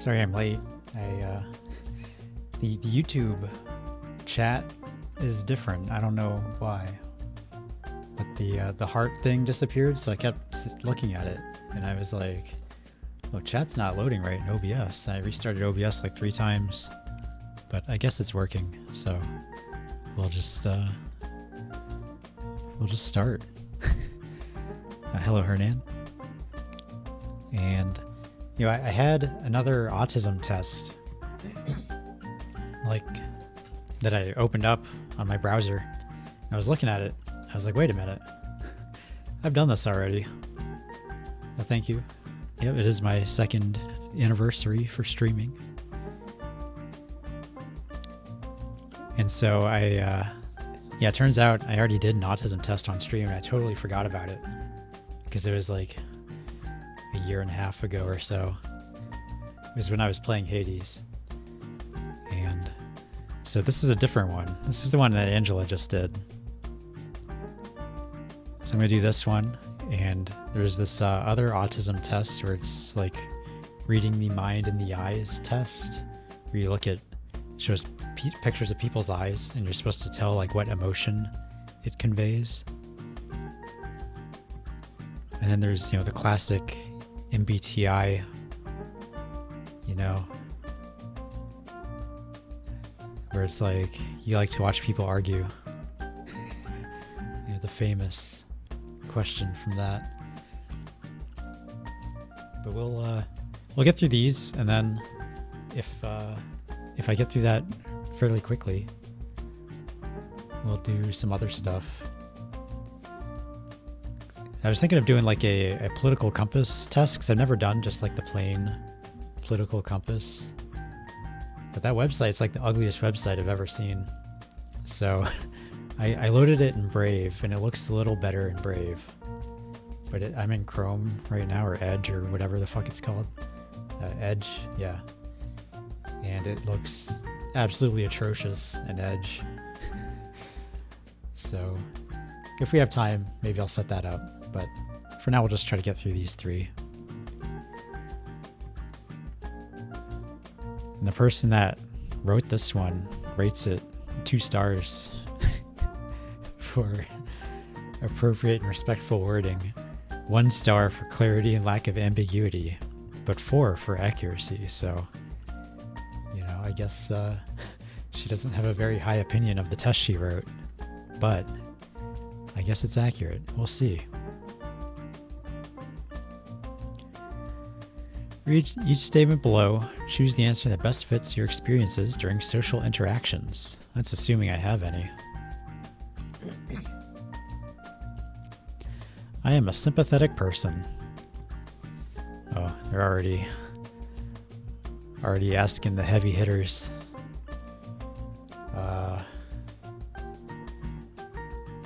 Sorry I'm late. The YouTube chat is different. I don't know why. But the heart thing disappeared, so I kept looking at it, and I was like, "Oh, chat's not loading right in OBS." I restarted OBS like 3 times, but I guess it's working. So we'll just start. Hello, Hernan. And I had another autism test, like that I opened up on my browser. I was looking at it. I was like, wait a minute. I've done this already. Oh, thank you. Yep, it is my 2nd anniversary for streaming. And so it turns out I already did an autism test on stream, and I totally forgot about it because it was like a 1.5 years ago or so. It was when I was playing Hades. And so this is a different one. This is the one that Angela just did. So I'm going to do this one, and there's this other autism test where it's like reading the mind in the eyes test, where you look at, shows pictures of people's eyes, and you're supposed to tell like what emotion it conveys. And then there's, the classic MBTI, where it's like, you like to watch people argue. The famous question from that. But we'll get through these, and then if I get through that fairly quickly, we'll do some other stuff. I was thinking of doing like a political compass test, because I've never done just like the plain political compass. But that website's like the ugliest website I've ever seen. So I loaded it in Brave, and it looks a little better in Brave. But I'm in Chrome right now, or Edge, or whatever the fuck it's called. Edge, yeah. And it looks absolutely atrocious in Edge. So if we have time, maybe I'll set that up. But for now, we'll just try to get through these 3. And the person that wrote this one rates it 2 stars for appropriate and respectful wording, 1 star for clarity and lack of ambiguity, but 4 for accuracy. So, I guess she doesn't have a very high opinion of the test she wrote, but I guess it's accurate. We'll see. Read each statement below. Choose the answer that best fits your experiences during social interactions. That's assuming I have any. I am a sympathetic person. Oh, they're already asking the heavy hitters.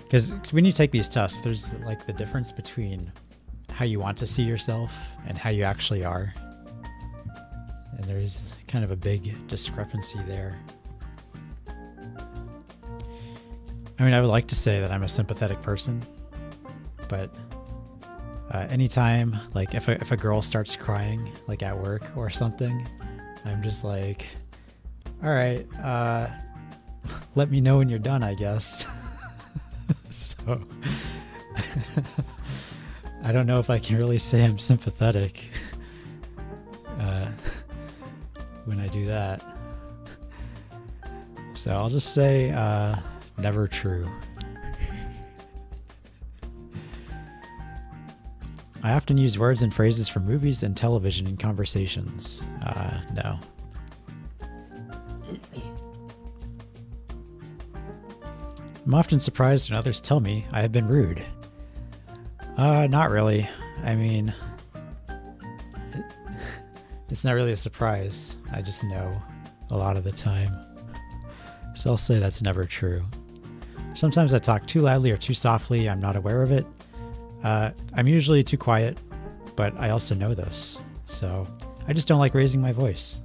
Because when you take these tests, there's like the difference between how you want to see yourself and how you actually are. And there's kind of a big discrepancy there. I mean, I would like to say that I'm a sympathetic person, but anytime, like if a girl starts crying, like at work or something, I'm just like, all right, let me know when you're done, I guess. So I don't know if I can really say I'm sympathetic when I do that. So I'll just say never true. I often use words and phrases from movies and television in conversations. No. I'm often surprised when others tell me I have been rude. Not really. I mean, it's not really a surprise. I just know a lot of the time. So I'll say that's never true. Sometimes I talk too loudly or too softly. I'm not aware of it. I'm usually too quiet, but I also know this. So I just don't like raising my voice.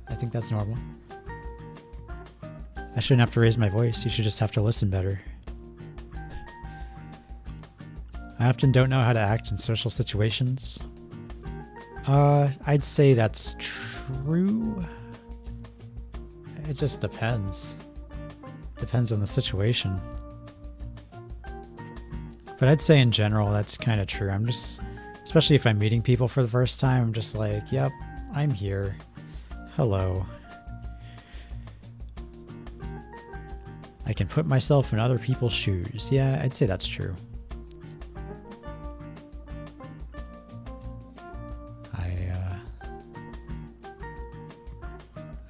I think that's normal. I shouldn't have to raise my voice. You should just have to listen better. I often don't know how to act in social situations. I'd say that's true. It just depends. Depends on the situation. But I'd say in general, that's kind of true. I'm just, especially if I'm meeting people for the first time, I'm just like, yep, I'm here. Hello. I can put myself in other people's shoes. Yeah, I'd say that's true.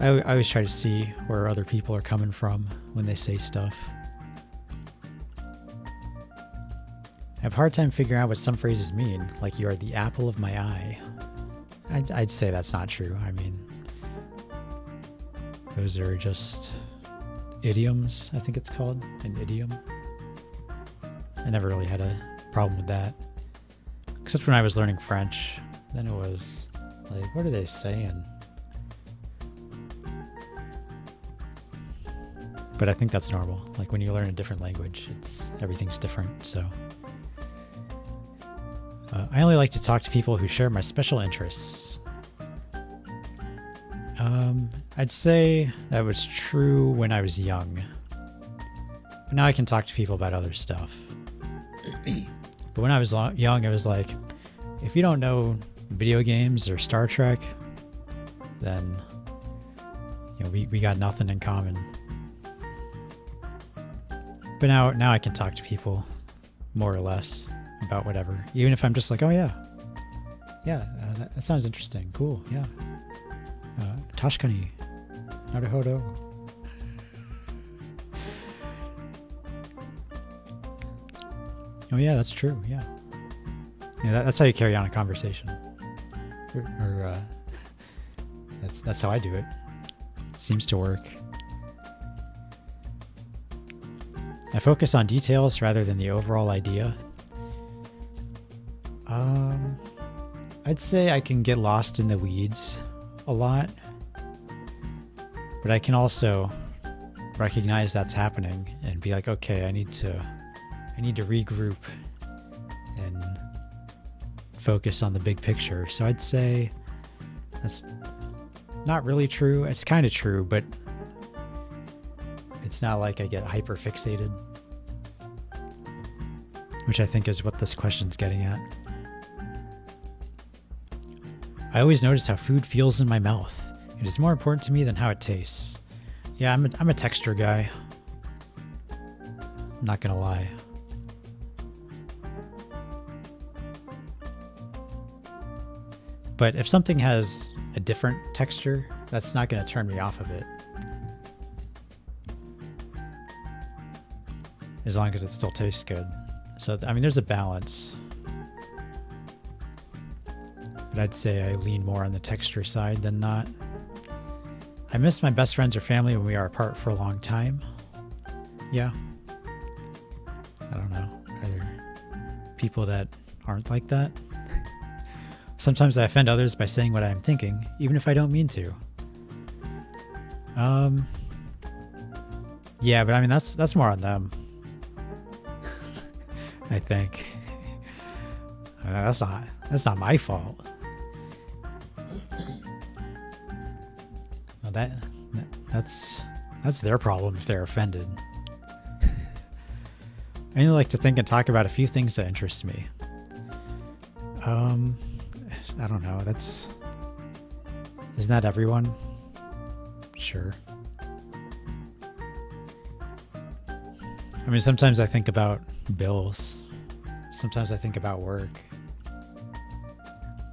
I always try to see where other people are coming from when they say stuff. I have a hard time figuring out what some phrases mean, like you are the apple of my eye. I'd say that's not true. I mean, those are just idioms, I think it's called, an idiom. I never really had a problem with that. Except when I was learning French, then it was like, what are they saying? But I think that's normal. Like when you learn a different language, everything's different, so. I only like to talk to people who share my special interests. I'd say that was true when I was young. But now I can talk to people about other stuff. But when I was young, it was like, if you don't know video games or Star Trek, then we got nothing in common. But now I can talk to people more or less about whatever, even if I'm just like, oh yeah, that sounds interesting, cool, yeah. Tashkani, naruhodo. Oh yeah, that's true, yeah. That's how you carry on a conversation. Or that's how I do it. Seems to work. I focus on details rather than the overall idea. I'd say I can get lost in the weeds a lot, but I can also recognize that's happening and be like, okay, I need to regroup and focus on the big picture. So I'd say that's not really true. It's kind of true, but it's not like I get hyper fixated, which I think is what this question's getting at. I always notice how food feels in my mouth. It is more important to me than how it tastes. Yeah, I'm a texture guy. I'm not gonna lie. But if something has a different texture, that's not gonna turn me off of it. As long as it still tastes good. So, I mean, there's a balance. But I'd say I lean more on the texture side than not. I miss my best friends or family when we are apart for a long time. Yeah. I don't know. Are there people that aren't like that? Sometimes I offend others by saying what I'm thinking, even if I don't mean to. Yeah, but I mean, that's more on them. I think. That's not my fault. Well, that's their problem if they're offended. I only like to think and talk about a few things that interest me. I don't know. Isn't that everyone? Sure. I mean, sometimes I think about bills. Sometimes I think about work.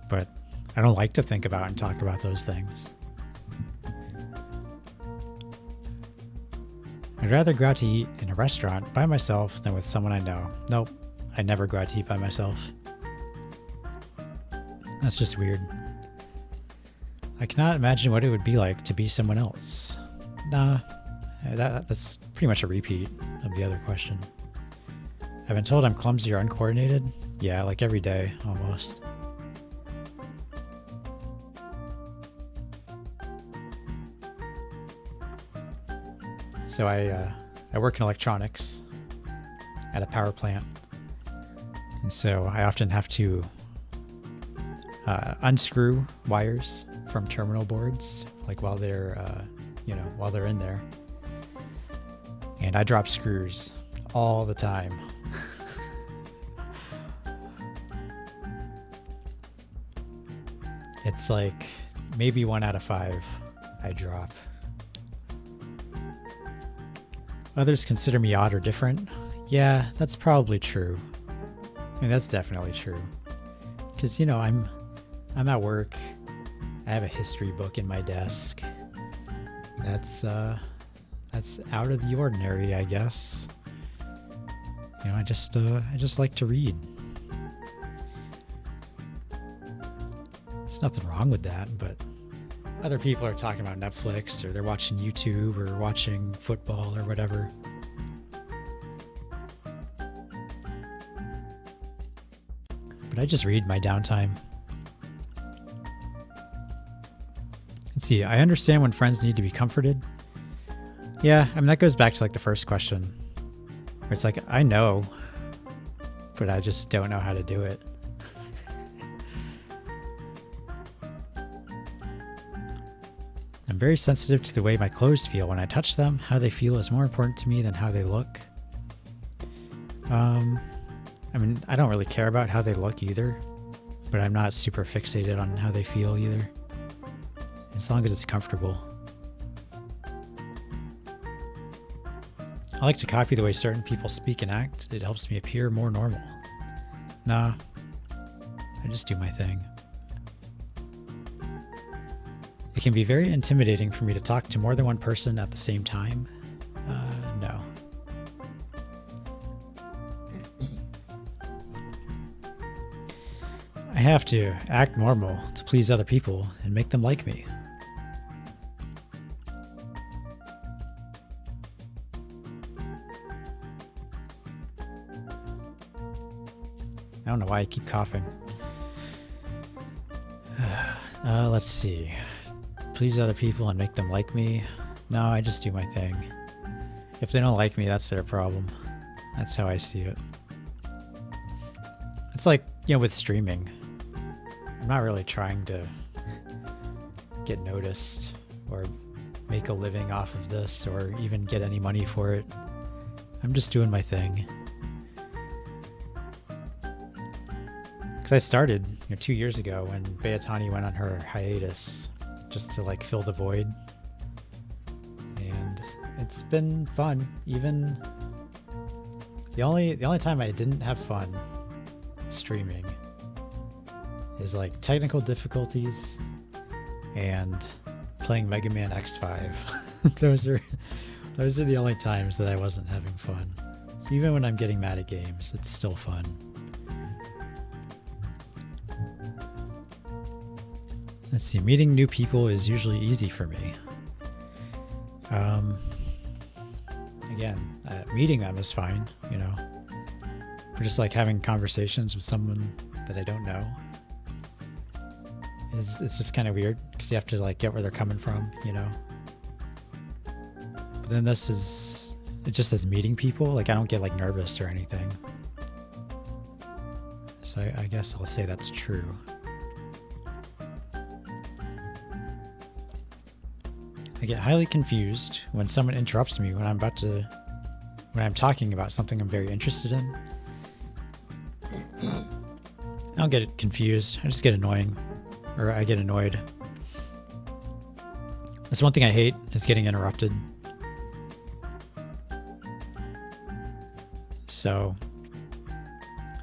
But I don't like to think about and talk about those things. I'd rather go out to eat in a restaurant by myself than with someone I know. Nope, I never go out to eat by myself. That's just weird. I cannot imagine what it would be like to be someone else. Nah, that's pretty much a repeat of the other question. I've been told I'm clumsy or uncoordinated. Yeah, like every day, almost. So I work in electronics at a power plant. And so I often have to unscrew wires from terminal boards, like while they're in there. And I drop screws all the time. It's like maybe 1 out of 5 I drop. Others consider me odd or different. Yeah, that's probably true. I mean, that's definitely true. Because, I'm at work. I have a history book in my desk. That's out of the ordinary, I guess. I just like to read. There's nothing wrong with that, but other people are talking about Netflix, or they're watching YouTube, or watching football, or whatever. But I just read in my downtime. Let's see, I understand when friends need to be comforted. Yeah, I mean, that goes back to like the first question, where it's like, I know, but I just don't know how to do it. I'm very sensitive to the way my clothes feel when I touch them. How they feel is more important to me than how they look. I mean, I don't really care about how they look either, but I'm not super fixated on how they feel either, as long as it's comfortable. I like to copy the way certain people speak and act. It helps me appear more normal. Nah, I just do my thing. It can be very intimidating for me to talk to more than one person at the same time. No. I have to act normal to please other people and make them like me. I don't know why I keep coughing. Let's see. Please other people and make them like me. No, I just do my thing. If they don't like me, that's their problem. That's how I see it. It's like, with streaming. I'm not really trying to get noticed or make a living off of this or even get any money for it. I'm just doing my thing. Because I started 2 years ago when Beatani went on her hiatus, just to like fill the void, and it's been fun. Even the only time I didn't have fun streaming is like technical difficulties and playing Mega Man X5. those are the only times that I wasn't having fun. So even when I'm getting mad at games, it's still fun. Let's see, meeting new people is usually easy for me. Again, meeting them is fine, But just like having conversations with someone that I don't know it's just kind of weird because you have to like get where they're coming from, But then it just as meeting people, like I don't get like nervous or anything. So I guess I'll say that's true. I get highly confused when someone interrupts me when I'm talking about something I'm very interested in. I don't get confused. I just get annoying, or I get annoyed. That's one thing I hate, is getting interrupted. So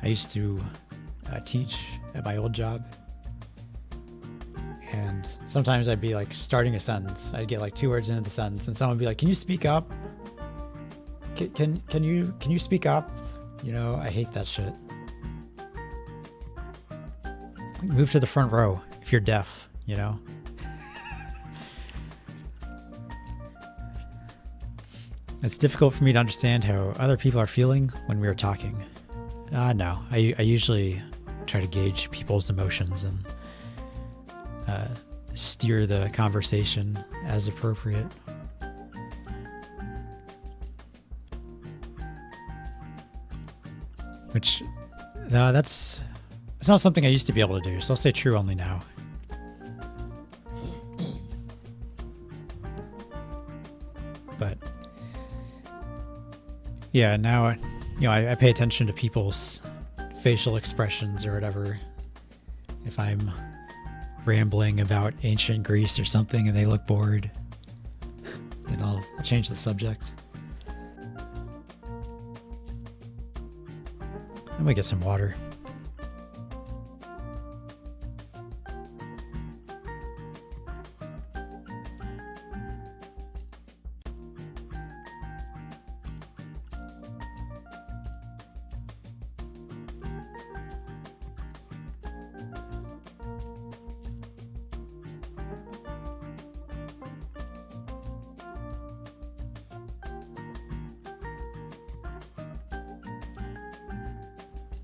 I used to teach at my old job. And sometimes I'd be like starting a sentence. I'd get like 2 words into the sentence and someone would be like, "Can you speak up? Can you speak up?" I hate that shit. Move to the front row if you're deaf, It's difficult for me to understand how other people are feeling when we are talking. No, I usually try to gauge people's emotions and steer the conversation as appropriate. Which, that's It's not something I used to be able to do, so I'll say true only now. But yeah, now I pay attention to people's facial expressions or whatever. If I'm rambling about ancient Greece or something and they look bored, then I'll change the subject. I'm gonna get some water.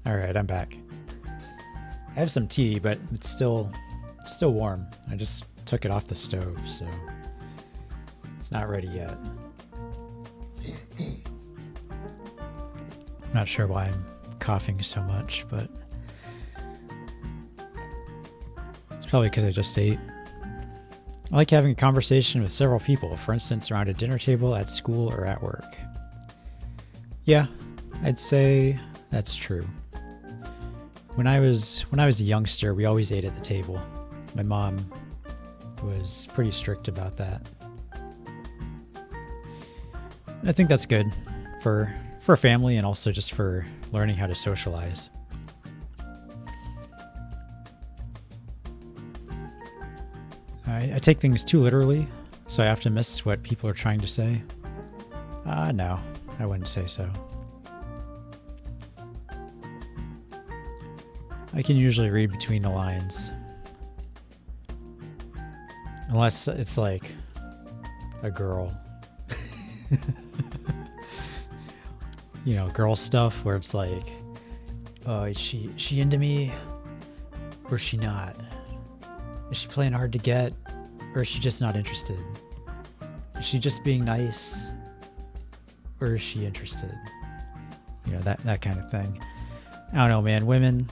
All right, I'm back. I have some tea, but it's still warm. I just took it off the stove, so it's not ready yet. Not sure why I'm coughing so much, but it's probably because I just ate. I like having a conversation with several people, for instance, around a dinner table, at school, or at work. Yeah, I'd say that's true. When I was a youngster, we always ate at the table. My mom was pretty strict about that. I think that's good for a family and also just for learning how to socialize. I take things too literally, so I often miss what people are trying to say. No, I wouldn't say so. I can usually read between the lines. Unless it's like a girl. Girl stuff where it's like, oh, is she into me? Or is she not? Is she playing hard to get? Or is she just not interested? Is she just being nice? Or is she interested? That kind of thing. I don't know, man. Women,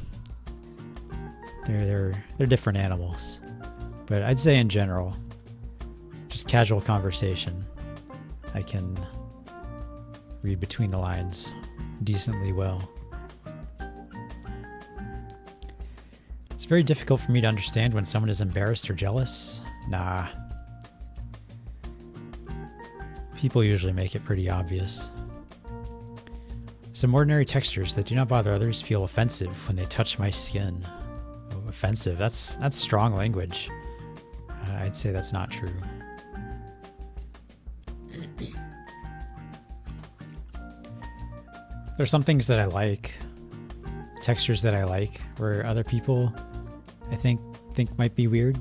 they're different animals. But I'd say in general, just casual conversation, I can read between the lines decently well. It's very difficult for me to understand when someone is embarrassed or jealous. Nah. People usually make it pretty obvious. Some ordinary textures that do not bother others feel offensive when they touch my skin. Oh, offensive, that's strong language. I'd say that's not true. There's some things that I like, textures that I like, where other people, I think might be weird.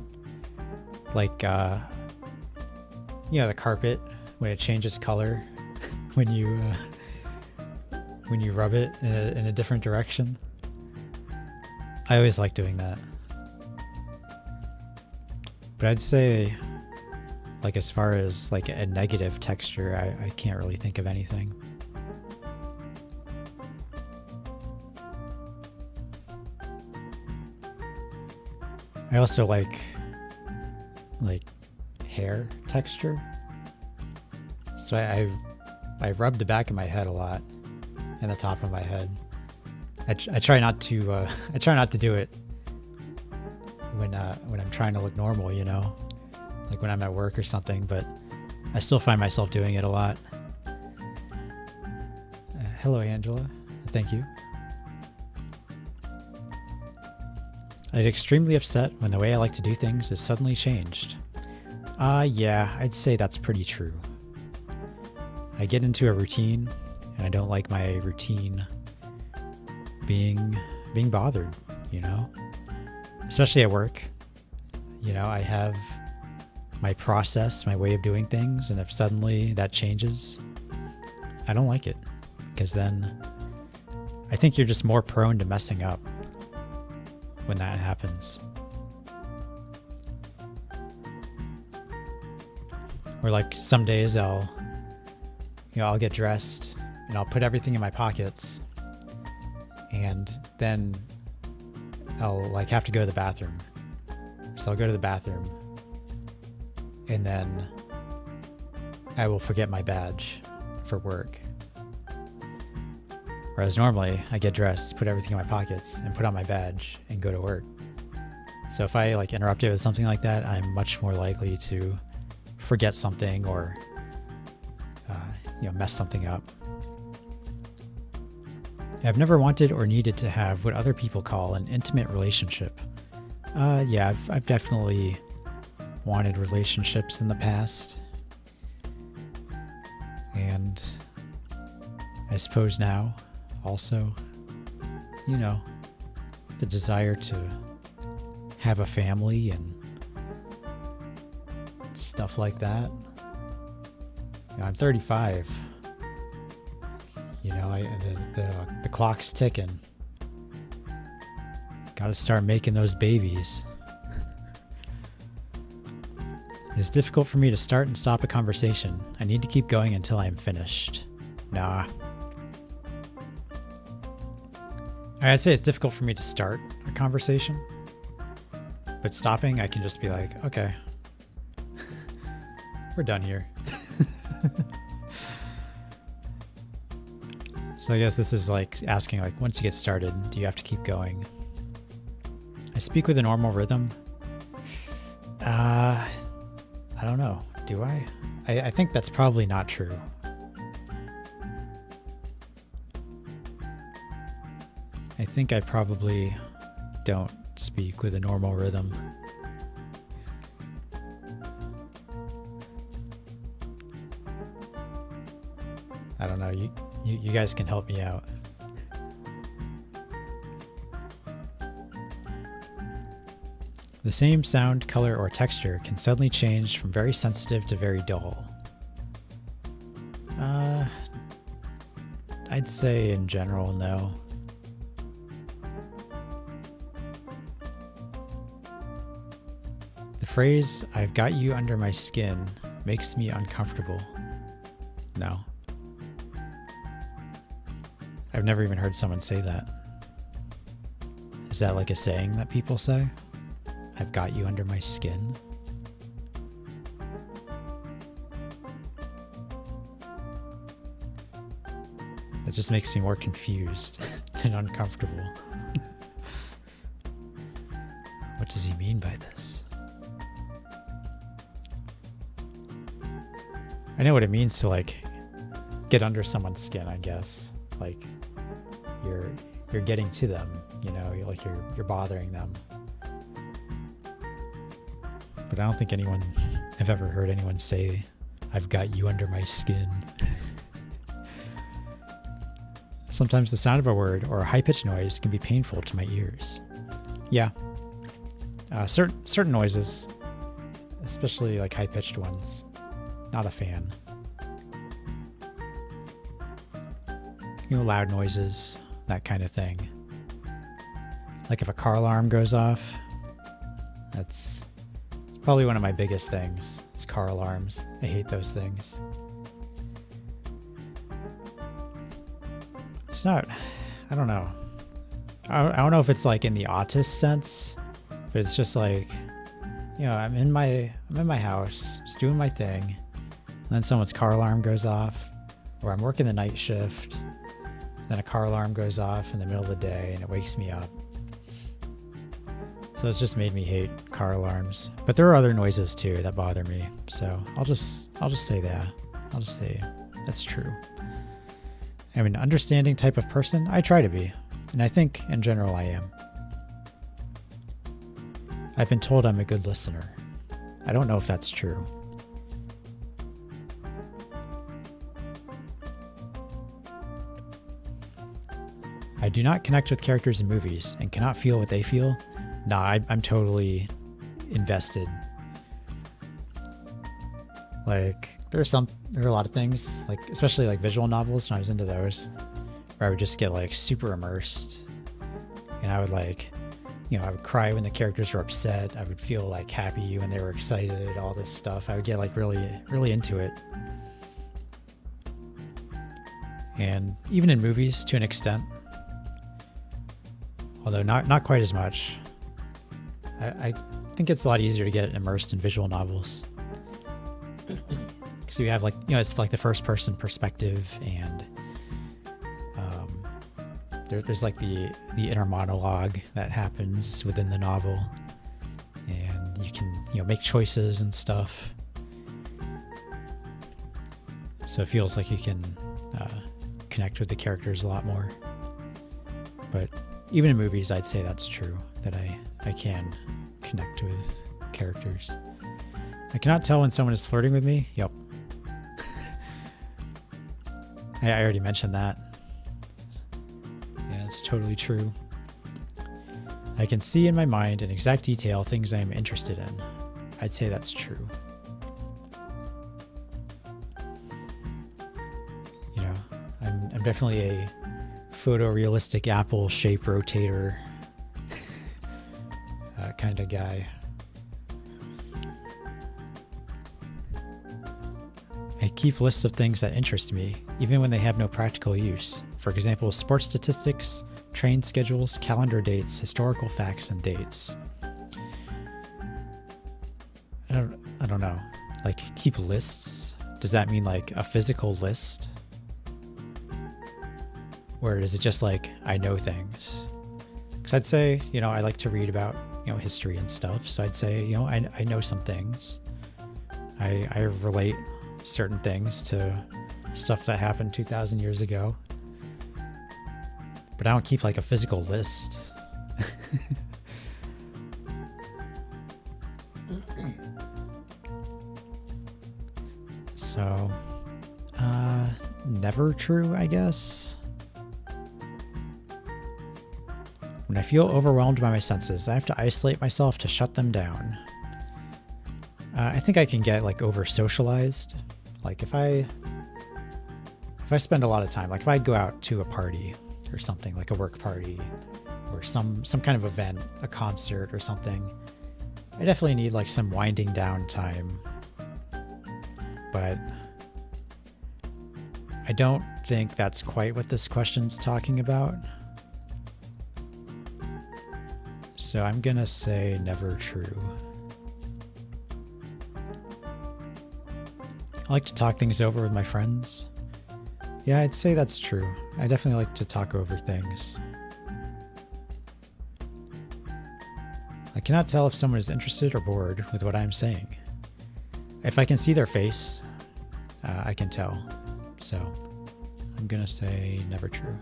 Like, the carpet, when it changes color, when you rub it in a different direction. I always like doing that. But I'd say, like, as far as like a negative texture, I can't really think of anything. I also like hair texture. So I rub the back of my head a lot and the top of my head. I try not to do it when I'm trying to look normal, like when I'm at work or something, but I still find myself doing it a lot. Hello, Angela. Thank you. I get extremely upset when the way I like to do things is suddenly changed. Yeah, I'd say that's pretty true. I get into a routine, and I don't like my routine being bothered, Especially at work. I have my process, my way of doing things, and if suddenly that changes, I don't like it. Because then I think you're just more prone to messing up when that happens. Or like some days I'll get dressed and I'll put everything in my pockets, and then I'll like have to go to the bathroom. So I'll go to the bathroom and then I will forget my badge for work. Whereas normally I get dressed, put everything in my pockets and put on my badge and go to work. So if I like interrupt it with something like that, I'm much more likely to forget something or mess something up. I've never wanted or needed to have what other people call an intimate relationship. Yeah, I've definitely wanted relationships in the past. And I suppose now also, the desire to have a family and stuff like that. I'm 35. The clock's ticking. Got to start making those babies. It's difficult for me to start and stop a conversation. I need to keep going until I am finished. Nah. I'd say it's difficult for me to start a conversation. But stopping, I can just be like, okay, we're done here. So I guess this is like asking, like, once you get started, do you have to keep going? I speak with a normal rhythm. I don't know. Do I? I think that's probably not true. I think I probably don't speak with a normal rhythm. I don't know. You guys can help me out. The same sound, color, or texture can suddenly change from very sensitive to very dull. I'd say in general, no. The phrase, "I've got you under my skin," makes me uncomfortable. No. I've never even heard someone say that. Is that like a saying that people say? I've got you under my skin? That just makes me more confused and uncomfortable. What does he mean by this? I know what it means to like get under someone's skin, I guess. Like you're getting to them, you're bothering them. But I don't think I've ever heard anyone say, "I've got you under my skin." Sometimes the sound of a word or a high-pitched noise can be painful to my ears. Yeah. Certain noises, especially like high-pitched ones, not a fan. Loud noises, that kind of thing. Like if a car alarm goes off, it's probably one of my biggest things. It's car alarms. I hate those things. It's not, I don't know. I don't know if it's like in the autist sense, but it's just like, I'm in my house, just doing my thing, and then someone's car alarm goes off, or I'm working the night shift, then a car alarm goes off in the middle of the day and it wakes me up. So it's just made me hate car alarms. But there are other noises too that bother me. So I'll just say that. I'll just say that's true. I'm an understanding type of person. I try to be. And I think in general I am. I've been told I'm a good listener. I don't know if that's true. I do not connect with characters in movies and cannot feel what they feel. Nah, I'm totally invested. Like, there are a lot of things, like especially like visual novels, and I was into those, where I would just get like super immersed, and I would like, I would cry when the characters were upset. I would feel like happy when they were excited. All this stuff, I would get like really, really into it. And even in movies, to an extent. although not quite as much. I think it's a lot easier to get immersed in visual novels. Because you have it's like the first person perspective, and there's like the inner monologue that happens within the novel, and you can make choices and stuff. So it feels like you can connect with the characters a lot more. But even in movies, I'd say that's true, that I can connect with characters. I cannot tell when someone is flirting with me. Yep. I already mentioned that. Yeah, it's totally true. I can see in my mind in exact detail things I am interested in. I'd say that's true. I'm definitely a photorealistic apple shape rotator kind of guy. I keep lists of things that interest me, even when they have no practical use. For example, sports statistics, train schedules, calendar dates, historical facts, and dates. I don't know. Like, keep lists? Does that mean like a physical list? Or is it just like I know things? Because I'd say, I like to read about, history and stuff. So I'd say, I know some things. I relate certain things to stuff that happened 2,000 years ago. But I don't keep like a physical list. So, never true, I guess. When I feel overwhelmed by my senses, I have to isolate myself to shut them down. I think I can get like over socialized. Like if I spend a lot of time, like if I go out to a party or something, like a work party or some kind of event, a concert or something, I definitely need like some winding down time. But I don't think that's quite what this question's talking about. So I'm gonna say never true. I like to talk things over with my friends. Yeah, I'd say that's true. I definitely like to talk over things. I cannot tell if someone is interested or bored with what I'm saying. If I can see their face, I can tell. So I'm gonna say never true.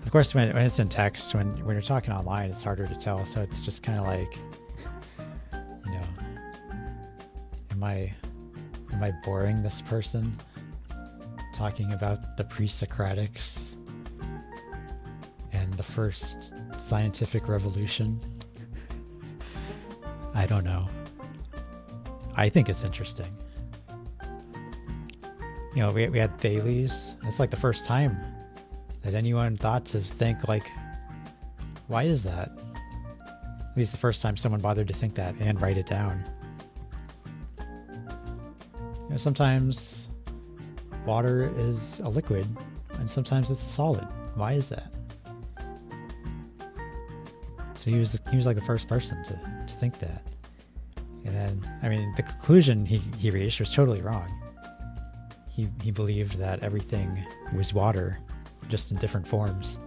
Of course, when it's in text, when you're talking online, it's harder to tell. So it's just kind of like, am I boring this person talking about the pre-Socratics and the first scientific revolution? I don't know. I think it's interesting. We had Thales. It's like the first time that anyone thought to think like, why is that? At least the first time someone bothered to think that and write it down. Sometimes water is a liquid and sometimes it's a solid. Why is that? So he was like the first person to think that. And then, the conclusion he reached was totally wrong. He believed that everything was water, just in different forms.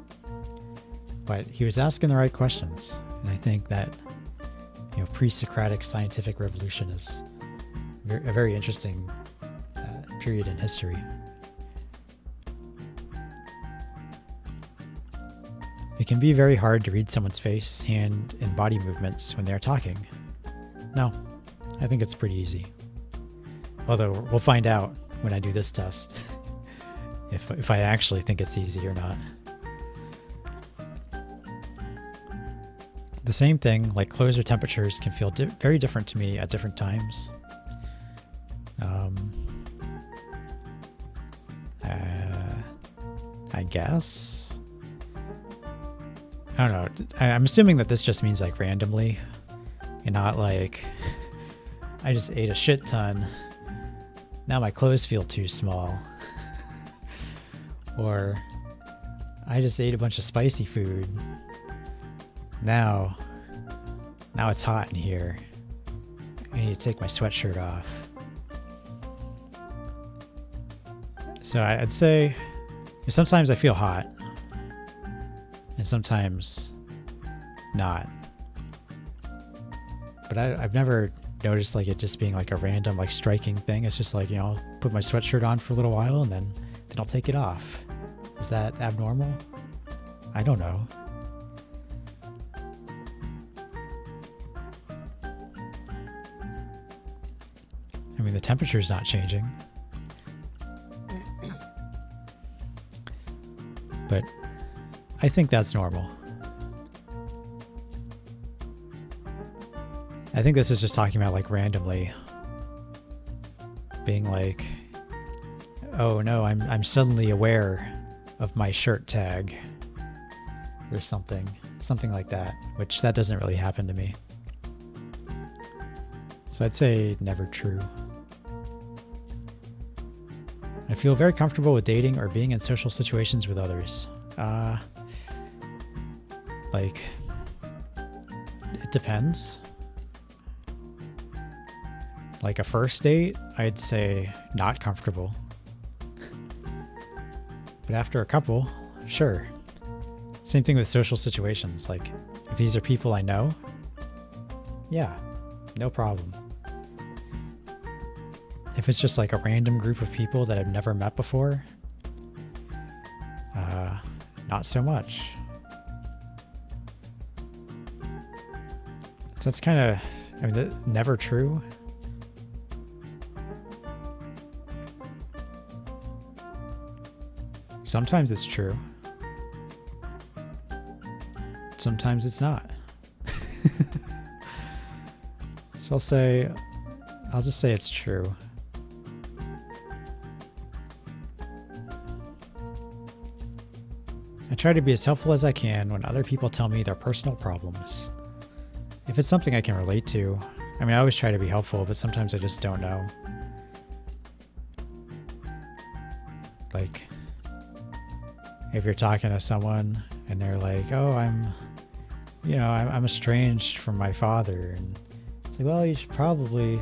But he was asking the right questions. And I think that, pre-Socratic scientific revolution is a very interesting period in history. It can be very hard to read someone's face, hand, and body movements when they're talking. No, I think it's pretty easy. Although we'll find out when I do this test if I actually think it's easy or not. The same thing, like clothes or temperatures, can feel very different to me at different times. I guess. I don't know. I'm assuming that this just means like randomly and not like I just ate a shit ton. Now my clothes feel too small. Or I just ate a bunch of spicy food Now it's hot in here. I need to take my sweatshirt off. So I'd say sometimes I feel hot and sometimes not. But I've never noticed like it just being like a random like striking thing. It's just like, you know, I'll put my sweatshirt on for a little while and then I'll take it off. Is that abnormal? I don't know. I mean, the temperature's not changing. But I think that's normal. I think this is just talking about like randomly being like, oh no, I'm suddenly aware of my shirt tag or something like that, which that doesn't really happen to me. So I'd say never true. I feel very comfortable with dating or being in social situations with others. Like, it depends. Like a first date, I'd say not comfortable. But after a couple, sure. Same thing with social situations. Like, if these are people I know, yeah, no problem. If it's just like a random group of people that I've never met before, not so much. So that's kind of, I mean, never true. Sometimes it's true. Sometimes it's not. So I'll just say it's true. I try to be as helpful as I can when other people tell me their personal problems. If it's something I can relate to, I mean, I always try to be helpful, but sometimes I just don't know. Like, if you're talking to someone and they're like, oh, I'm estranged from my father. And it's like, well, you should probably,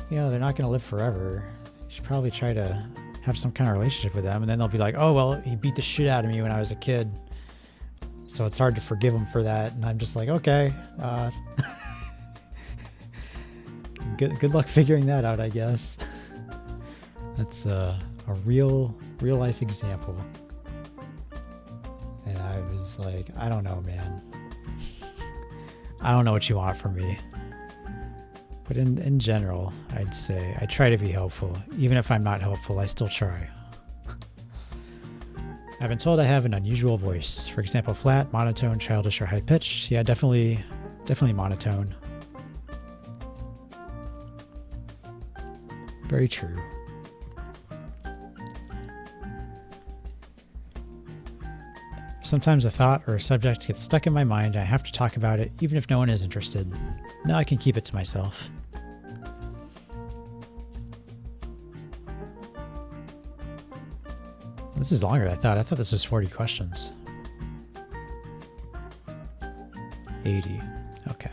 they're not going to live forever. You should probably try to have some kind of relationship with them. And then they'll be like, oh, well, he beat the shit out of me when I was a kid, so it's hard to forgive him for that. And I'm just like, okay, good luck figuring that out, I guess. That's a real life example. And I was like, I don't know, man. I don't know what you want from me. But in general, I'd say I try to be helpful. Even if I'm not helpful, I still try. I've been told I have an unusual voice. For example, flat, monotone, childish, or high-pitched. Yeah, definitely monotone. Very true. Sometimes a thought or a subject gets stuck in my mind and I have to talk about it even if no one is interested. No, I can keep it to myself. This is longer than I thought. I thought this was 40 questions. 80. Okay.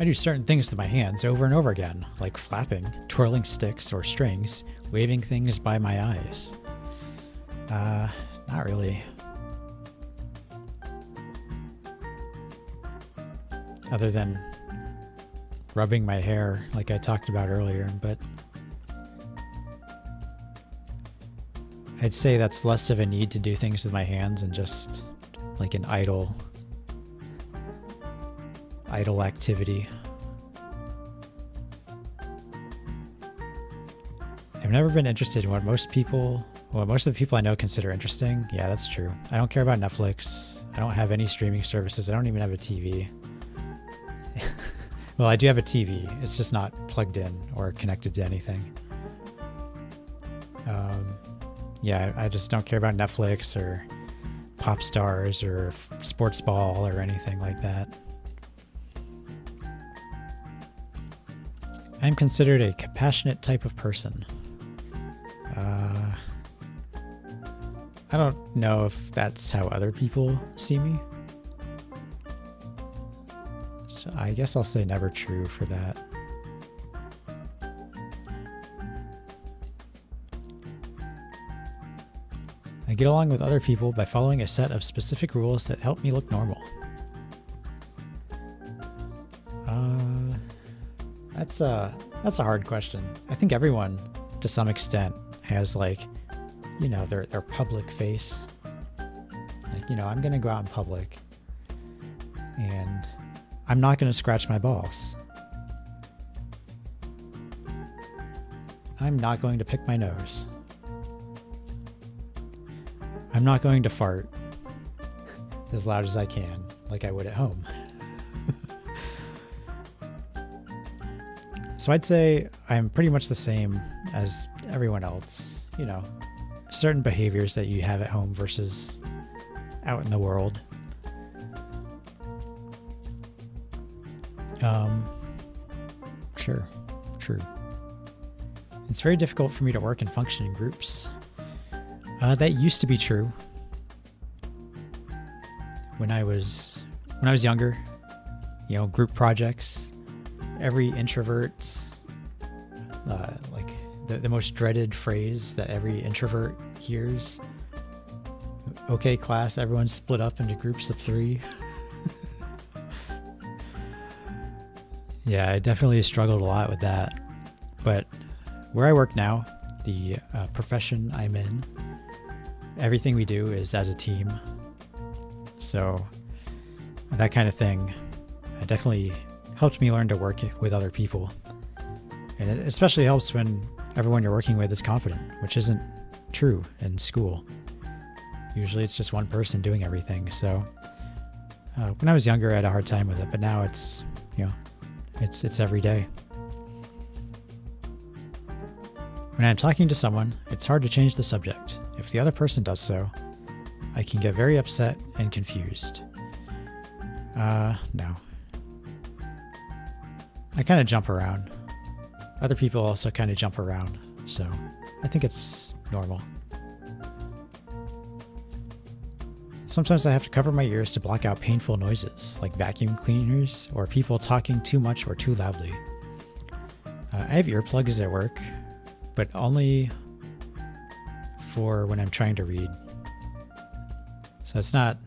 I do certain things with my hands over and over again, like flapping, twirling sticks or strings, waving things by my eyes. Not really. Other than rubbing my hair like I talked about earlier, but I'd say that's less of a need to do things with my hands and just like an idle activity. I've never been interested in what most of the people I know consider interesting. Yeah, that's true. I don't care about Netflix. I don't have any streaming services. I don't even have a TV. Well, I do have a TV. It's just not plugged in or connected to anything. Yeah, I just don't care about Netflix or pop stars or sports ball or anything like that. I'm considered a compassionate type of person. I don't know if that's how other people see me. So I guess I'll say never true for that. I get along with other people by following a set of specific rules that help me look normal. That's a hard question. I think everyone, to some extent, has like, you know, their public face. Like, you know, I'm gonna go out in public, and I'm not gonna scratch my balls. I'm not going to pick my nose. I'm not going to fart as loud as I can, like I would at home. So I'd say I'm pretty much the same as everyone else. You know, certain behaviors that you have at home versus out in the world. Sure, true. It's very difficult for me to work and function in groups. That used to be true. When I was younger, you know, group projects, every introvert's like the most dreaded phrase that every introvert hears. Okay, class, everyone's split up into groups of 3. Yeah, I definitely struggled a lot with that. But where I work now, the profession I'm in, everything we do is as a team. So that kind of thing definitely helped me learn to work with other people. And it especially helps when everyone you're working with is competent, which isn't true in school. Usually it's just one person doing everything. So when I was younger, I had a hard time with it, but now it's, you know, it's every day. When I'm talking to someone, it's hard to change the subject. If the other person does so, I can get very upset and confused. No. I kind of jump around. Other people also kind of jump around, so I think it's normal. Sometimes I have to cover my ears to block out painful noises, like vacuum cleaners or people talking too much or too loudly. I have earplugs at work, but only for when I'm trying to read. So it's not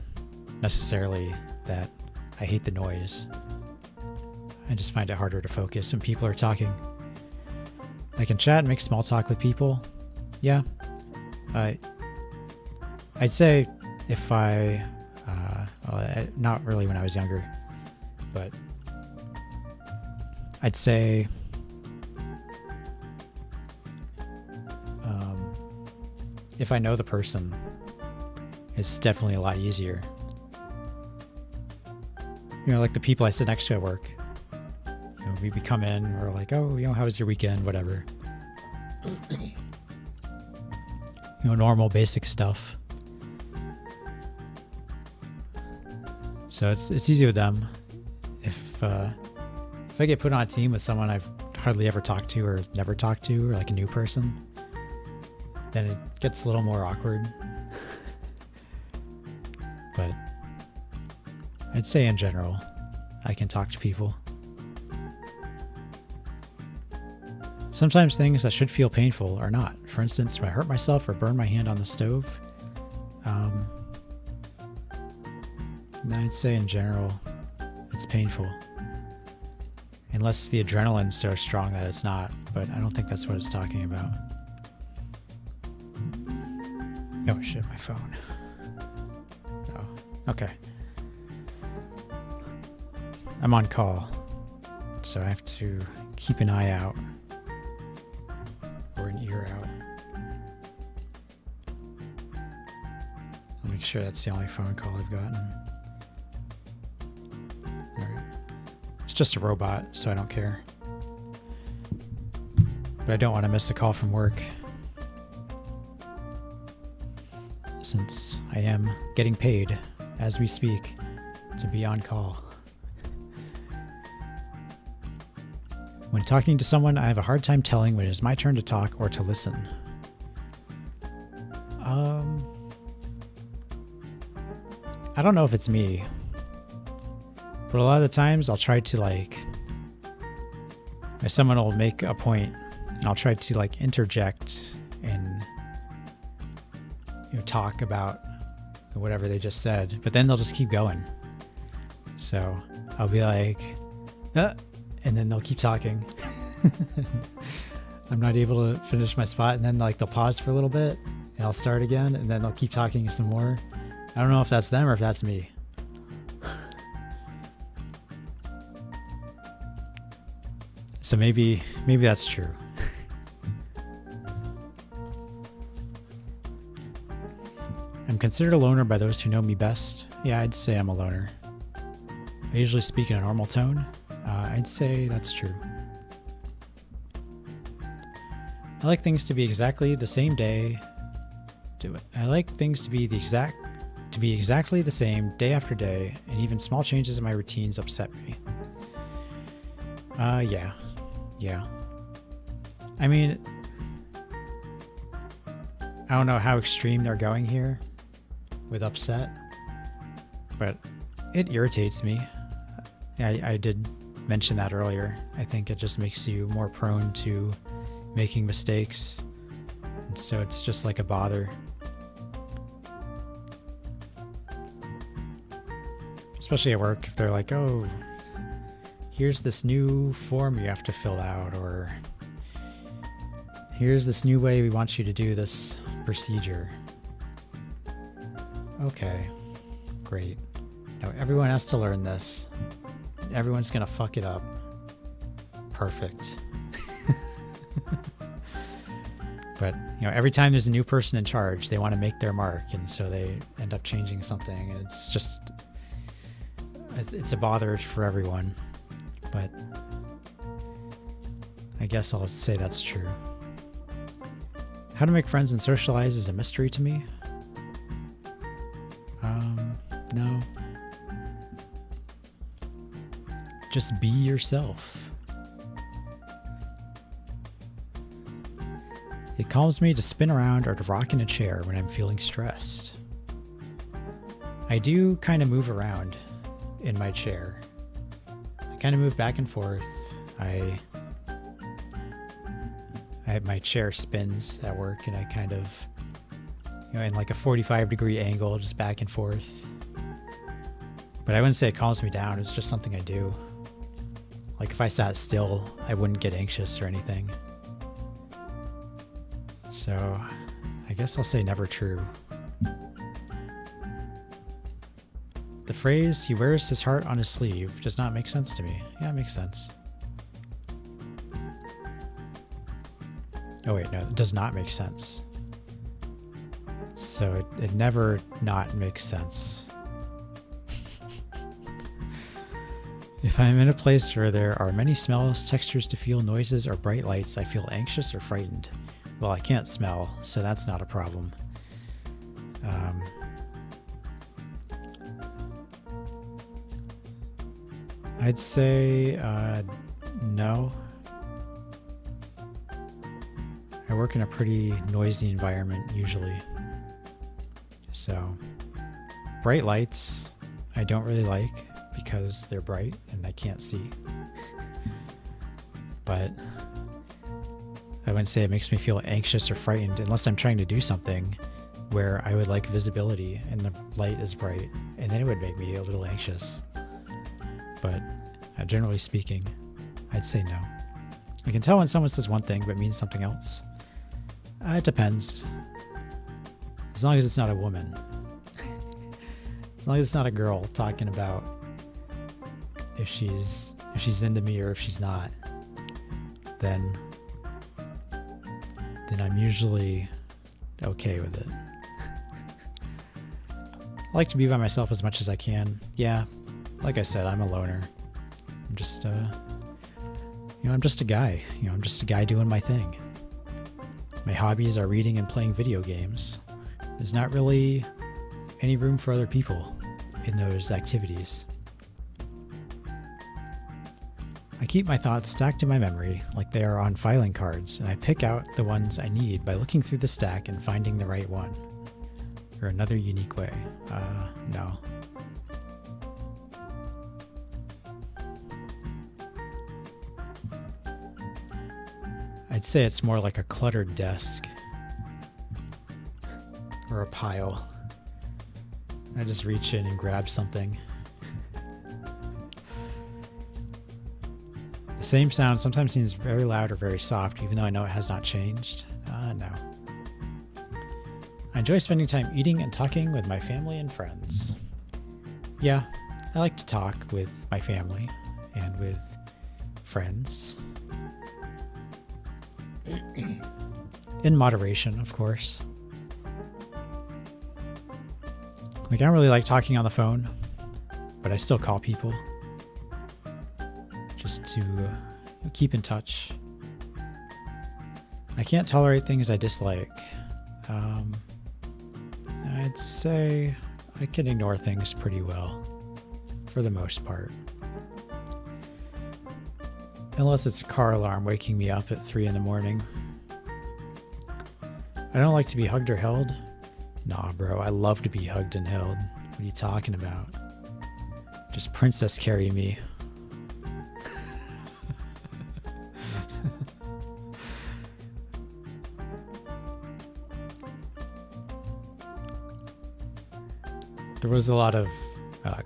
necessarily that I hate the noise. I just find it harder to focus when people are talking. I can chat and make small talk with people. Yeah. I'd say if not really when I was younger, but I'd say if I know the person, it's definitely a lot easier. You know, like the people I sit next to at work. You know, we come in, we're like, oh, you know, how was your weekend? Whatever. You know, normal basic stuff. So it's easy with them. If I get put on a team with someone I've hardly ever talked to or never talked to, or like a new person, then it gets a little more awkward. But I'd say in general, I can talk to people. Sometimes things that should feel painful are not. For instance, when I hurt myself or burn my hand on the stove, then I'd say in general, it's painful. Unless the adrenaline's so strong that it's not, but I don't think that's what it's talking about. Oh shit, my phone. Oh, okay. I'm on call, so I have to keep an eye out, or an ear out. I'll make sure that's the only phone call I've gotten. Alright. It's just a robot, so I don't care. But I don't want to miss a call from work, since I am getting paid, as we speak, to be on call. When talking to someone, I have a hard time telling when it is my turn to talk or to listen. I don't know if it's me, but a lot of the times I'll try to like, if someone will make a point and I'll try to like interject and talk about whatever they just said, but then they'll just keep going. So I'll be like, and then they'll keep talking. I'm not able to finish my spot, and then like they'll pause for a little bit and I'll start again, and then they'll keep talking some more. I don't know if that's them or if that's me. So maybe that's true. I'm considered a loner by those who know me best. Yeah, I'd say I'm a loner. I usually speak in a normal tone. I'd say that's true. I like things to be exactly the same day. I like things to be exactly the same day after day, and even small changes in my routines upset me. Yeah. I mean, I don't know how extreme they're going here with upset, but it irritates me. I did mention that earlier. I think it just makes you more prone to making mistakes, and so it's just like a bother. Especially at work, if they're like, oh, here's this new form you have to fill out, or here's this new way we want you to do this procedure. Okay, great. Now everyone has to learn this. Everyone's gonna fuck it up. Perfect. But every time there's a new person in charge, they want to make their mark, and so they end up changing something, and it's a bother for everyone. But I guess I'll say that's true. How to make friends and socialize is a mystery to me. No. Just be yourself. It calms me to spin around or to rock in a chair when I'm feeling stressed. I do kind of move around in my chair. I kind of move back and forth. My chair spins at work, and I kind of, in like a 45-degree angle, just back and forth. But I wouldn't say it calms me down. It's just something I do. Like if I sat still, I wouldn't get anxious or anything. So I guess I'll say never true. The phrase, he wears his heart on his sleeve, does not make sense to me. Yeah, it makes sense. Oh wait, no, it does not make sense. So it never not makes sense. If I'm in a place where there are many smells, textures to feel, noises, or bright lights, I feel anxious or frightened. Well, I can't smell, so that's not a problem. I'd say no. I work in a pretty noisy environment usually. So bright lights I don't really like because they're bright and I can't see. But I wouldn't say it makes me feel anxious or frightened unless I'm trying to do something where I would like visibility and the light is bright, and then it would make me a little anxious. But generally speaking, I'd say no. I can tell when someone says one thing but means something else. It depends. As long as it's not a woman. As long as it's not a girl talking about if she's into me or if she's not, then I'm usually okay with it. I like to be by myself as much as I can. Yeah, like I said, I'm a loner. I'm just I'm just a guy. I'm just a guy doing my thing. My hobbies are reading and playing video games. There's not really any room for other people in those activities. I keep my thoughts stacked in my memory like they are on filing cards, and I pick out the ones I need by looking through the stack and finding the right one. Or another unique way. No. I'd say it's more like a cluttered desk or a pile. I just reach in and grab something. The same sound sometimes seems very loud or very soft, even though I know it has not changed. No. I enjoy spending time eating and talking with my family and friends. Yeah, I like to talk with my family and with friends. In moderation, of course. Like, I don't really like talking on the phone, but I still call people just to keep in touch. I can't tolerate things I dislike. I'd say I can ignore things pretty well, for the most part. Unless it's a car alarm waking me up at 3 in the morning. I don't like to be hugged or held. Nah, bro, I love to be hugged and held. What are you talking about? Just princess carry me. There was a lot of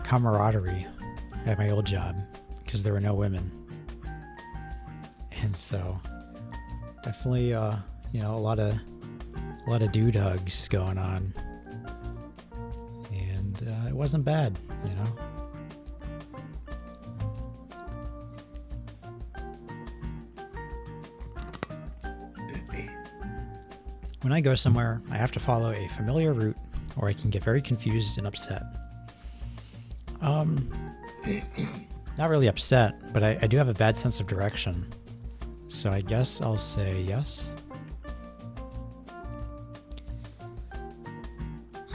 camaraderie at my old job because there were no women. And so definitely, a lot of dude hugs going on. And it wasn't bad, When I go somewhere, I have to follow a familiar route, or I can get very confused and upset. Not really upset, but I do have a bad sense of direction. So I guess I'll say yes.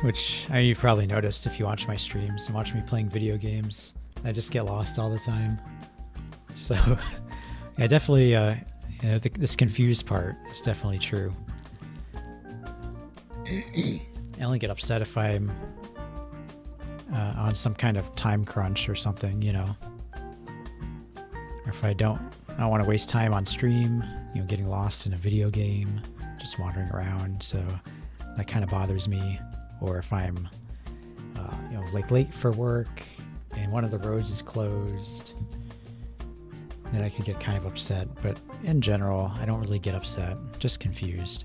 Which you've probably noticed if you watch my streams and watch me playing video games. I just get lost all the time. So yeah, definitely, this confused part is definitely true. I only get upset if I'm on some kind of time crunch or something, Or if I don't want to waste time on stream, getting lost in a video game, just wandering around. So that kind of bothers me. Or if I'm, like late for work and one of the roads is closed, then I can get kind of upset. But in general, I don't really get upset, just confused.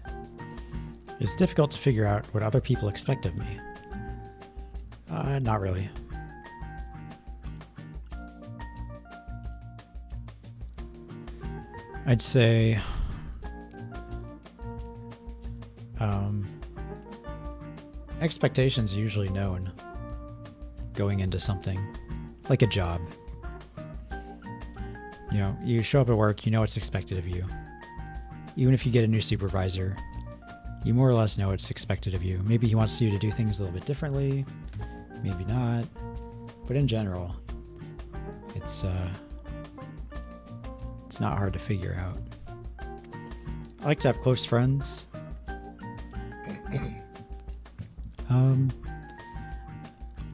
It's difficult to figure out what other people expect of me. Not really. I'd say expectations are usually known going into something, like a job. You show up at work, you know what's expected of you. Even if you get a new supervisor, you more or less know what's expected of you. Maybe he wants you to do things a little bit differently, maybe not. But in general, it's not hard to figure out. I like to have close friends.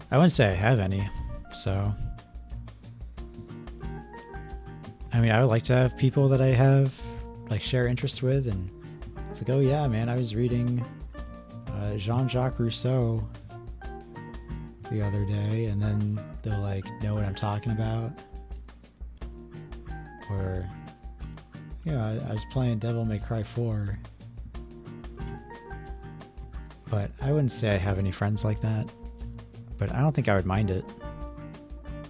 I wouldn't say I have any, so I would like to have people that I have share interests with, and it's like, oh yeah, man, I was reading Jean-Jacques Rousseau the other day, and then they'll know what I'm talking about. Or I was playing Devil May Cry 4. But I wouldn't say I have any friends like that. But I don't think I would mind it.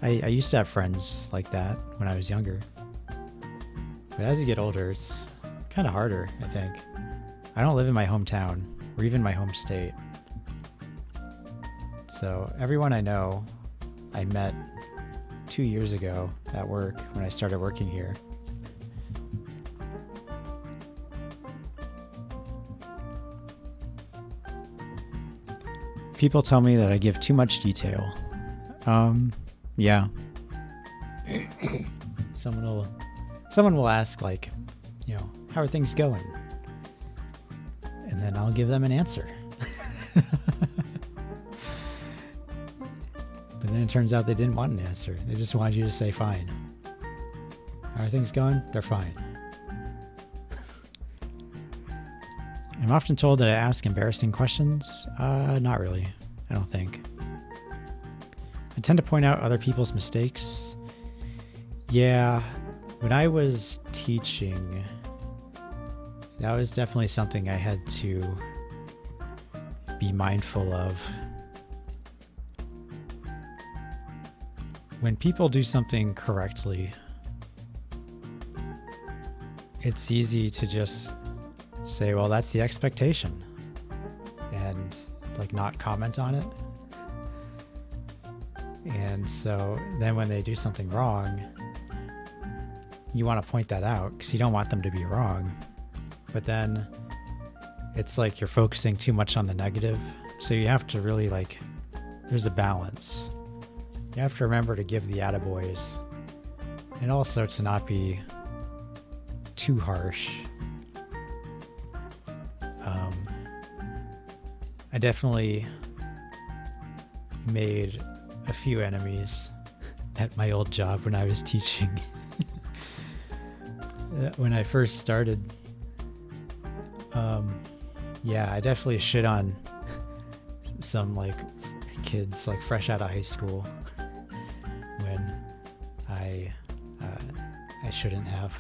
I used to have friends like that when I was younger. But as you get older, it's kind of harder, I think. I don't live in my hometown, or even my home state. So everyone I know, I met 2 years ago at work when I started working here. People tell me that I give too much detail. Yeah. Someone will ask, how are things going? And then I'll give them an answer. But then it turns out they didn't want an answer. They just wanted you to say fine. How are things going? They're fine. I'm often told that I ask embarrassing questions. Not really. I don't think. I tend to point out other people's mistakes. Yeah, when I was teaching, that was definitely something I had to be mindful of. When people do something correctly, it's easy to just say, well, that's the expectation, and like not comment on it. And so then when they do something wrong, you want to point that out because you don't want them to be wrong. But then it's like you're focusing too much on the negative. So you have to really there's a balance. You have to remember to give the attaboys and also to not be too harsh. I definitely made a few enemies at my old job when I was teaching. When I first started, I definitely shit on some kids fresh out of high school when I shouldn't have.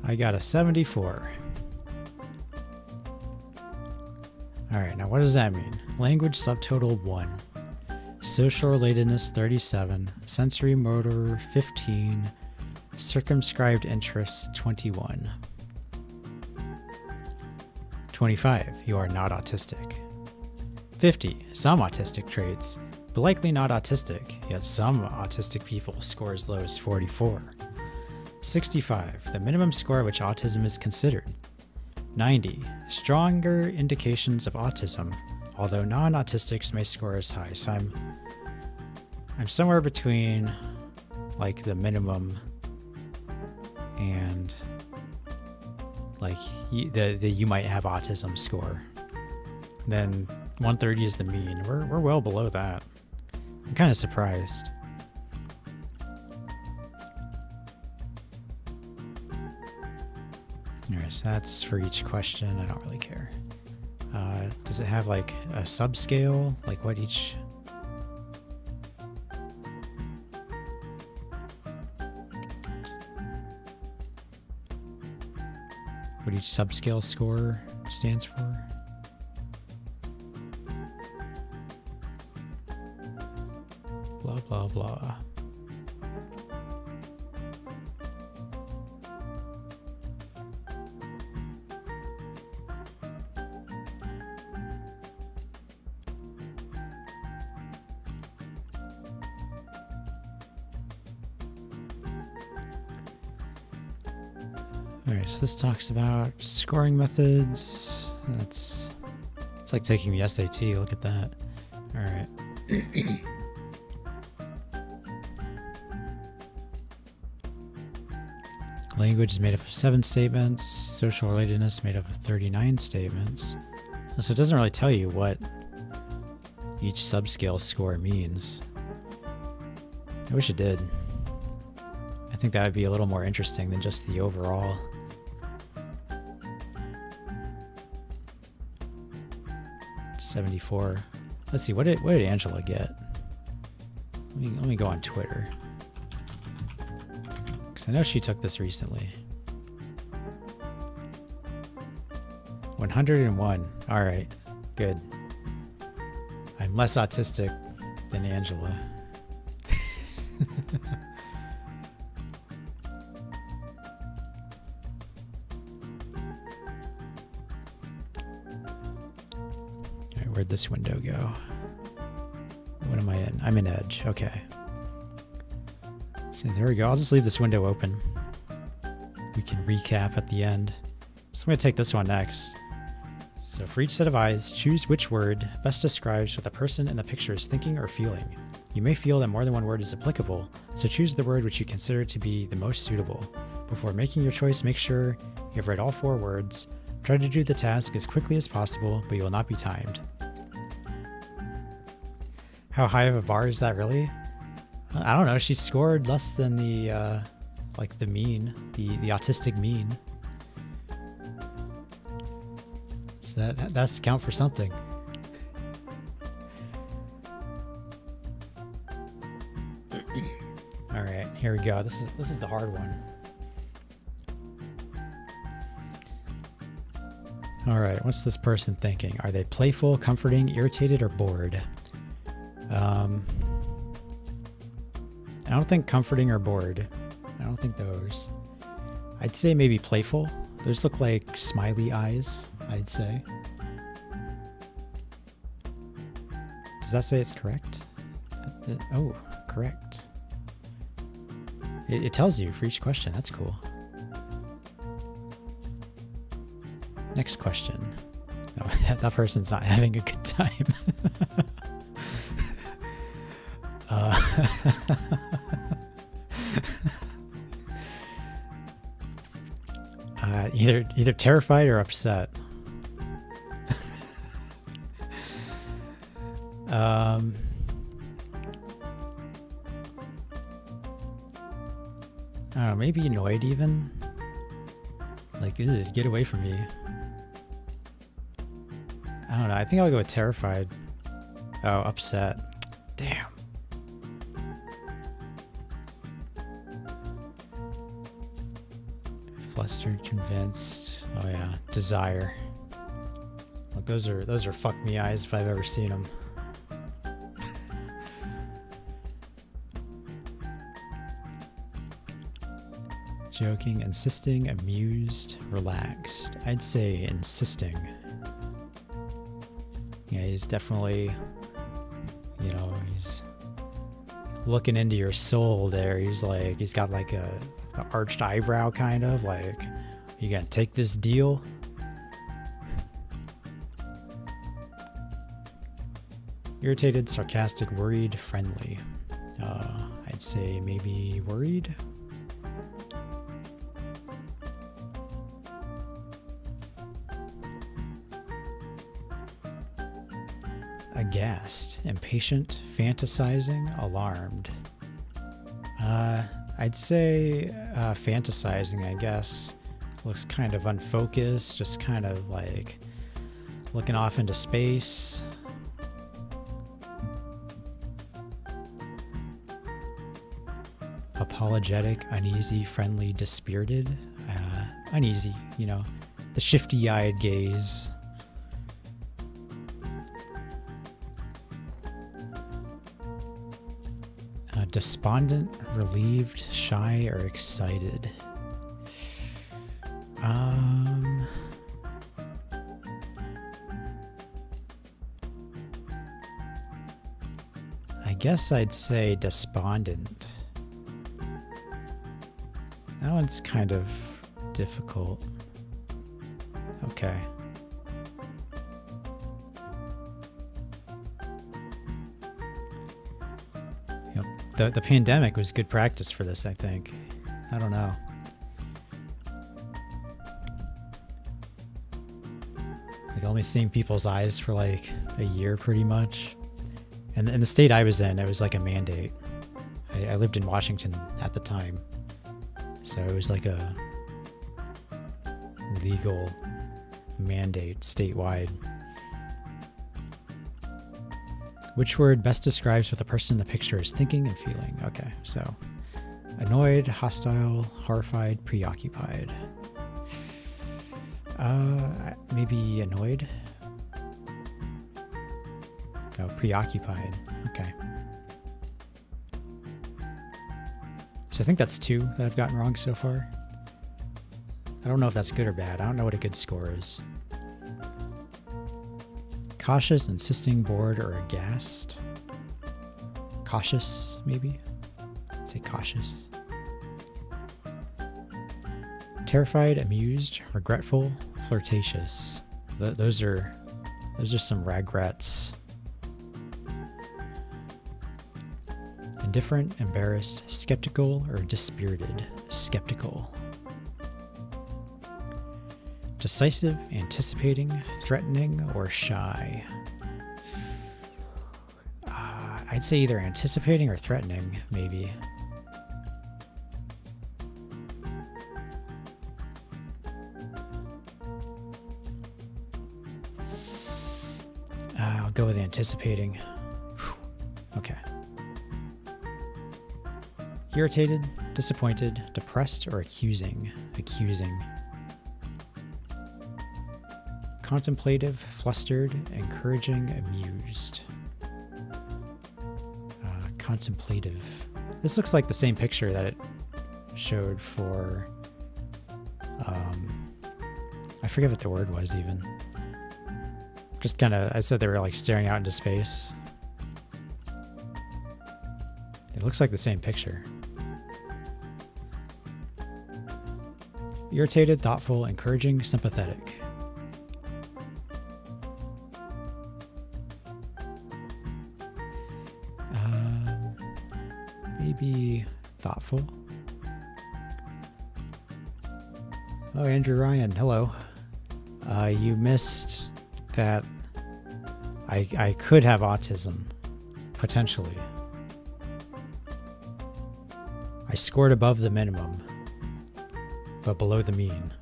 I got a 74. All right, now what does that mean? Language subtotal 1, social relatedness 37, sensory motor 15, circumscribed interests 21. 25, you are not autistic. 50, some autistic traits, but likely not autistic, yet some autistic people score as low as 44. 65, the minimum score at which autism is considered. 90, stronger indications of autism, although non-autistics may score as high. So I'm somewhere between the minimum and the you might have autism score. Then 130 is the mean. We're well below that. I'm kind of surprised. Alright, so that's for each question. I don't really care. Does it have a subscale? What each subscale score stands for? Blah blah blah. Alright, so this talks about scoring methods. It's like taking the SAT. Look at that. Alright. Language is made up of 7 statements. Social relatedness made up of 39 statements. So it doesn't really tell you what each subscale score means. I wish it did. I think that would be a little more interesting than just the overall. $74. Let's see, what did Angela get? Let me go on Twitter, because I know she took this recently. 101. All right, good. I'm less autistic than Angela. Where'd this window go? What am I in? I'm in Edge. Okay. So there we go. I'll just leave this window open. We can recap at the end. So I'm going to take this one next. So for each set of eyes, choose which word best describes what the person in the picture is thinking or feeling. You may feel that more than one word is applicable, so choose the word which you consider to be the most suitable. Before making your choice, make sure you have read all 4 words. Try to do the task as quickly as possible, but you will not be timed. How high of a bar is that really? I don't know. She scored less than the like the mean, the autistic mean. So that's to count for something. All right, here we go. This is the hard one. All right, what's this person thinking? Are they playful, comforting, irritated, or bored? I don't think comforting or bored. I don't think those. I'd say maybe playful. Those look like smiley eyes, I'd say. Does that say it's correct? Oh, correct. It tells you for each question. That's cool. Next question. Oh, that person's not having a good time. Either terrified or upset. Maybe annoyed even. Like, get away from me. I don't know. I think I'll go with terrified. Oh, upset. Damn. Flustered, convinced. Oh yeah, desire. Look, those are fuck me eyes if I've ever seen them. Joking, insisting, amused, relaxed. I'd say insisting. Yeah, he's definitely, he's looking into your soul there. He's got like the arched eyebrow kind of like, you gonna take this deal? Irritated, sarcastic, worried, friendly. I'd say maybe worried. Aghast, impatient, fantasizing, alarmed. I'd say fantasizing, I guess. Looks kind of unfocused, just kind of like looking off into space. Apologetic, uneasy, friendly, dispirited. Uneasy, the shifty-eyed gaze. Despondent, relieved, shy, or excited. I guess I'd say despondent. That one's kind of difficult. Okay. The pandemic was good practice for this, I think. I don't know. Like only seeing people's eyes for like a year pretty much. And in the state I was in, it was like a mandate. I lived in Washington at the time. So it was like a legal mandate statewide. Which word best describes what the person in the picture is thinking and feeling? Okay, so annoyed, hostile, horrified, preoccupied. Maybe annoyed? Oh, preoccupied. Okay. So I think that's 2 that I've gotten wrong so far. I don't know if that's good or bad. I don't know what a good score is. Cautious, insisting, bored, or aghast. Cautious, maybe? I'd say cautious. Terrified, amused, regretful, flirtatious. Those are some regrets. Indifferent, embarrassed, skeptical, or dispirited. Skeptical. Decisive, anticipating, threatening, or shy. I'd say either anticipating or threatening, maybe. I'll go with anticipating. Whew. Okay. Irritated, disappointed, depressed, or accusing? Accusing. Contemplative, flustered, encouraging, amused. Contemplative. This looks like the same picture that it showed for, I forget what the word was even. Just kind of, I said they were like staring out into space. It looks like the same picture. Irritated, thoughtful, encouraging, sympathetic. Maybe thoughtful. Oh, Andrew Ryan, hello. You missed that I could have autism, potentially. I scored above the minimum, but below the mean.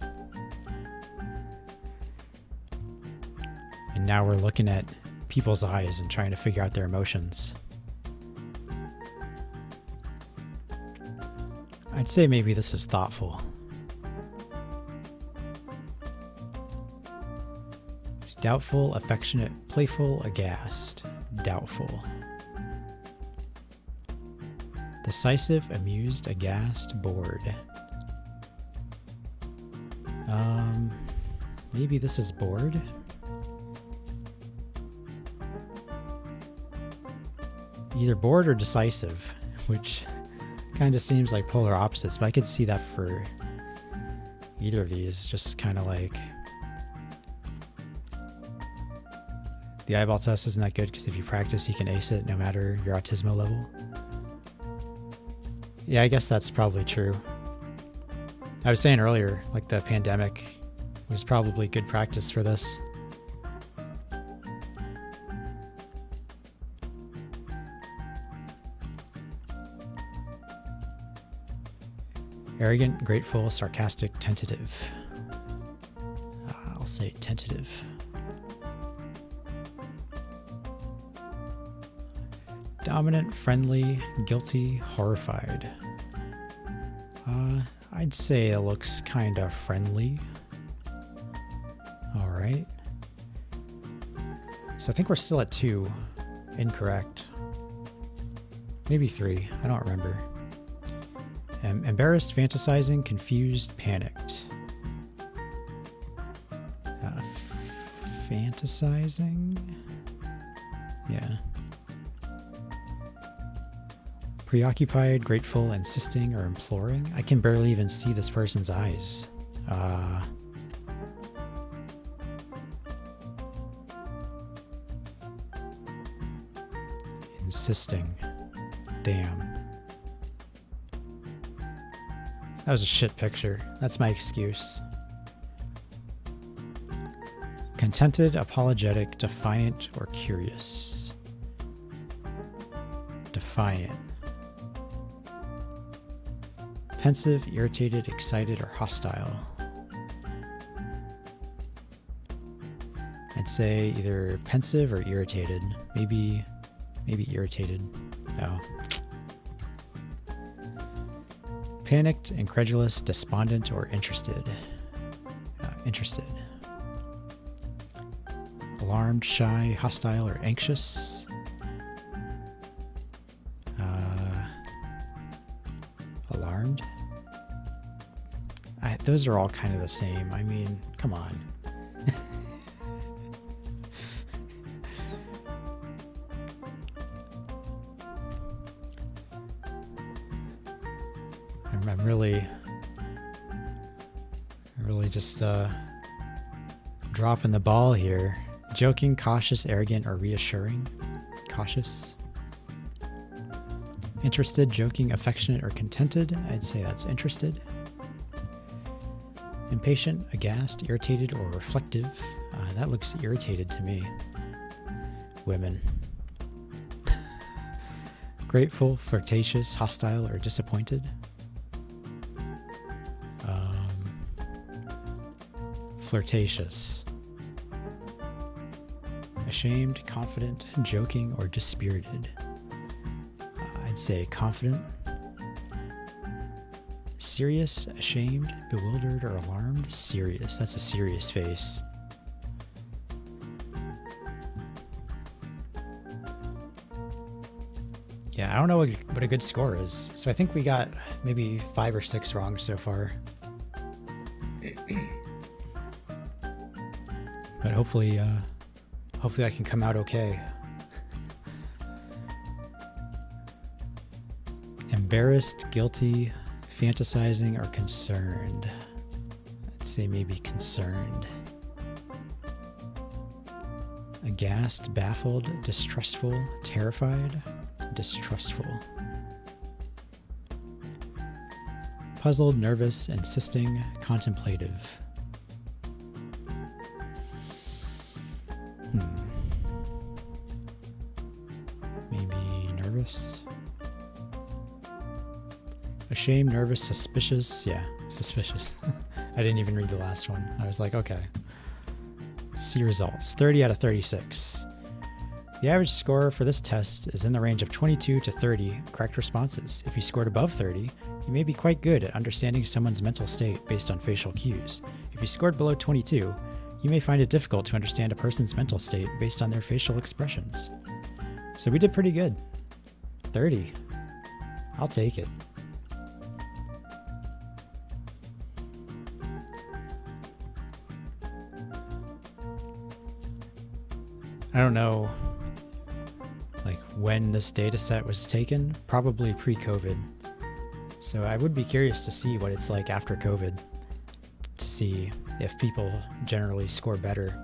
And now we're looking at people's eyes and trying to figure out their emotions. I'd say maybe this is thoughtful. It's doubtful, affectionate, playful, aghast. Doubtful. Decisive, amused, aghast, bored. Maybe this is bored? Either bored or decisive, which kind of seems like polar opposites, but I could see that for either of these. Just kind of like the eyeball test isn't that good because if you practice, you can ace it no matter your autismo level. Yeah, I guess that's probably true. I was saying earlier, like the pandemic was probably good practice for this. Arrogant, grateful, sarcastic, tentative. I'll say tentative. Dominant, friendly, guilty, horrified. I'd say it looks kind of friendly. All right. So I think we're still at 2. Incorrect. Maybe 3. I don't remember. Embarrassed, fantasizing, confused, panicked. Fantasizing? Yeah. Preoccupied, grateful, insisting, or imploring. I can barely even see this person's eyes. Insisting. Damn. That was a shit picture. That's my excuse. Contented, apologetic, defiant, or curious. Defiant. Pensive, irritated, excited, or hostile. I'd say either pensive or irritated. Maybe irritated. Oh. Panicked, incredulous, despondent, or interested. Interested. Alarmed, shy, hostile, or anxious. Alarmed. Those are all kind of the same. I mean, come on. I'm really just dropping the ball here. Joking, cautious, arrogant, or reassuring. Cautious. Interested, joking, affectionate, or contented. I'd say that's interested. Impatient, aghast, irritated, or reflective. That looks irritated to me. Women. Grateful, flirtatious, hostile, or disappointed. Flirtatious. Ashamed, confident, joking, or dispirited. I'd say confident. Serious, ashamed, bewildered, or alarmed. Serious. That's a serious face. Yeah, I don't know what a good score is. So I think we got maybe 5 or 6 wrong so far. But hopefully I can come out okay. Embarrassed, guilty, fantasizing, or concerned. I'd say maybe concerned. Aghast, baffled, distrustful, terrified, distrustful. Puzzled, nervous, insisting, contemplative. Maybe nervous. Ashamed, nervous, suspicious. Yeah, suspicious. I didn't even read the last one. I was like, okay. See results. 30 out of 36. The average score for this test is in the range of 22 to 30 correct responses. If you scored above 30, you may be quite good at understanding someone's mental state based on facial cues. If you scored below 22, you may find it difficult to understand a person's mental state based on their facial expressions. So we did pretty good. 30. I'll take it. I don't know like when this data set was taken, probably pre-COVID. So I would be curious to see what it's like after COVID, to see if people generally score better.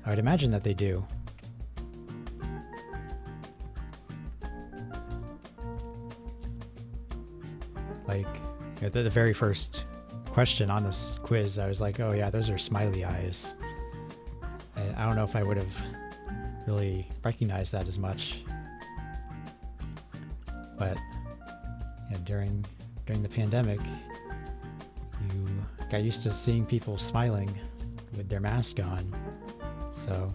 I would imagine that they do. Like at the very first question on this quiz, I was like, oh yeah, those are smiley eyes. And I don't know if I would have really recognized that as much. But you know, during the pandemic, you got used to seeing people smiling with their mask on. So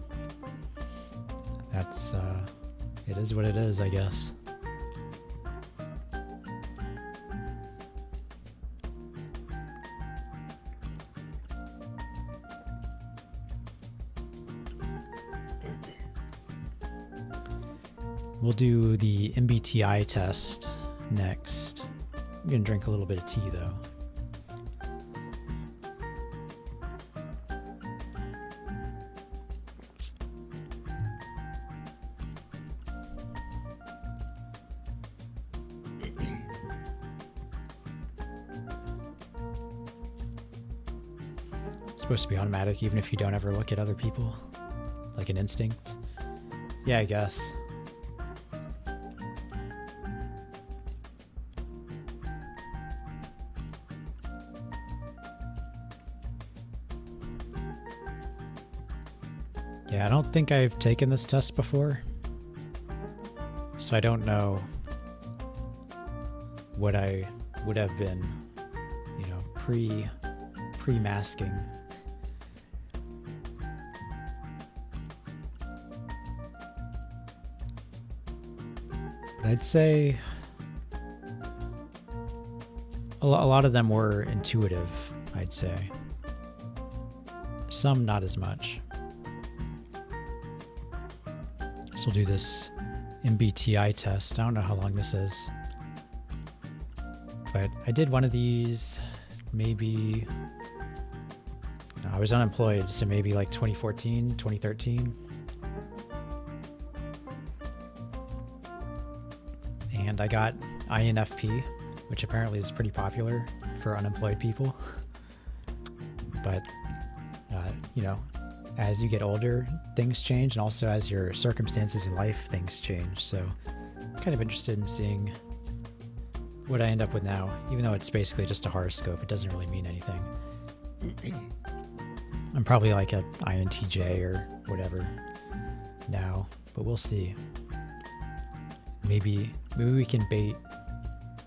that's it is what it is, I guess. We'll do the MBTI test next. I'm going to drink a little bit of tea, though. It's supposed to be automatic, even if you don't ever look at other people. Like an instinct. Yeah, I guess. Yeah, I don't think I've taken this test before, so I don't know what I would have been, you know, pre-masking. But I'd say a lot of them were intuitive, I'd say. Some not as much. So we'll do this MBTI test. I don't know how long this is, but I did one of these maybe, I was unemployed, so maybe like 2014, 2013. And I got INFP, which apparently is pretty popular for unemployed people. But, you know, as you get older, things change, and also as your circumstances in life, things change. So I'm kind of interested in seeing what I end up with now, even though it's basically just a horoscope. It doesn't really mean anything. I'm probably like an INTJ or whatever now, but we'll see. Maybe we can bait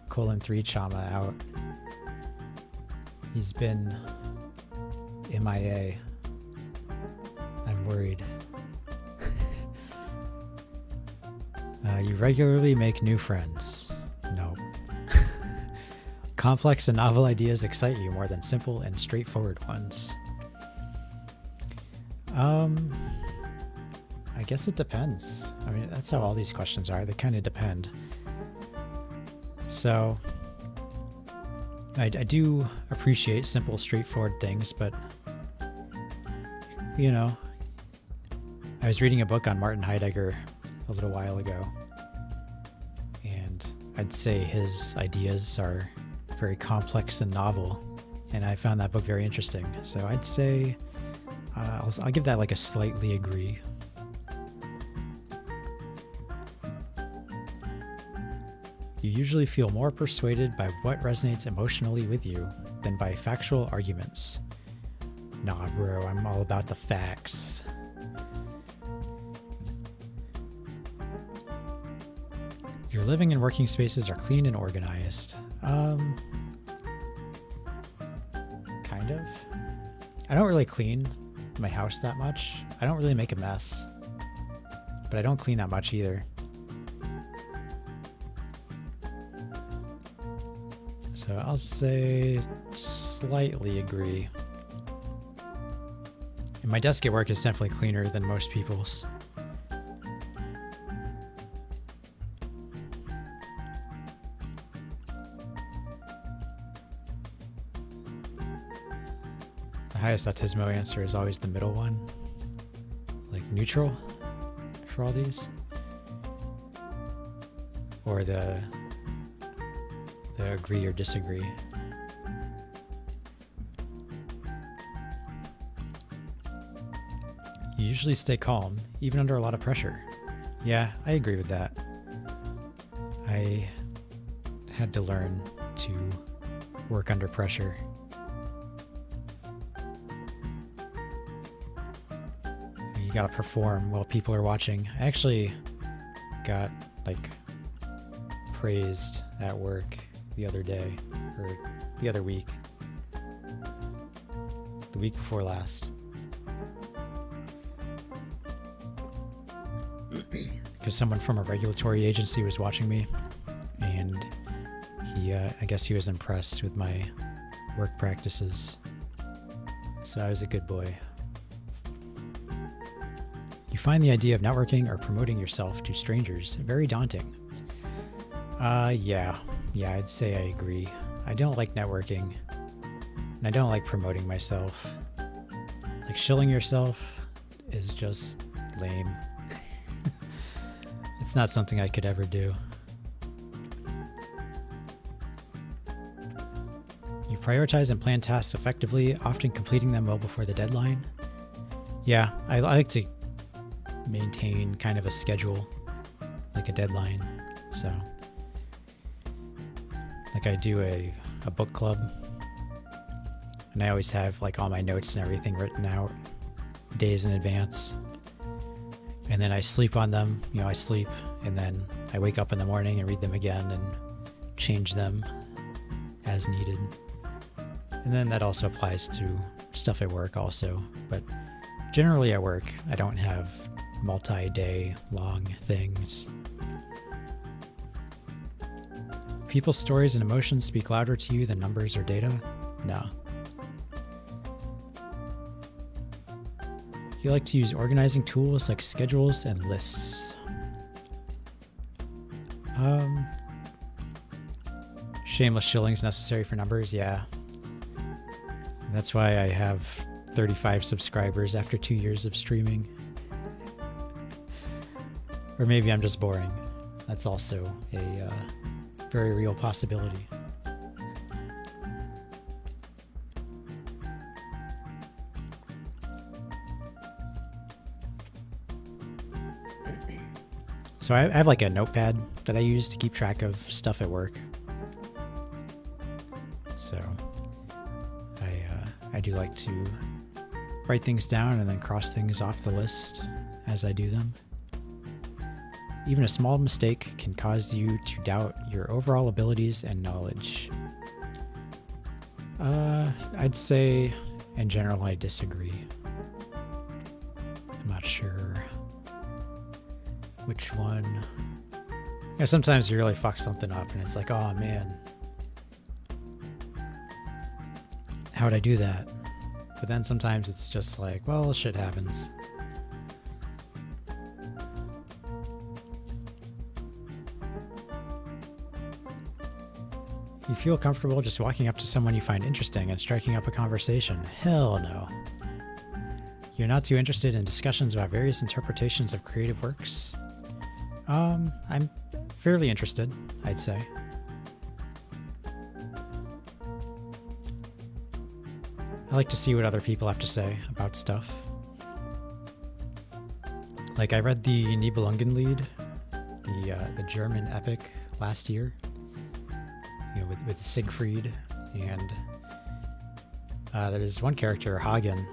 :3 Chama out. He's been MIA. I'm worried. You regularly make new friends. No. Complex and novel ideas excite you more than simple and straightforward ones. I guess it depends. I mean, that's how all these questions are. They kind of depend. So, I do appreciate simple, straightforward things, but, you know, I was reading a book on Martin Heidegger a little while ago, and I'd say his ideas are very complex and novel, and I found that book very interesting. So I'd say I'll give that like a slightly agree. You usually feel more persuaded by what resonates emotionally with you than by factual arguments. Nah, bro, I'm all about the facts. Your living and working spaces are clean and organized. Kind of. I don't really clean my house that much. I don't really make a mess. But I don't clean that much either. So I'll say slightly agree. And my desk at work is definitely cleaner than most people's. The highest Autismo answer is always the middle one. Like neutral for all these. Or the agree or disagree. You usually stay calm, even under a lot of pressure. Yeah, I agree with that. I had to learn to work under pressure. You gotta perform while people are watching. I actually got praised at work the other day, or the other week. The week before last. Because someone from a regulatory agency was watching me, and I guess he was impressed with my work practices. So I was a good boy. You find the idea of networking or promoting yourself to strangers very daunting. Yeah, I'd say I agree. I don't like networking, and I don't like promoting myself. Like, shilling yourself is just lame. It's not something I could ever do. You prioritize and plan tasks effectively, often completing them well before the deadline. Yeah, I like to maintain kind of a schedule, like a deadline. So, like, I do a book club, and I always have like all my notes and everything written out days in advance. And then I sleep on them. You know, I sleep, and then I wake up in the morning and read them again and change them as needed. And then that also applies to stuff at work also. But generally at work, I don't have multi-day long things. People's stories and emotions speak louder to you than numbers or data? No. You like to use organizing tools like schedules and lists. Shameless shillings necessary for numbers, yeah. That's why I have 35 subscribers after 2 years of streaming. Or maybe I'm just boring. That's also a very real possibility. So I have like a notepad that I use to keep track of stuff at work. So I do like to write things down and then cross things off the list as I do them. Even a small mistake can cause you to doubt your overall abilities and knowledge. I'd say, in general, I disagree. I'm not sure which one. You know, sometimes you really fuck something up and it's like, oh man, how'd I do that? But then sometimes it's just like, well, shit happens. You feel comfortable just walking up to someone you find interesting and striking up a conversation? Hell no. You're not too interested in discussions about various interpretations of creative works? I'm fairly interested, I'd say. I like to see what other people have to say about stuff. Like, I read the Nibelungenlied, the German epic, last year. You know, with Siegfried, and there's one character, Hagen.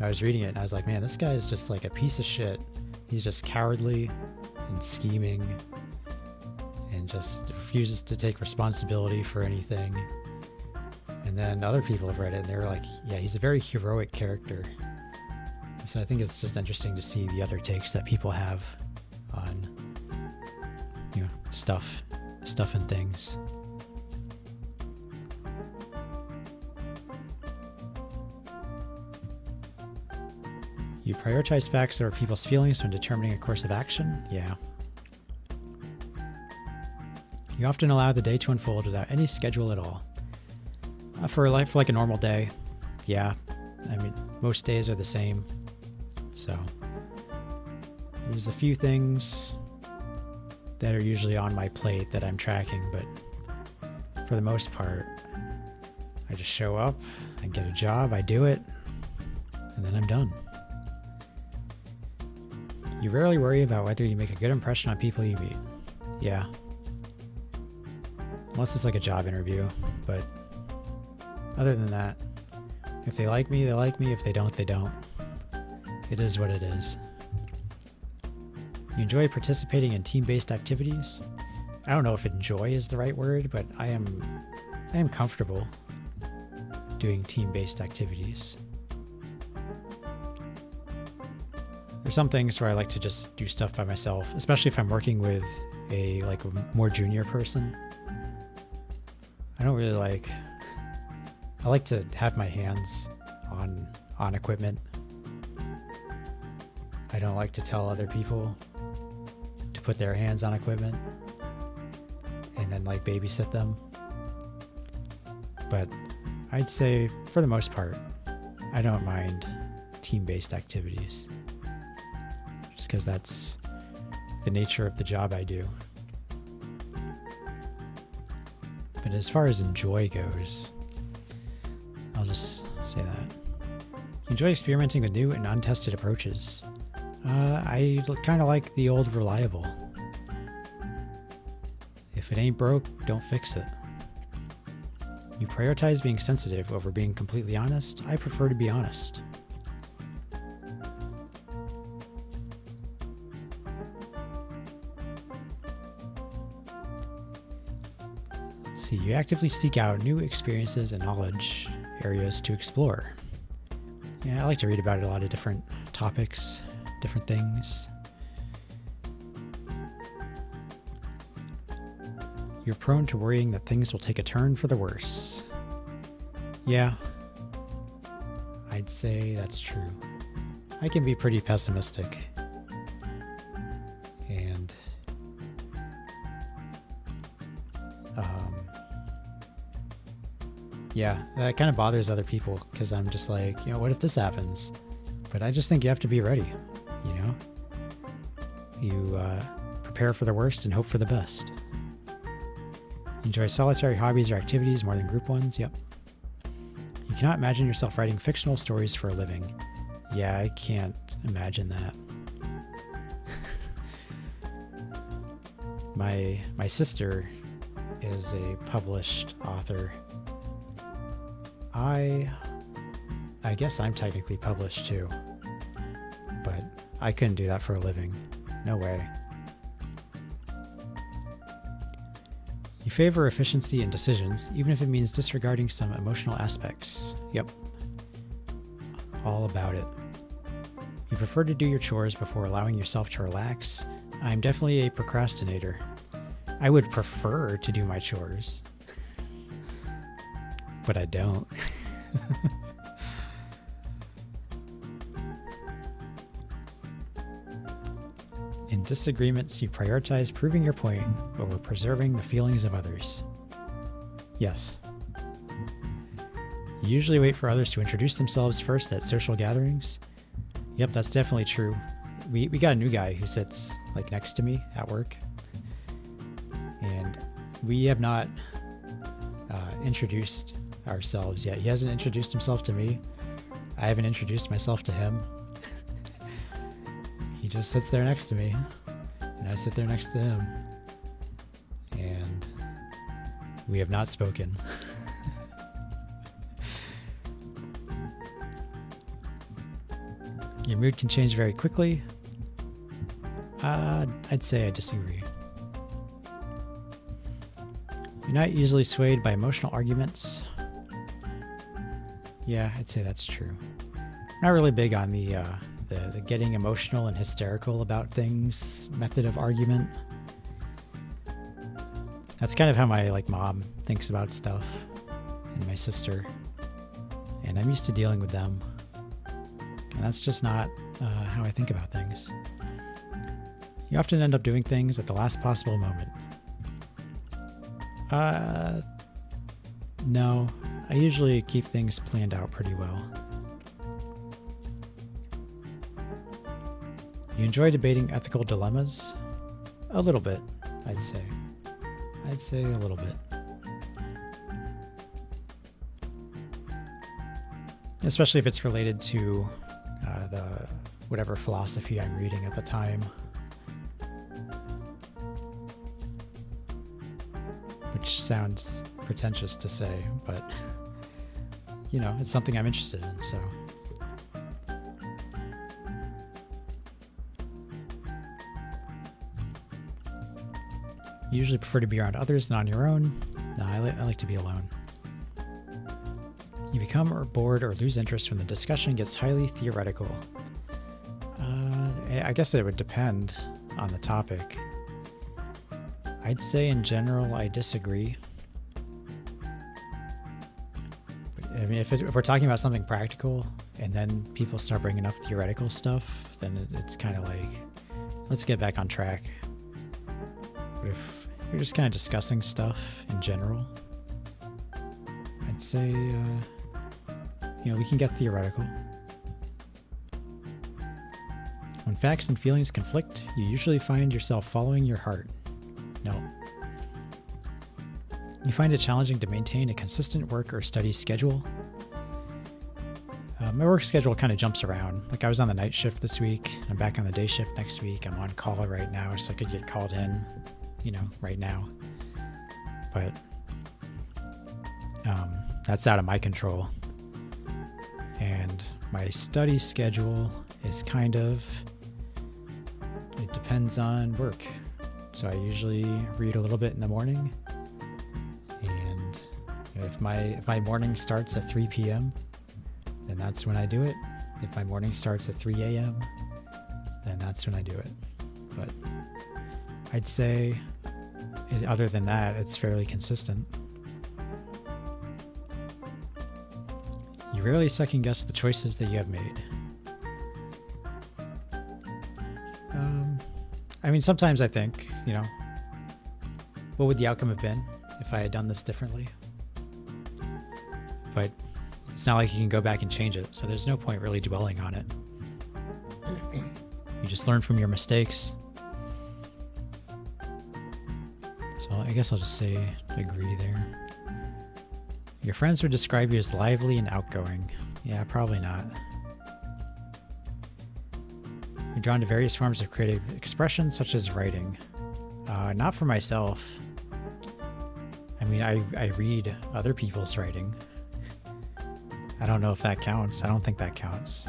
I was reading it and I was like, man, this guy is just like a piece of shit. He's just cowardly and scheming and just refuses to take responsibility for anything. And then other people have read it and they were like, yeah, he's a very heroic character. So I think it's just interesting to see the other takes that people have on, you know, stuff and things. You prioritize facts over people's feelings when determining a course of action? Yeah. You often allow the day to unfold without any schedule at all. For life like a normal day, yeah. I mean, most days are the same. So, there's a few things that are usually on my plate that I'm tracking, but for the most part, I just show up, I get a job, I do it, and then I'm done. You rarely worry about whether you make a good impression on people you meet. Yeah. Unless it's like a job interview, but other than that, if they like me, they like me. If they don't, they don't. It is what it is. You enjoy participating in team-based activities? I don't know if enjoy is the right word, but I am comfortable doing team-based activities. There's some things where I like to just do stuff by myself, especially if I'm working with a more junior person. I don't really I like to have my hands on equipment. I don't like to tell other people to put their hands on equipment and then babysit them. But I'd say for the most part, I don't mind team-based activities. Just because that's the nature of the job I do. But as far as enjoy goes, I'll just say that. You enjoy experimenting with new and untested approaches. I kind of like the old reliable. If it ain't broke, don't fix it. You prioritize being sensitive over being completely honest. I prefer to be honest. See, you actively seek out new experiences and knowledge areas to explore. Yeah, I like to read about a lot of different topics, different things. You're prone to worrying that things will take a turn for the worse. Yeah, I'd say that's true. I can be pretty pessimistic. And yeah, that kind of bothers other people because I'm just like, what if this happens? But I just think you have to be ready, You prepare for the worst and hope for the best. Enjoy solitary hobbies or activities more than group ones? Yep. You cannot imagine yourself writing fictional stories for a living. Yeah, I can't imagine that. My sister is a published author. I guess I'm technically published too, but I couldn't do that for a living. No way. You favor efficiency in decisions, even if it means disregarding some emotional aspects. Yep. All about it. You prefer to do your chores before allowing yourself to relax. I'm definitely a procrastinator. I would prefer to do my chores, but I don't. In disagreements, you prioritize proving your point over preserving the feelings of others. Yes. You usually wait for others to introduce themselves first at social gatherings. Yep, that's definitely true. We got a new guy who sits like next to me at work, and we have not introduced ourselves yet. He hasn't introduced himself to me. I haven't introduced myself to him. He just sits there next to me, and I sit there next to him, and we have not spoken. Your mood can change very quickly. I'd say I disagree. You're not easily swayed by emotional arguments. Yeah, I'd say that's true. Not really big on the getting emotional and hysterical about things method of argument. That's kind of how my mom thinks about stuff, and my sister, and I'm used to dealing with them, and that's just not how I think about things. You often end up doing things at the last possible moment. No, I usually keep things planned out pretty well. You enjoy debating ethical dilemmas? A little bit, I'd say. I'd say a little bit. Especially if it's related to the whatever philosophy I'm reading at the time. Which sounds pretentious to say, but it's something I'm interested in, so. You usually prefer to be around others than on your own. No, I like to be alone. You become bored or lose interest when the discussion gets highly theoretical. I guess it would depend on the topic. I'd say in general I disagree. I mean, if we're talking about something practical and then people start bringing up theoretical stuff, then it's kind of like, let's get back on track. But if you're just kind of discussing stuff in general, I'd say, we can get theoretical. When facts and feelings conflict, you usually find yourself following your heart. No. You find it challenging to maintain a consistent work or study schedule. My work schedule kind of jumps around. I was on the night shift this week. I'm back on the day shift next week. I'm on call right now, so I could get called in, right now. But that's out of my control. And my study schedule is it depends on work. So I usually read a little bit in the morning, and if my morning starts at 3 p.m., then that's when I do it. If my morning starts at 3 a.m., then that's when I do it. But I'd say, other than that, it's fairly consistent. You rarely second guess the choices that you have made. Sometimes I think, what would the outcome have been if I had done this differently? But it's not like you can go back and change it, so there's no point really dwelling on it. You just learn from your mistakes. So I guess I'll just say agree there. Your friends would describe you as lively and outgoing. Yeah, probably not. You're drawn to various forms of creative expression, such as writing. Not for myself. I read other people's writing. I don't know if that counts. I don't think that counts.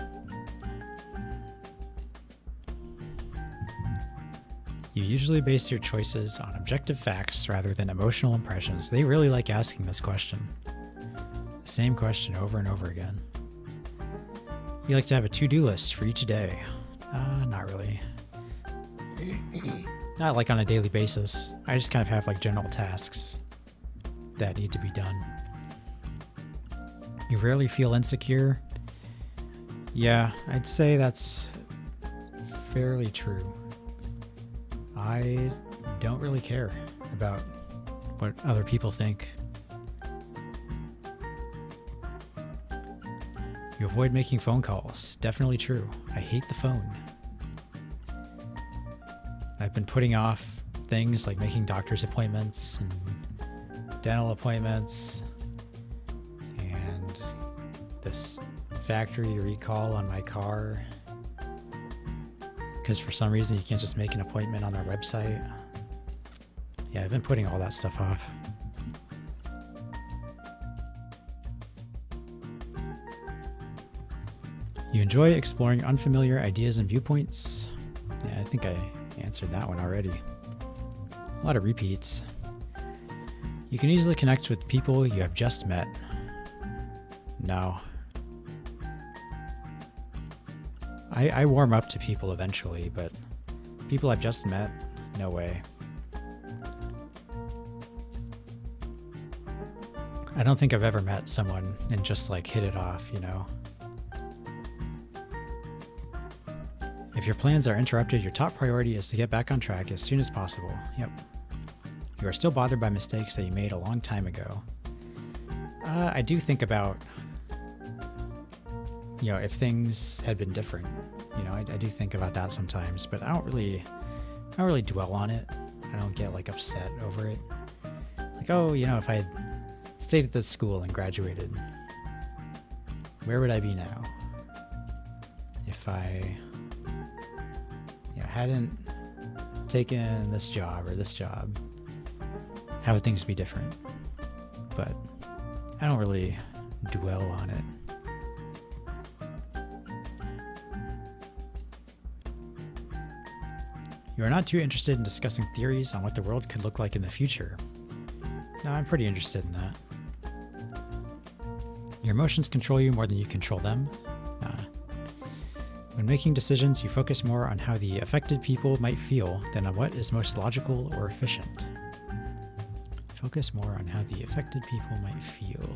You usually base your choices on objective facts rather than emotional impressions. They really like asking this question. The same question over and over again. You like to have a to-do list for each day. Not really. Not like on a daily basis. I just kind of have like general tasks that need to be done. You rarely feel insecure. Yeah, I'd say that's fairly true. I don't really care about what other people think. You avoid making phone calls. Definitely true. I hate the phone. I've been putting off things like making doctor's appointments and dental appointments and this factory recall on my car because for some reason you can't just make an appointment on their website. Yeah, I've been putting all that stuff off. You enjoy exploring unfamiliar ideas and viewpoints. Yeah, I think I answered that one already. A lot of repeats. You can easily connect with people you have just met. No. I warm up to people eventually, but people I've just met, no way. I don't think I've ever met someone and just like hit it off, you know? If your plans are interrupted, your top priority is to get back on track as soon as possible. Yep. You are still bothered by mistakes that you made a long time ago. I do think about, you know, if things had been different. You know, I do think about that sometimes, but I don't really dwell on it. I don't get like upset over it. Like, oh, you know, if I had stayed at this school and graduated, where would I be now? If I hadn't taken this job or this job, how would things be different? But I don't really dwell on it. You are not too interested in discussing theories on what the world could look like in the future. No, I'm pretty interested in that. Your emotions control you more than you control them. Nah. When making decisions, you focus more on how the affected people might feel than on what is most logical or efficient. Focus more on how the affected people might feel.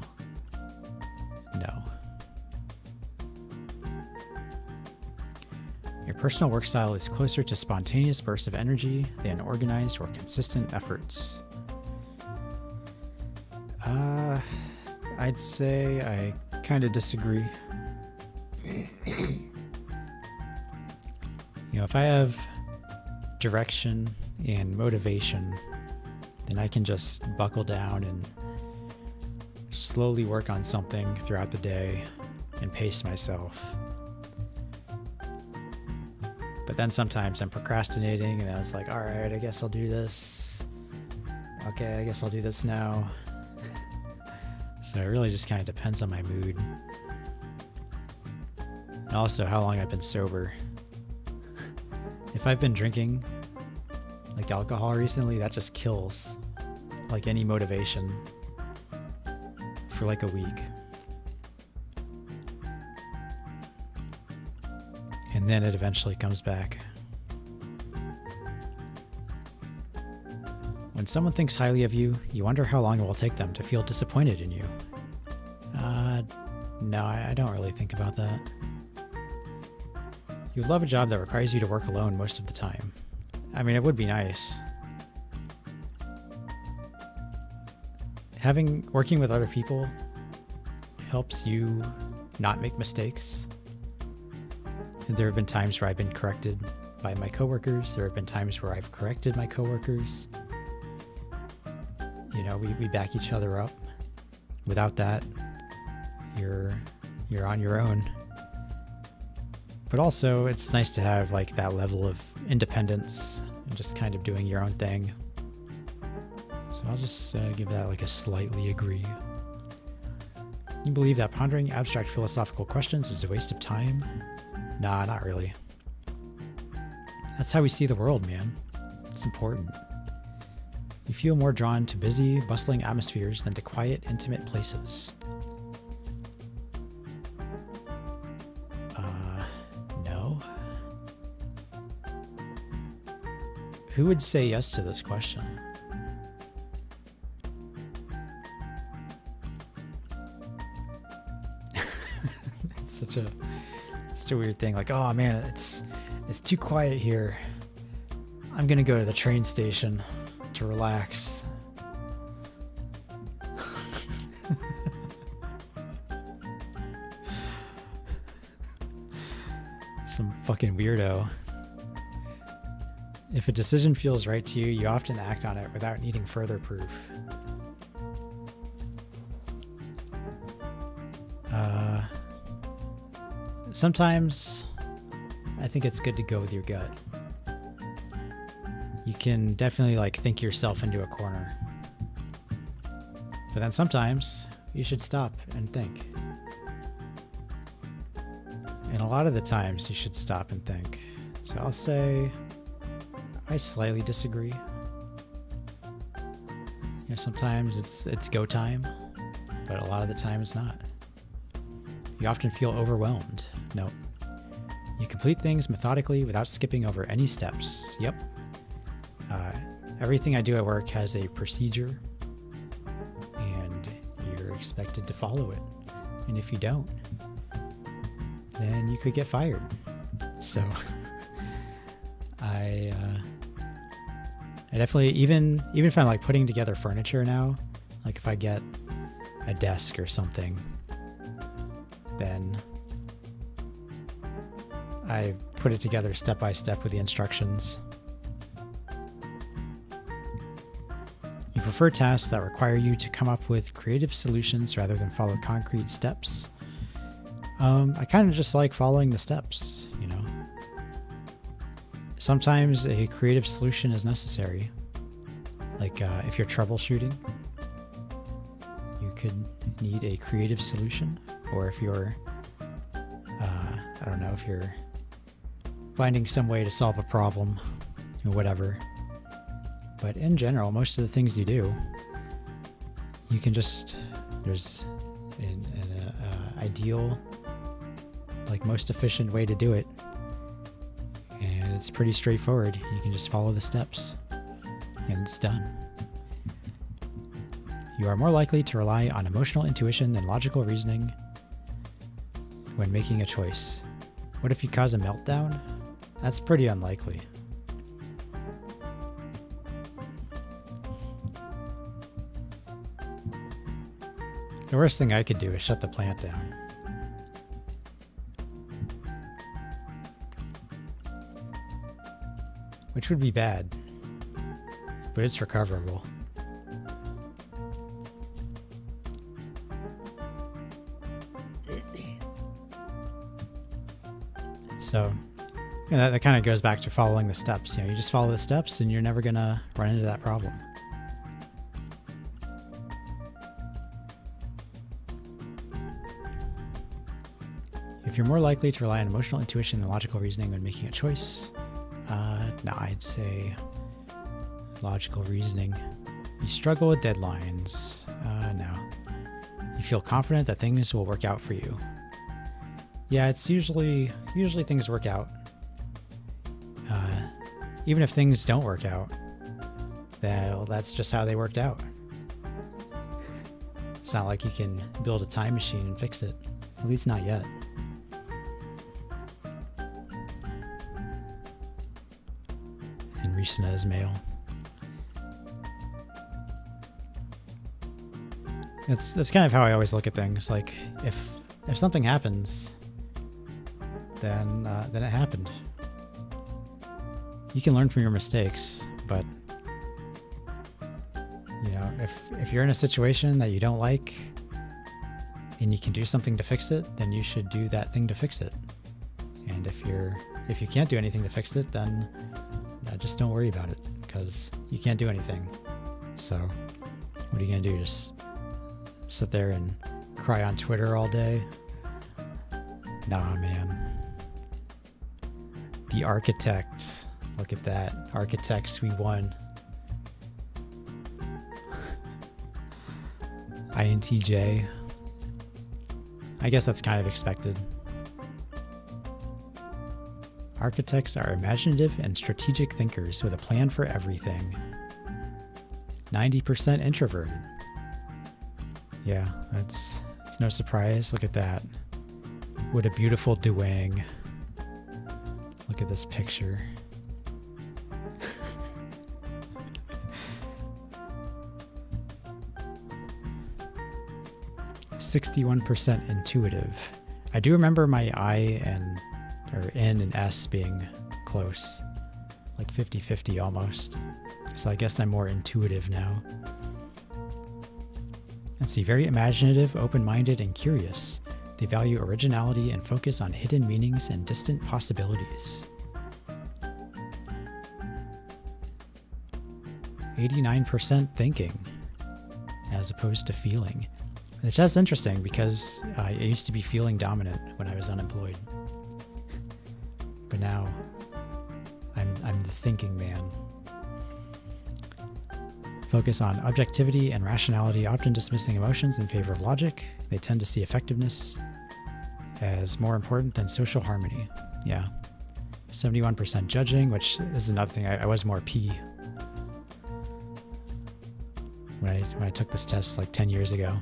No. Your personal work style is closer to spontaneous bursts of energy than organized or consistent efforts. I'd say I kind of disagree. You know, if I have direction and motivation, then I can just buckle down and slowly work on something throughout the day and pace myself. But then sometimes I'm procrastinating and I was like, all right, I guess I'll do this. Okay, I guess I'll do this now. So it really just kind of depends on my mood. And also how long I've been sober. If I've been drinking like alcohol recently, that just kills like any motivation for like a week. And then it eventually comes back. When someone thinks highly of you, you wonder how long it will take them to feel disappointed in you. No, I don't really think about that. You would love a job that requires you to work alone most of the time. I mean, it would be nice. Working with other people helps you not make mistakes. There have been times where I've been corrected by my coworkers. There have been times where I've corrected my coworkers. You know, we back each other up. Without that, you're on your own. But also, it's nice to have like that level of independence and just kind of doing your own thing. So I'll just give that like a slightly agree. You believe that pondering abstract philosophical questions is a waste of time? Nah, not really. That's how we see the world, man. It's important. You feel more drawn to busy, bustling atmospheres than to quiet, intimate places. No. Who would say yes to this question? It's such a weird thing. Like, oh man, it's too quiet here. I'm gonna go to the train station to relax. Some fucking weirdo. If a decision feels right to you, you often act on it without needing further proof. Sometimes I think it's good to go with your gut. You can definitely like think yourself into a corner. But then sometimes you should stop and think. And a lot of the times you should stop and think. So I'll say I slightly disagree. You know, sometimes it's go time, but a lot of the time it's not. You often feel overwhelmed. No. You complete things methodically without skipping over any steps. Yep. Everything I do at work has a procedure, and you're expected to follow it. And if you don't, then you could get fired. So I definitely, even if I'm like putting together furniture now, like if I get a desk or something, then I put it together step by step with the instructions. You prefer tasks that require you to come up with creative solutions rather than follow concrete steps. I kind of just like following the steps, you know. Sometimes a creative solution is necessary. Like if you're troubleshooting, you could need a creative solution. Or if you're, I don't know, if you're finding some way to solve a problem or whatever. But in general, most of the things you do, you can just, there's an ideal, like most efficient way to do it. And it's pretty straightforward. You can just follow the steps and it's done. You are more likely to rely on emotional intuition than logical reasoning when making a choice. What if you cause a meltdown? That's pretty unlikely. The worst thing I could do is shut the plant down. Which would be bad, but it's recoverable. So, you know, that kind of goes back to following the steps. You know, you just follow the steps and you're never going to run into that problem. If you're more likely to rely on emotional intuition than logical reasoning when making a choice, no, I'd say logical reasoning. You struggle with deadlines. No. You feel confident that things will work out for you. Yeah, it's usually things work out. Even if things don't work out, well, that's just how they worked out. It's not like you can build a time machine and fix it. At least not yet. And Rishna is male. That's kind of how I always look at things. Like if something happens, then it happened. You can learn from your mistakes, but you know, if you're in a situation that you don't like and you can do something to fix it, then you should do that thing to fix it. And if you can't do anything to fix it, then just don't worry about it, because you can't do anything. So what are you gonna do? Just sit there and cry on Twitter all day? Nah, man. Be architect. Look at that. Architects, we won. INTJ. I guess that's kind of expected. Architects are imaginative and strategic thinkers with a plan for everything. 90% introverted. Yeah, it's no surprise. Look at that. What a beautiful duang. Look at this picture. 61% intuitive. I do remember my I and or N and S being close, like 50-50 almost. So I guess I'm more intuitive now. Let's see, very imaginative, open-minded, and curious. They value originality and focus on hidden meanings and distant possibilities. 89% thinking, as opposed to feeling. Which that's interesting because I used to be feeling dominant when I was unemployed. But now I'm the thinking man. Focus on objectivity and rationality, often dismissing emotions in favor of logic. They tend to see effectiveness as more important than social harmony. Yeah. 71% judging, which this is another thing. I was more P when I took this test like 10 years ago.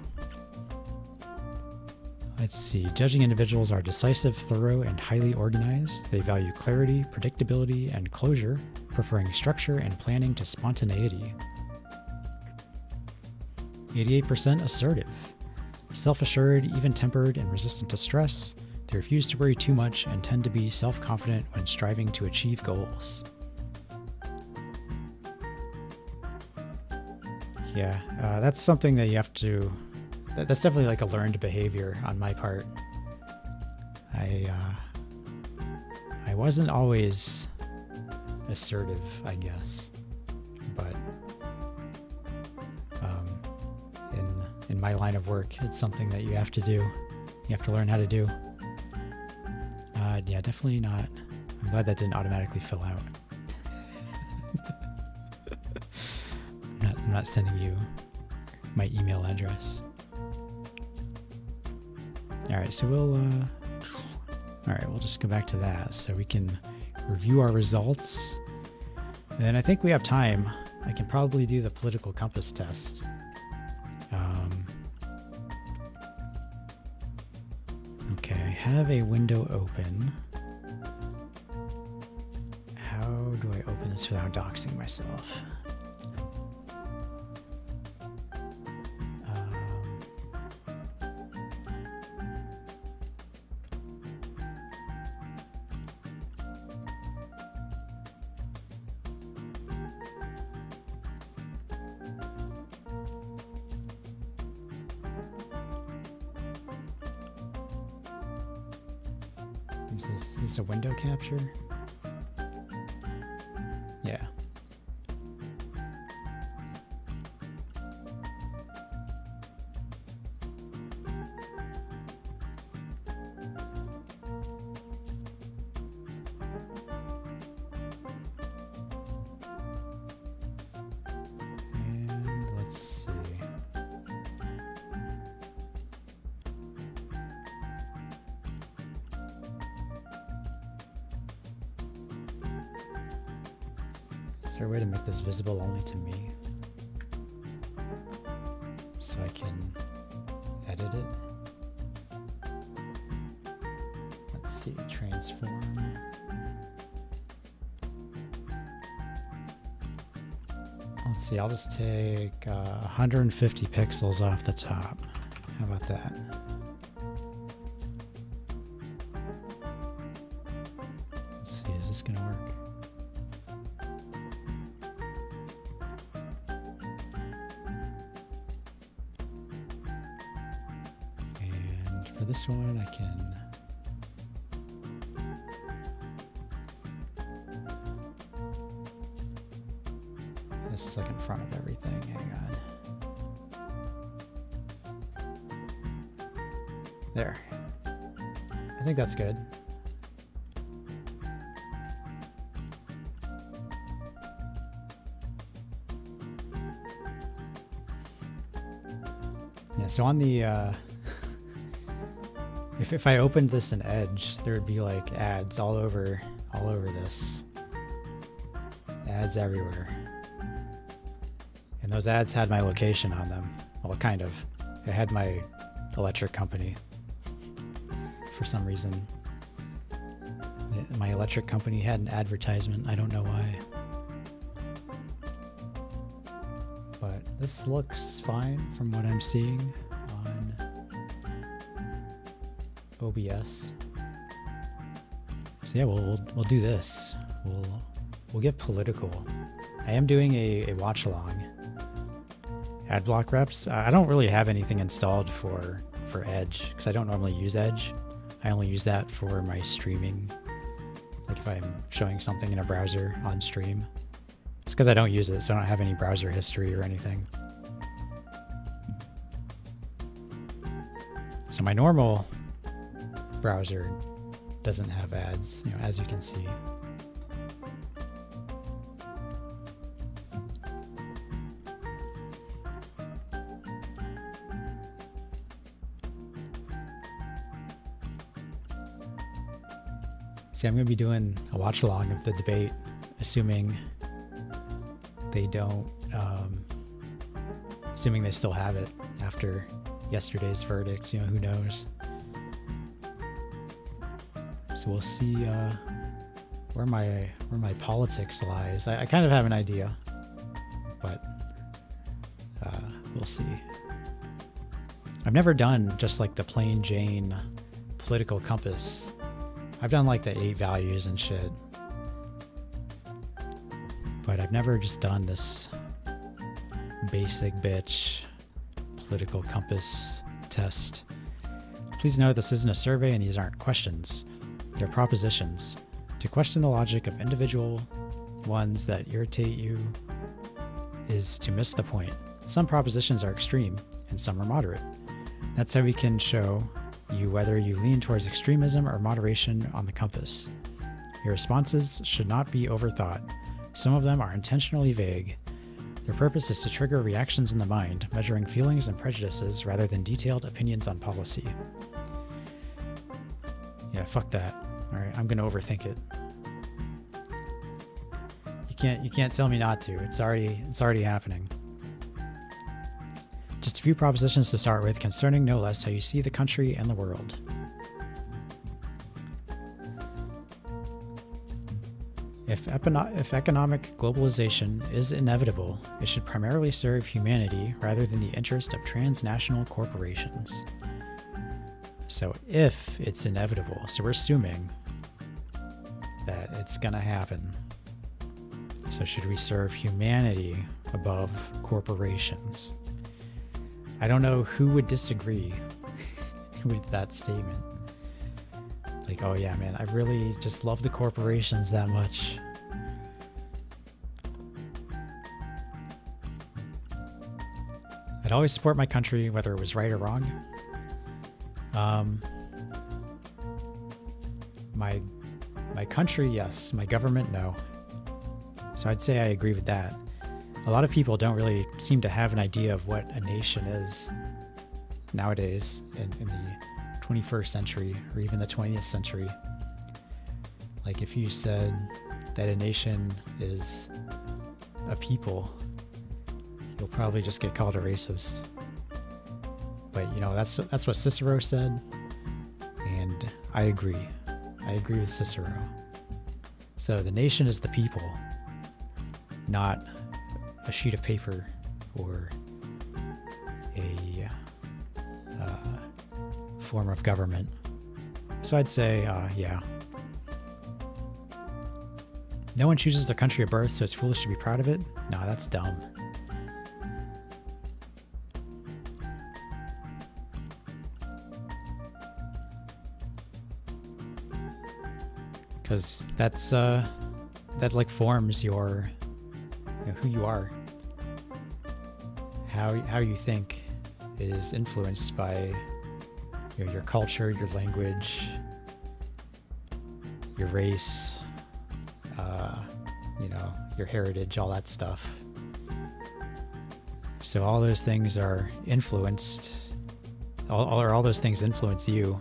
Let's see. Judging individuals are decisive, thorough, and highly organized. They value clarity, predictability, and closure, preferring structure and planning to spontaneity. 88% assertive. Self-assured, even-tempered, and resistant to stress. They refuse to worry too much and tend to be self-confident when striving to achieve goals. Yeah, that's something that you have to... That's definitely like a learned behavior on my part. I wasn't always assertive, I guess, but in my line of work, it's something that you have to do. You have to learn how to do. Yeah, definitely not. I'm glad that didn't automatically fill out. I'm not sending you my email address. All right, so we'll just go back to that so we can review our results. And I think we have time. I can probably do the political compass test. Okay, I have a window open. How do I open this without doxing myself? Is this a window capture? Yeah. And let's see. Is there a way to make this visible only to me? So I can edit it? Let's see, transform. Let's see, I'll just take 150 pixels off the top. How about that? Let's see, is this gonna work? For this one, I can this is like in front of everything. Hang on. There. I think that's good. Yeah, so on the if I opened this in Edge, there would be like ads all over this. Ads everywhere. And those ads had my location on them. Well, kind of. It had my electric company. For some reason. My electric company had an advertisement. I don't know why. But this looks fine from what I'm seeing on OBS. So yeah, we'll do this. We'll get political. I am doing a watch along. Adblock reps. I don't really have anything installed for Edge because I don't normally use Edge. I only use that for my streaming. Like if I'm showing something in a browser on stream. It's because I don't use it, so I don't have any browser history or anything. So my normal browser doesn't have ads, as you can see. See, I'm going to be doing a watch along of the debate, assuming they don't, assuming they still have it after yesterday's verdict. Who knows? So we'll see where my politics lies. I kind of have an idea, but we'll see. I've never done just like the plain Jane political compass. I've done like the 8 values and shit, but I've never just done this basic bitch political compass test. Please note this isn't a survey and these aren't questions. They're propositions. To question the logic of individual ones that irritate you is to miss the point. Some propositions are extreme and some are moderate. That's how we can show you whether you lean towards extremism or moderation on the compass. Your responses should not be overthought. Some of them are intentionally vague. Their purpose is to trigger reactions in the mind, measuring feelings and prejudices rather than detailed opinions on policy. Yeah, fuck that. All right, I'm gonna overthink it. You can't tell me not to. It's already happening. Just a few propositions to start with, concerning no less how you see the country and the world. If economic globalization is inevitable, it should primarily serve humanity rather than the interest of transnational corporations. So if it's inevitable, so we're assuming that it's gonna happen. So should we serve humanity above corporations? I don't know who would disagree with that statement. Like, oh yeah, man, I really just love the corporations that much. I'd always support my country, whether it was right or wrong. My country, yes. My government, no. So I'd say I agree with that. A lot of people don't really seem to have an idea of what a nation is nowadays in the 21st century or even the 20th century. Like if you said that a nation is a people, you'll probably just get called a racist. But that's what Cicero said, and I agree. I agree with Cicero. So the nation is the people, not a sheet of paper or a form of government. So I'd say, yeah. No one chooses their country of birth, so it's foolish to be proud of it? No, that's dumb. Because that's that like forms your who you are. How you think is influenced by your culture, your language, your race, your heritage, all that stuff. So all those things are influenced all those things influence you.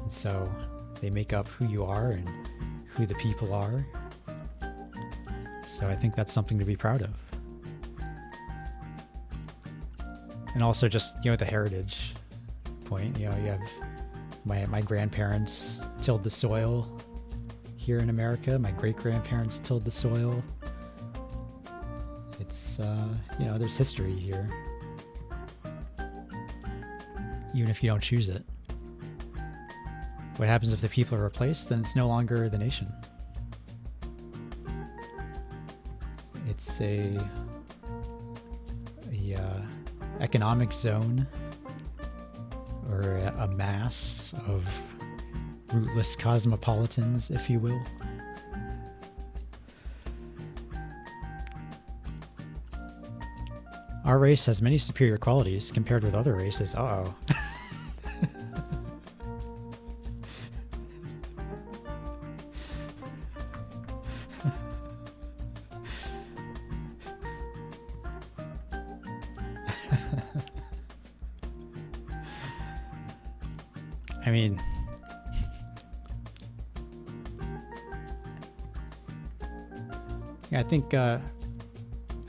And so they make up who you are and who the people are. So I think that's something to be proud of. And also just, the heritage point, you have my grandparents tilled the soil here in America. My great-grandparents tilled the soil. It's, there's history here. Even if you don't choose it. What happens if the people are replaced? Then it's no longer the nation. It's a economic zone, or a mass of rootless cosmopolitans, if you will. Our race has many superior qualities compared with other races. Uh-oh. I mean, yeah, I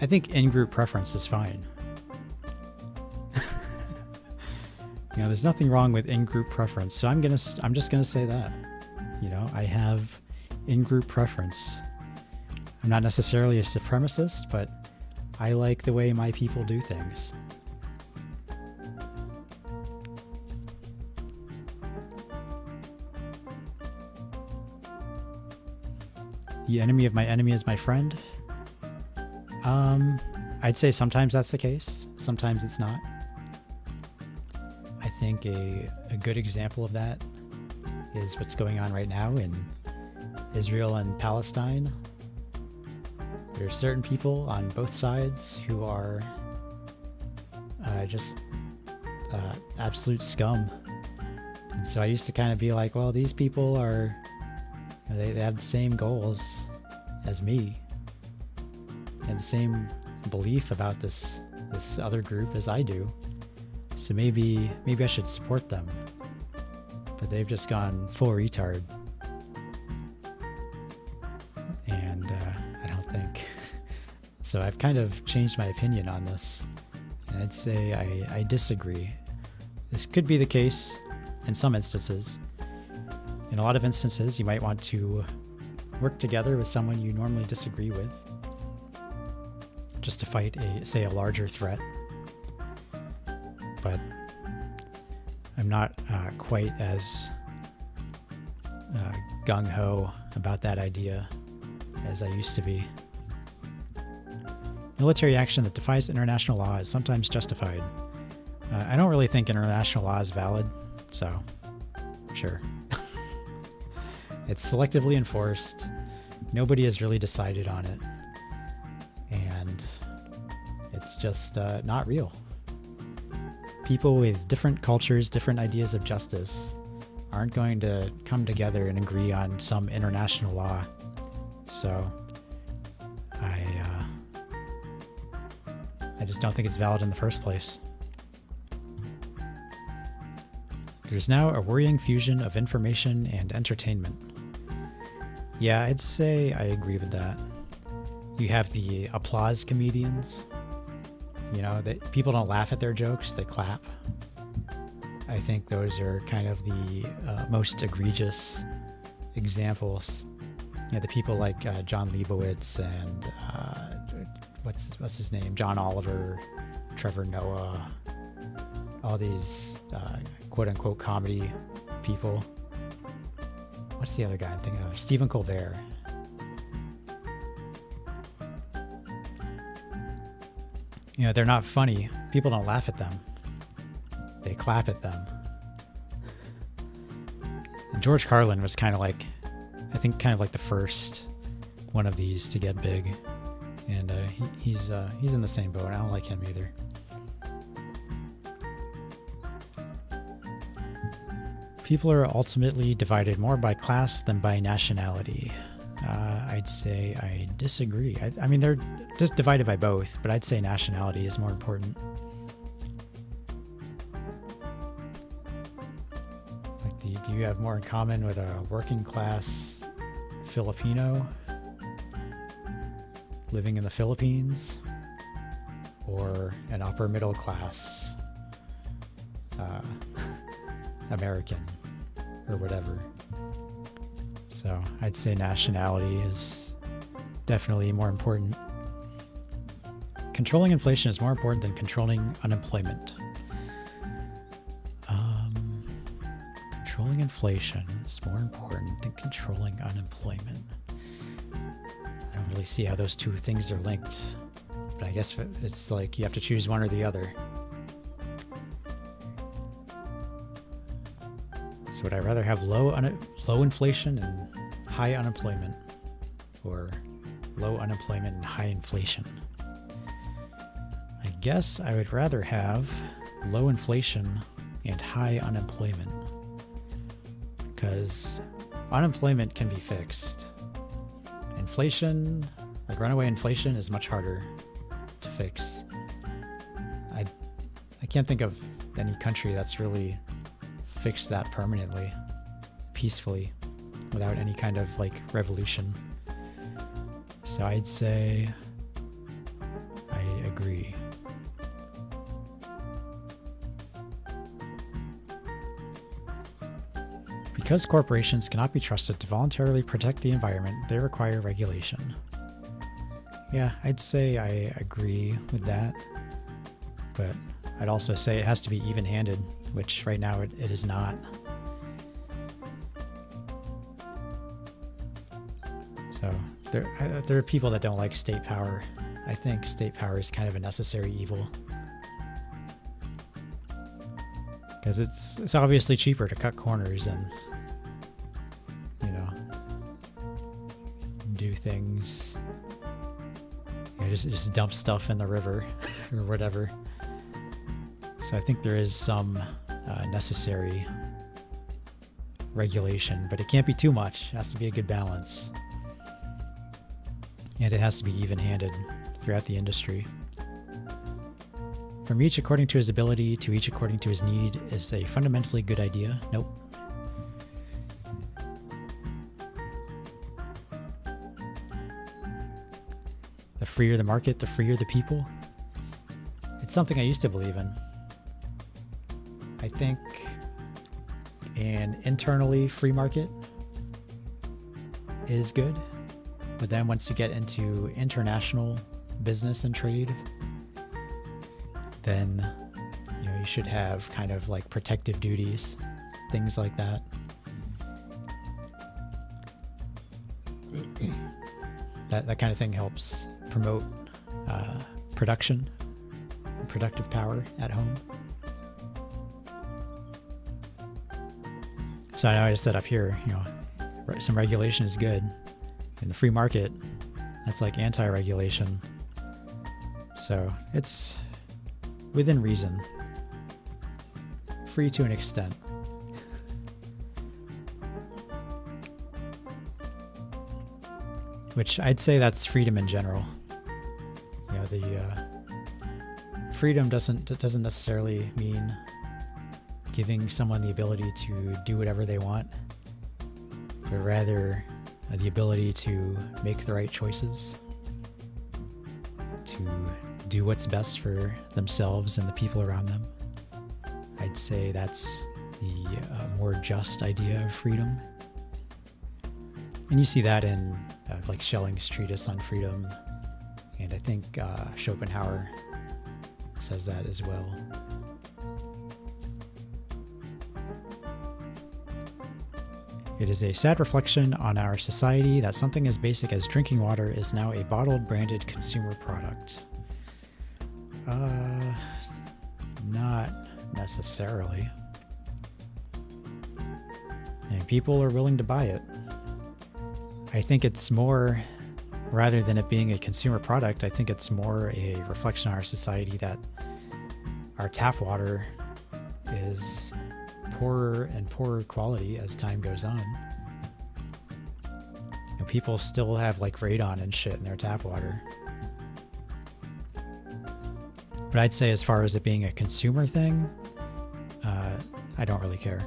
think in-group preference is fine. There's nothing wrong with in-group preference, so I'm just gonna say that. I have in-group preference. I'm not necessarily a supremacist, but I like the way my people do things. The enemy of my enemy is my friend. I'd say sometimes that's the case. Sometimes it's not. I think a good example of that is what's going on right now in Israel and Palestine. There are certain people on both sides who are just absolute scum. And so I used to kind of be like, well, these people are, they have the same goals as me. They have the same belief about this other group as I do. So maybe I should support them. But they've just gone full retard. And I don't think. So I've kind of changed my opinion on this. And I'd say I disagree. This could be the case in some instances. In a lot of instances, you might want to work together with someone you normally disagree with, just to fight a larger threat. But I'm not quite as gung-ho about that idea as I used to be. Military action that defies international law is sometimes justified. I don't really think international law is valid, so sure. It's selectively enforced. Nobody has really decided on it. And it's just not real. People with different cultures, different ideas of justice aren't going to come together and agree on some international law. So I just don't think it's valid in the first place. There's now a worrying fusion of information and entertainment. Yeah, I'd say I agree with that. You have the applause comedians. People don't laugh at their jokes, they clap. I think those are kind of the most egregious examples. The people like John Leibowitz and what's his name? John Oliver, Trevor Noah, all these quote-unquote comedy people. What's the other guy I'm thinking of? Stephen Colbert. They're not funny. People don't laugh at them. They clap at them. And George Carlin was kind of like the first one of these to get big. And he's in the same boat. I don't like him either. People are ultimately divided more by class than by nationality. I'd say I disagree. I mean, they're just divided by both, but I'd say nationality is more important. Do you have more in common with a working class Filipino living in the Philippines or an upper middle class American or whatever? So I'd say nationality is definitely more important. Controlling inflation is more important than controlling unemployment. Controlling inflation is more important than controlling unemployment. I don't really see how those two things are linked, but I guess it's like you have to choose one or the other. So would I rather have low inflation and high unemployment, or low unemployment and high inflation? I guess I would rather have low inflation and high unemployment, because unemployment can be fixed. Inflation, like runaway inflation, is much harder to fix. I can't think of any country that's really fixed that permanently, peacefully, without any kind of like revolution. So I'd say I agree. Because corporations cannot be trusted to voluntarily protect the environment, they require regulation. Yeah, I'd say I agree with that, but I'd also say it has to be even-handed, which right now it is not. So there are people that don't like state power. I think state power is kind of a necessary evil, because it's obviously cheaper to cut corners and, you know, do things, you know, just dump stuff in the river or whatever. So I think there is some necessary regulation, but it can't be too much. It has to be a good balance, and it has to be even-handed throughout the industry. From each according to his ability to each according to his need is a fundamentally good idea. Nope. The freer the market, the freer the people. It's something I used to believe in. I think an internally free market is good, but then once you get into international business and trade, then, you know, you should have kind of like protective duties, things like that. That kind of thing helps promote production and productive power at home. So I know I just said up here, you know, some regulation is good. In the free market, that's like anti-regulation. So it's within reason. Free to an extent. Which I'd say that's freedom in general. You know, the freedom doesn't necessarily mean giving someone the ability to do whatever they want, but rather the ability to make the right choices, to do what's best for themselves and the people around them. I'd say that's the more just idea of freedom. And you see that in like Schelling's treatise on freedom, and I think Schopenhauer says that as well. It is a sad reflection on our society that something as basic as drinking water is now a bottled, branded consumer product. Not necessarily. And people are willing to buy it. I think it's more, rather than it being a consumer product, I think it's more a reflection on our society that our tap water is poorer and poorer quality as time goes on. And people still have like radon and shit in their tap water. But I'd say as far as it being a consumer thing, I don't really care.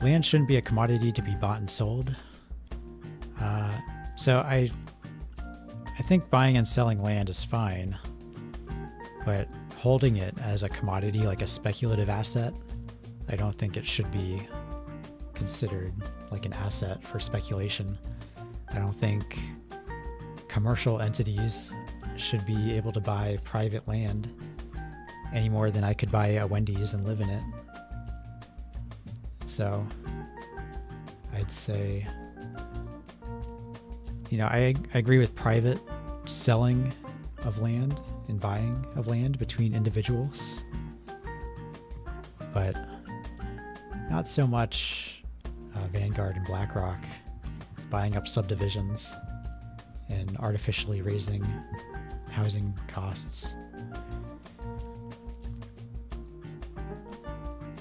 land shouldn't be a commodity to be bought and sold. So I think buying and selling land is fine, but holding it as a commodity, like a speculative asset, I don't think it should be considered like an asset for speculation. I don't think commercial entities should be able to buy private land any more than I could buy a Wendy's and live in it. So I'd say, I agree with private selling of land and buying of land between individuals, but not so much Vanguard and BlackRock buying up subdivisions and artificially raising housing costs.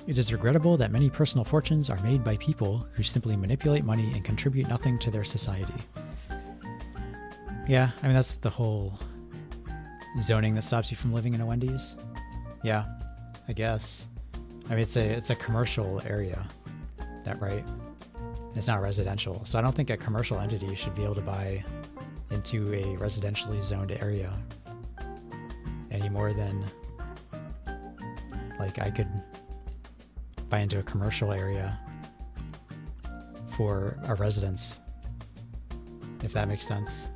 It is regrettable that many personal fortunes are made by people who simply manipulate money and contribute nothing to their society. Yeah, I mean, that's the whole zoning that stops you from living in a Wendy's. Yeah, I guess. I mean, it's a commercial area, that right? It's not residential. So I don't think a commercial entity should be able to buy into a residentially zoned area any more than like I could buy into a commercial area for a residence, if that makes sense.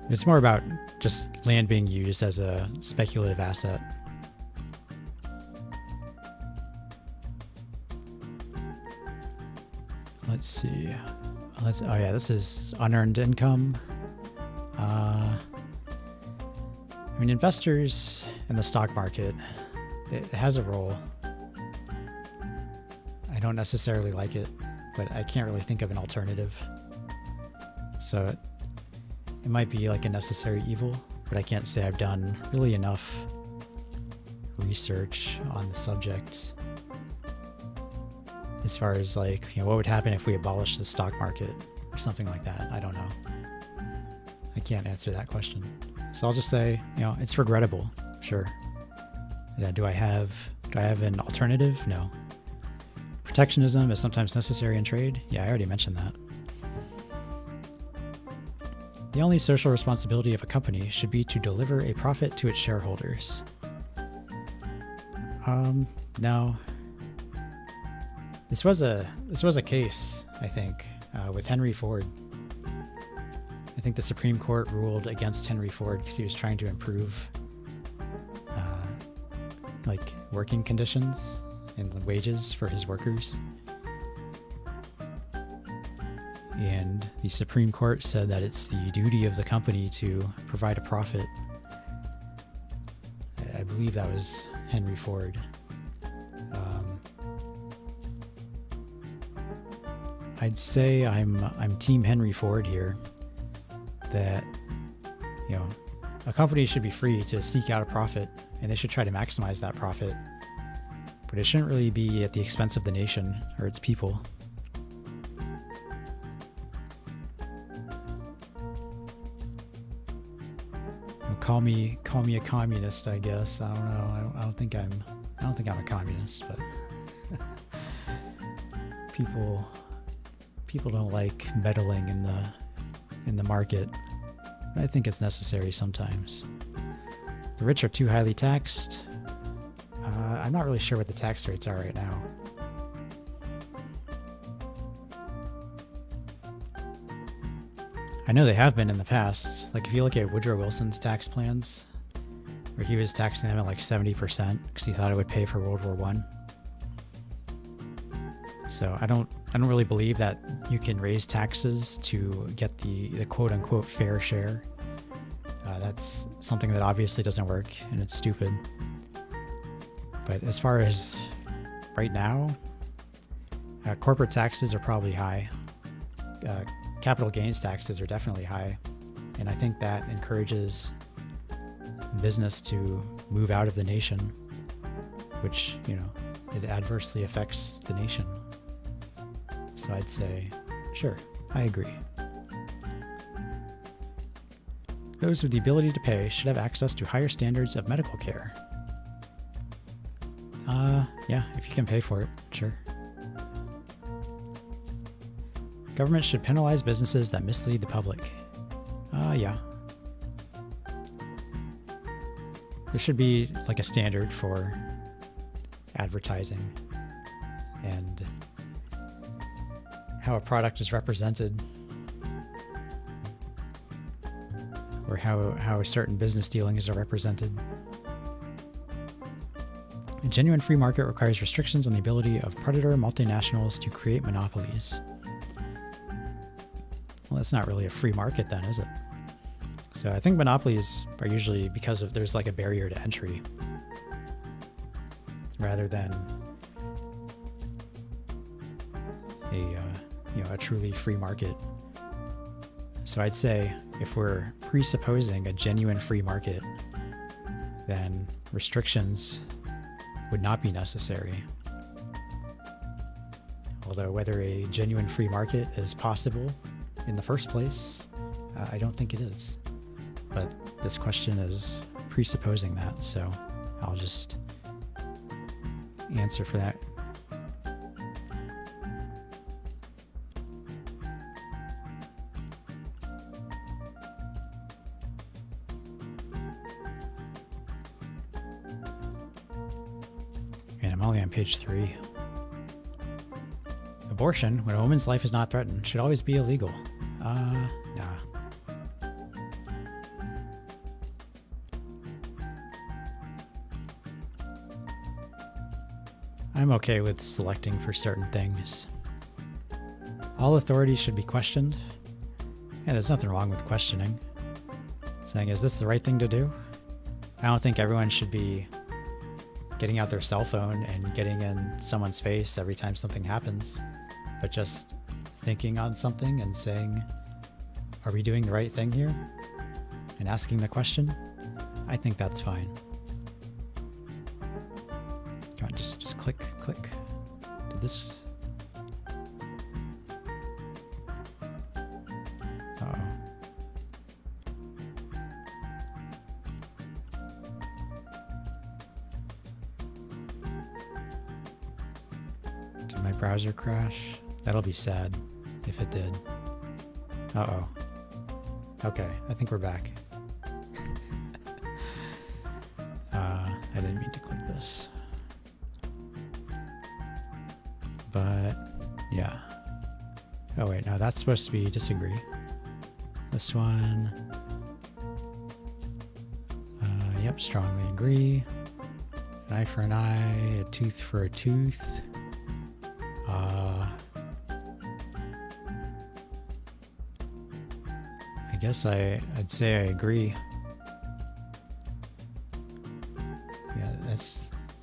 It's more about just land being used as a speculative asset. Let's see. Oh yeah, this is unearned income. I mean, investors in the stock market, it has a role. I don't necessarily like it, but I can't really think of an alternative. So it might be like a necessary evil, but I can't say I've done really enough research on the subject as far as like, what would happen if we abolished the stock market or something like that. I don't know. I can't answer that question. So I'll just say, it's regrettable. Sure. Yeah, do I have an alternative? No. Protectionism is sometimes necessary in trade. Yeah, I already mentioned that. The only social responsibility of a company should be to deliver a profit to its shareholders. No. This was a case, I think, with Henry Ford. I think the Supreme Court ruled against Henry Ford because he was trying to improve like working conditions and wages for his workers. And the Supreme Court said that it's the duty of the company to provide a profit. I believe that was Henry Ford. I'd say I'm Team Henry Ford here. That a company should be free to seek out a profit, and they should try to maximize that profit. But it shouldn't really be at the expense of the nation or its people. Call me a communist, I guess. I don't know. I don't think I'm a communist, but people don't like meddling in the market. But I think it's necessary sometimes. The rich are too highly taxed. I'm not really sure what the tax rates are right now. I know they have been in the past. Like if you look at Woodrow Wilson's tax plans, where he was taxing them at like 70% because he thought it would pay for World War I. So I don't really believe that you can raise taxes to get the quote unquote fair share. That's something that obviously doesn't work and it's stupid. But as far as right now, corporate taxes are probably high. Capital gains taxes are definitely high. And I think that encourages business to move out of the nation, which, it adversely affects the nation. So I'd say, sure, I agree. Those with the ability to pay should have access to higher standards of medical care. Yeah, if you can pay for it, sure. Government should penalize businesses that mislead the public. Yeah. There should be like a standard for advertising and how a product is represented, or how certain business dealings are represented. A genuine free market requires restrictions on the ability of predator multinationals to create monopolies. Well, that's not really a free market then, is it? So I think monopolies are usually because of there's like a barrier to entry rather than a truly free market. So I'd say if we're presupposing a genuine free market, then restrictions would not be necessary. Although whether a genuine free market is possible in the first place, I don't think it is. But this question is presupposing that, so I'll just answer for that. And I'm only on page 3. Abortion, when a woman's life is not threatened, should always be illegal. Nah. I'm okay with selecting for certain things. All authority should be questioned. Yeah, there's nothing wrong with questioning. Saying, is this the right thing to do? I don't think everyone should be getting out their cell phone and getting in someone's face every time something happens, but just thinking on something and saying, are we doing the right thing here? And asking the question. I think that's fine. Come on, just click. Did this? Uh-oh. Did my browser crash? That'll be sad if it did. Uh-oh. Okay, I think we're back. I didn't mean to click this. But, yeah. Oh wait, no, that's supposed to be disagree. This one. Yep, strongly agree. An eye for an eye, a tooth for a tooth. I guess I'd say I agree.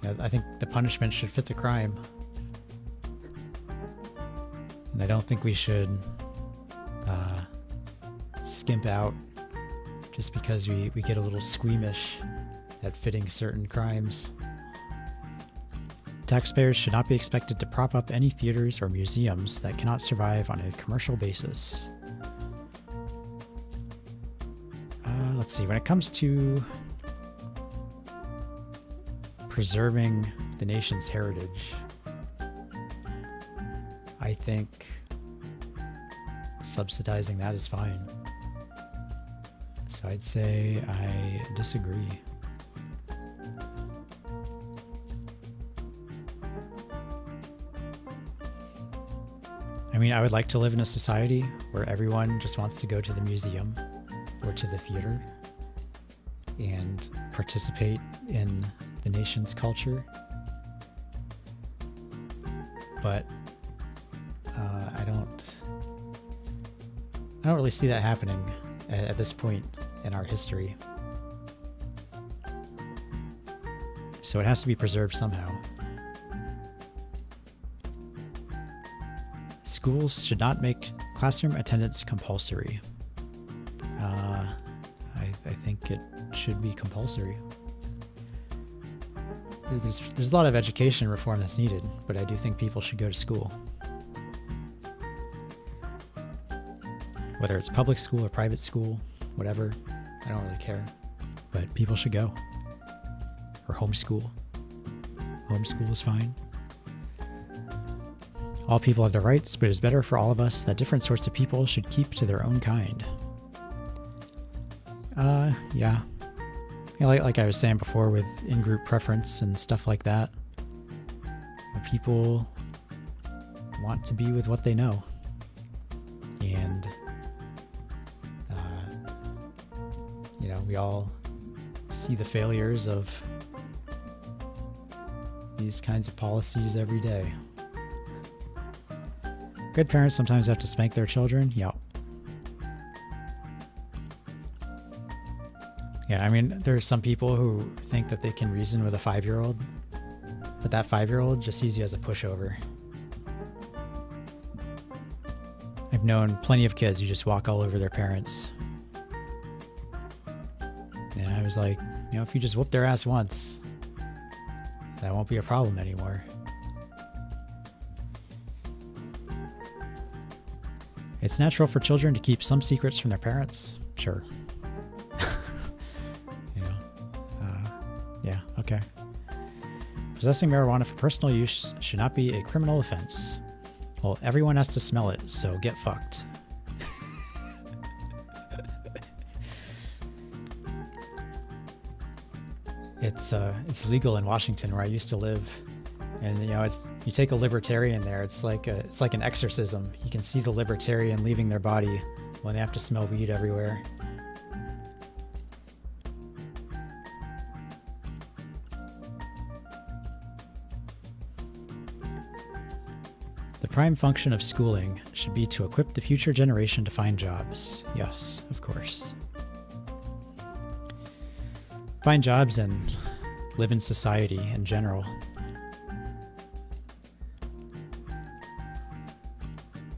Yeah, I think the punishment should fit the crime. And I don't think we should skimp out just because we get a little squeamish at fitting certain crimes. Taxpayers should not be expected to prop up any theaters or museums that cannot survive on a commercial basis. Let's see, when it comes to preserving the nation's heritage, I think subsidizing that is fine. So I'd say I disagree. I mean, I would like to live in a society where everyone just wants to go to the museum or to the theater and participate in the nation's culture. But I don't really see that happening at this point in our history. So it has to be preserved somehow. Schools should not make classroom attendance compulsory. I think it should be compulsory. There's a lot of education reform that's needed, but I do think people should go to school. Whether it's public school or private school, whatever, I don't really care. But people should go. Or homeschool. Homeschool is fine. All people have their rights, but it is better for all of us that different sorts of people should keep to their own kind. Yeah. Like I was saying before with in-group preference and stuff like that. People want to be with what they know. And, we all see the failures of these kinds of policies every day. Good parents sometimes have to spank their children. Yeah. Yeah, I mean, there's some people who think that they can reason with a 5-year-old, but that 5-year-old just sees you as a pushover. I've known plenty of kids who just walk all over their parents. And I was like, if you just whoop their ass once, that won't be a problem anymore. It's natural for children to keep some secrets from their parents. Sure. Yeah, okay. Possessing marijuana for personal use should not be a criminal offense. Well, everyone has to smell it, so get fucked. It's legal in Washington where I used to live, and you take a libertarian there. It's like an exorcism. You can see the libertarian leaving their body when they have to smell weed everywhere. The prime function of schooling should be to equip the future generation to find jobs. Yes, of course. Find jobs and live in society in general.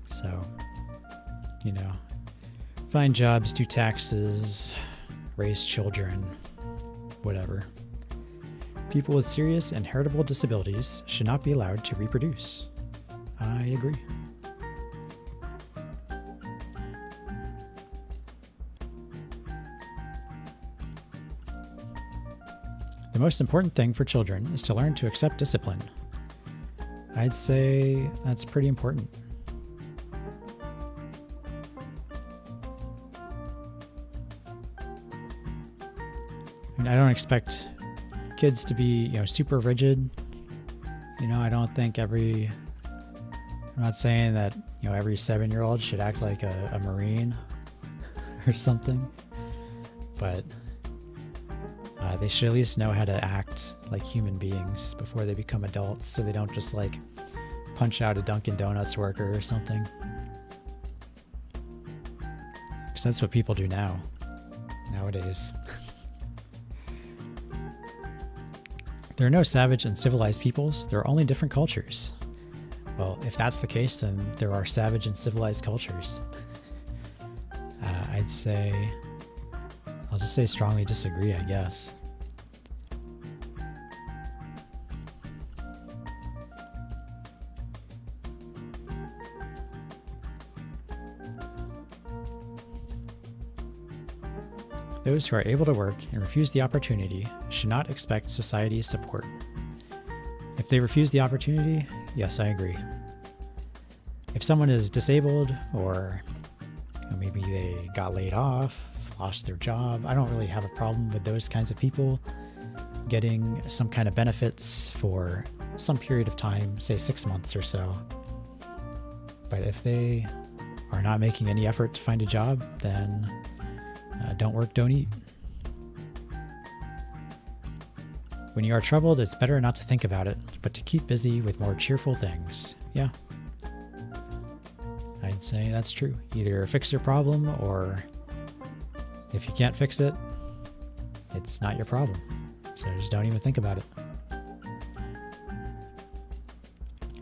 So, find jobs, do taxes, raise children, whatever. People with serious and heritable disabilities should not be allowed to reproduce. I agree. The most important thing for children is to learn to accept discipline. I'd say that's pretty important. I mean, I don't expect kids to be, super rigid. I don't think I'm not saying that, every 7-year-old should act like a Marine or something, but they should at least know how to act like human beings before they become adults, so they don't just punch out a Dunkin' Donuts worker or something. Because that's what people do nowadays. There are no savage and civilized peoples. There are only different cultures. Well, if that's the case, then there are savage and civilized cultures. I'll just say strongly disagree, I guess. Those who are able to work and refuse the opportunity should not expect society's support. If they refuse the opportunity, yes, I agree. If someone is disabled or maybe they got laid off, lost their job, I don't really have a problem with those kinds of people getting some kind of benefits for some period of time, say 6 months or so. But if they are not making any effort to find a job, then don't work, don't eat. When you are troubled, it's better not to think about it, but to keep busy with more cheerful things. Yeah. I'd say that's true. Either fix your problem, or if you can't fix it, it's not your problem. So just don't even think about it.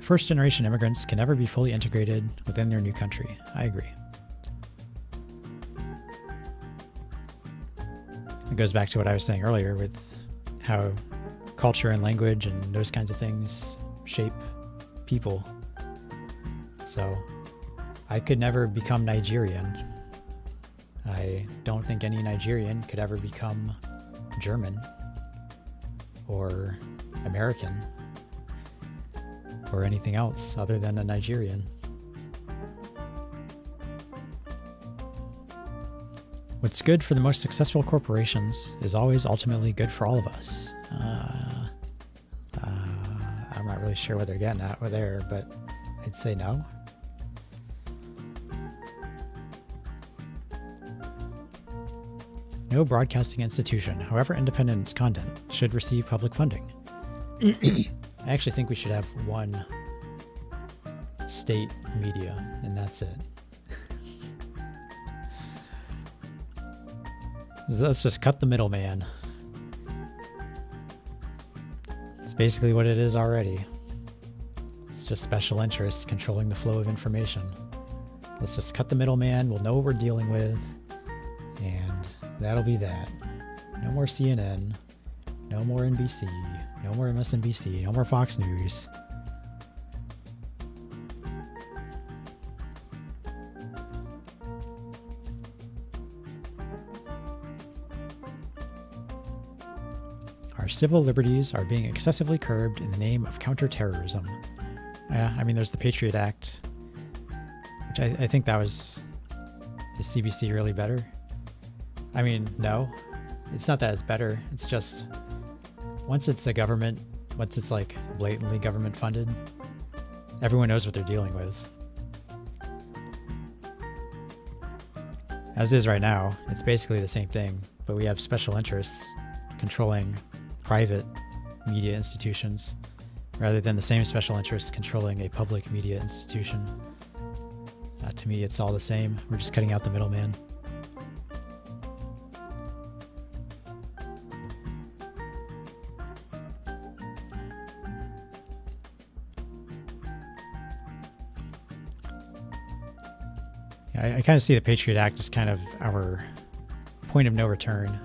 First-generation immigrants can never be fully integrated within their new country. I agree. It goes back to what I was saying earlier with how culture and language and those kinds of things shape people. So I could never become Nigerian. I don't think any Nigerian could ever become German or American or anything else other than a Nigerian. What's good for the most successful corporations is always ultimately good for all of us. I'm not really sure what they're getting at there, but I'd say no. No broadcasting institution, however independent its content, should receive public funding. I actually think we should have one state media, and that's it. Let's just cut the middleman. It's basically what it is already. It's just special interests controlling the flow of information. Let's just cut the middleman. We'll know what we're dealing with. And that'll be that. No more CNN. No more NBC. No more MSNBC. No more Fox News. Our civil liberties are being excessively curbed in the name of counterterrorism. Yeah, I mean, there's the Patriot Act, which I think that was... Is CBC really better? I mean, no. It's not that it's better. It's just... Once it's like blatantly government funded, everyone knows what they're dealing with. As is right now, it's basically the same thing, but we have special interests controlling private media institutions rather than the same special interests controlling a public media institution. To me, it's all the same. We're just cutting out the middleman. I kind of see the Patriot Act as kind of our point of no return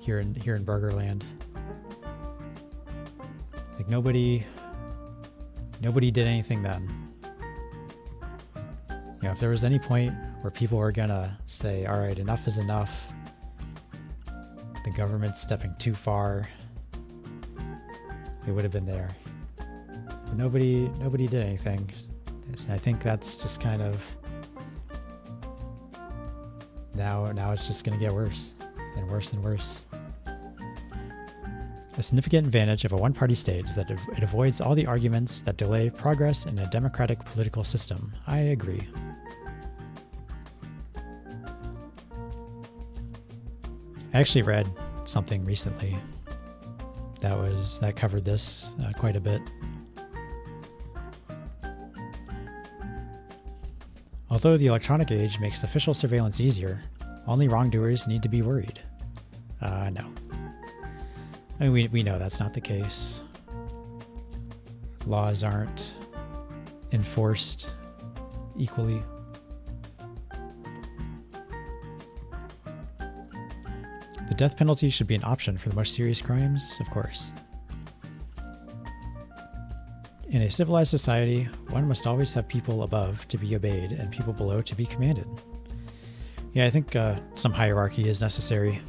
here in Burgerland. Like nobody did anything then. You know, if there was any point where people were gonna say, all right, enough is enough, the government's stepping too far, it would have been there. But nobody did anything. And I think that's just kind of now it's just gonna get worse and worse and worse. A significant advantage of a one-party state is that it avoids all the arguments that delay progress in a democratic political system. I agree. I actually read something recently that covered this quite a bit. Although the electronic age makes official surveillance easier, only wrongdoers need to be worried. No. I mean, we know that's not the case. Laws aren't enforced equally. The death penalty should be an option for the most serious crimes, of course. In a civilized society, one must always have people above to be obeyed and people below to be commanded. Yeah, I think some hierarchy is necessary.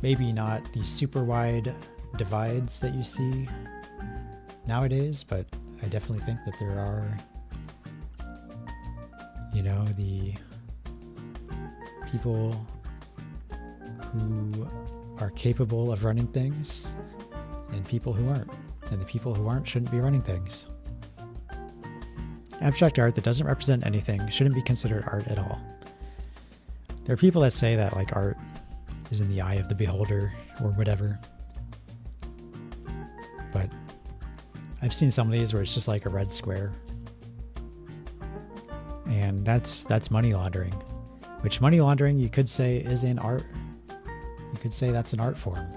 Maybe not the super wide divides that you see nowadays, but I definitely think that there are, the people who are capable of running things and people who aren't. And the people who aren't shouldn't be running things. Abstract art that doesn't represent anything shouldn't be considered art at all. There are people that say that like art is in the eye of the beholder or whatever. But I've seen some of these where it's just like a red square. And that's money laundering. Which money laundering you could say is in art. You could say that's an art form.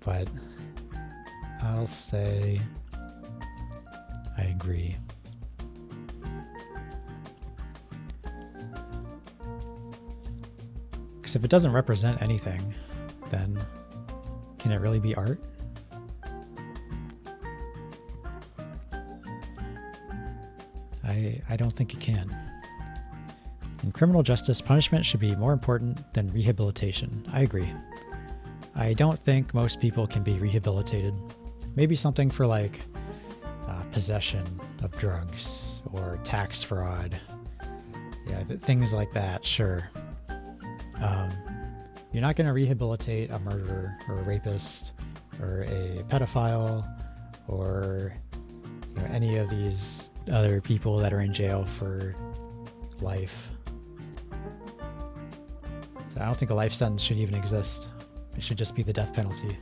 But I'll say I agree. Because if it doesn't represent anything, then can it really be art? I don't think it can. In criminal justice, punishment should be more important than rehabilitation. I agree. I don't think most people can be rehabilitated. Maybe something for like possession of drugs or tax fraud. Yeah, things like that, sure. You're not going to rehabilitate a murderer or a rapist or a pedophile or any of these other people that are in jail for life. So I don't think a life sentence should even exist. It should just be the death penalty.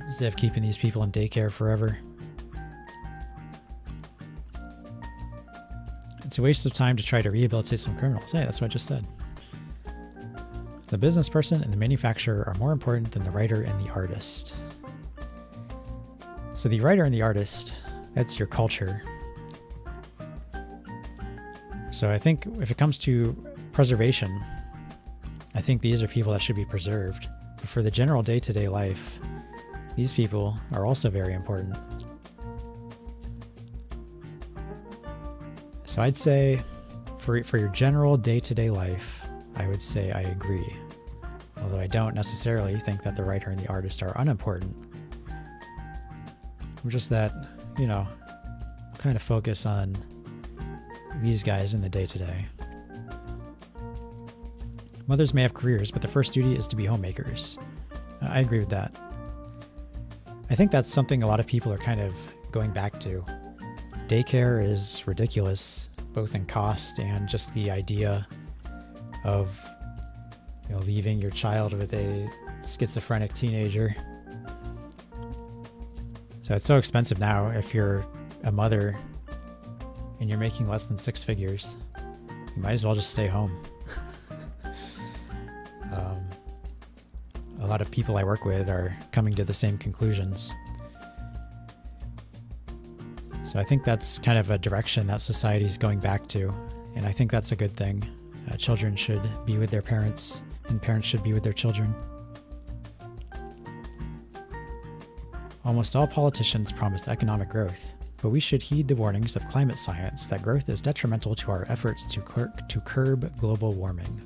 Instead of keeping these people in daycare forever. It's a waste of time to try to rehabilitate some criminals. Hey, that's what I just said. The business person and the manufacturer are more important than the writer and the artist. So the writer and the artist, that's your culture. So I think if it comes to preservation, I think these are people that should be preserved. But for the general day-to-day life, these people are also very important. So I'd say for your general day-to-day life, I would say I agree. Although I don't necessarily think that the writer and the artist are unimportant. Just that, kind of focus on these guys in the day-to-day. Mothers may have careers, but the first duty is to be homemakers. I agree with that. I think that's something a lot of people are kind of going back to. Daycare is ridiculous, both in cost and just the idea of leaving your child with a schizophrenic teenager. So it's so expensive now if you're a mother and you're making less than 6 figures. You might as well just stay home. A lot of people I work with are coming to the same conclusions. So I think that's kind of a direction that society is going back to, and I think that's a good thing. Children should be with their parents, and parents should be with their children. Almost all politicians promise economic growth, but we should heed the warnings of climate science that growth is detrimental to our efforts to curb global warming.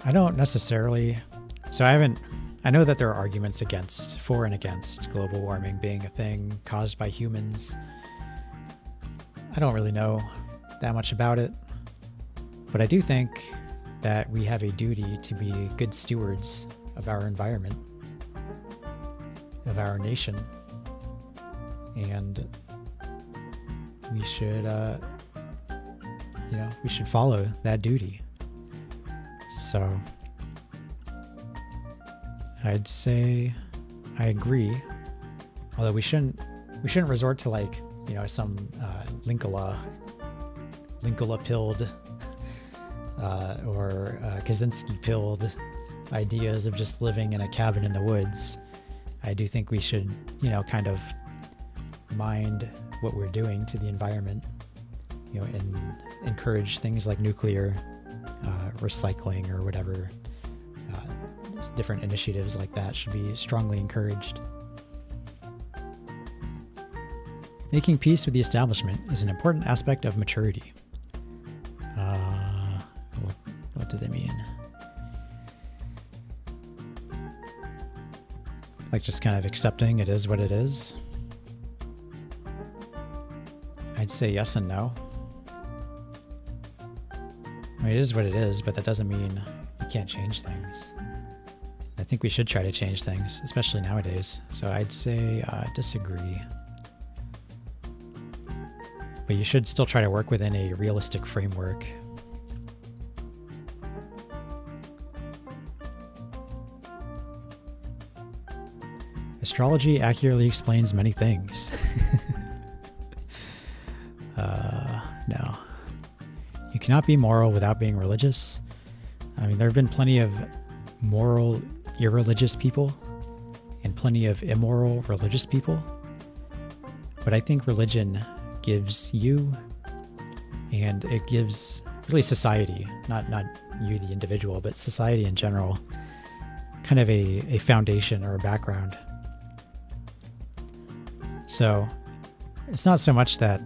I don't necessarily, I know that there are arguments for and against global warming being a thing caused by humans. I don't really know that much about it, but I do think that we have a duty to be good stewards of our environment, of our nation, and we should, we should follow that duty. So I'd say I agree, although we shouldn't resort to some Linkula pilled or Kaczynski pilled ideas of just living in a cabin in the woods. I do think we should kind of mind what we're doing to the environment, and encourage things like nuclear recycling or whatever. Different initiatives like that should be strongly encouraged. Making peace with the establishment is an important aspect of maturity. What do they mean? Like just kind of accepting it is what it is? I'd say yes and no. I mean, it is what it is, but that doesn't mean you can't change things. I think we should try to change things, especially nowadays. So I'd say disagree. But you should still try to work within a realistic framework. Astrology accurately explains many things. No. You cannot be moral without being religious. I mean, there have been plenty of moral, irreligious people and plenty of immoral, religious people. But I think religion gives you, and it gives really society, not you, the individual, but society in general, kind of a foundation or a background. So it's not so much that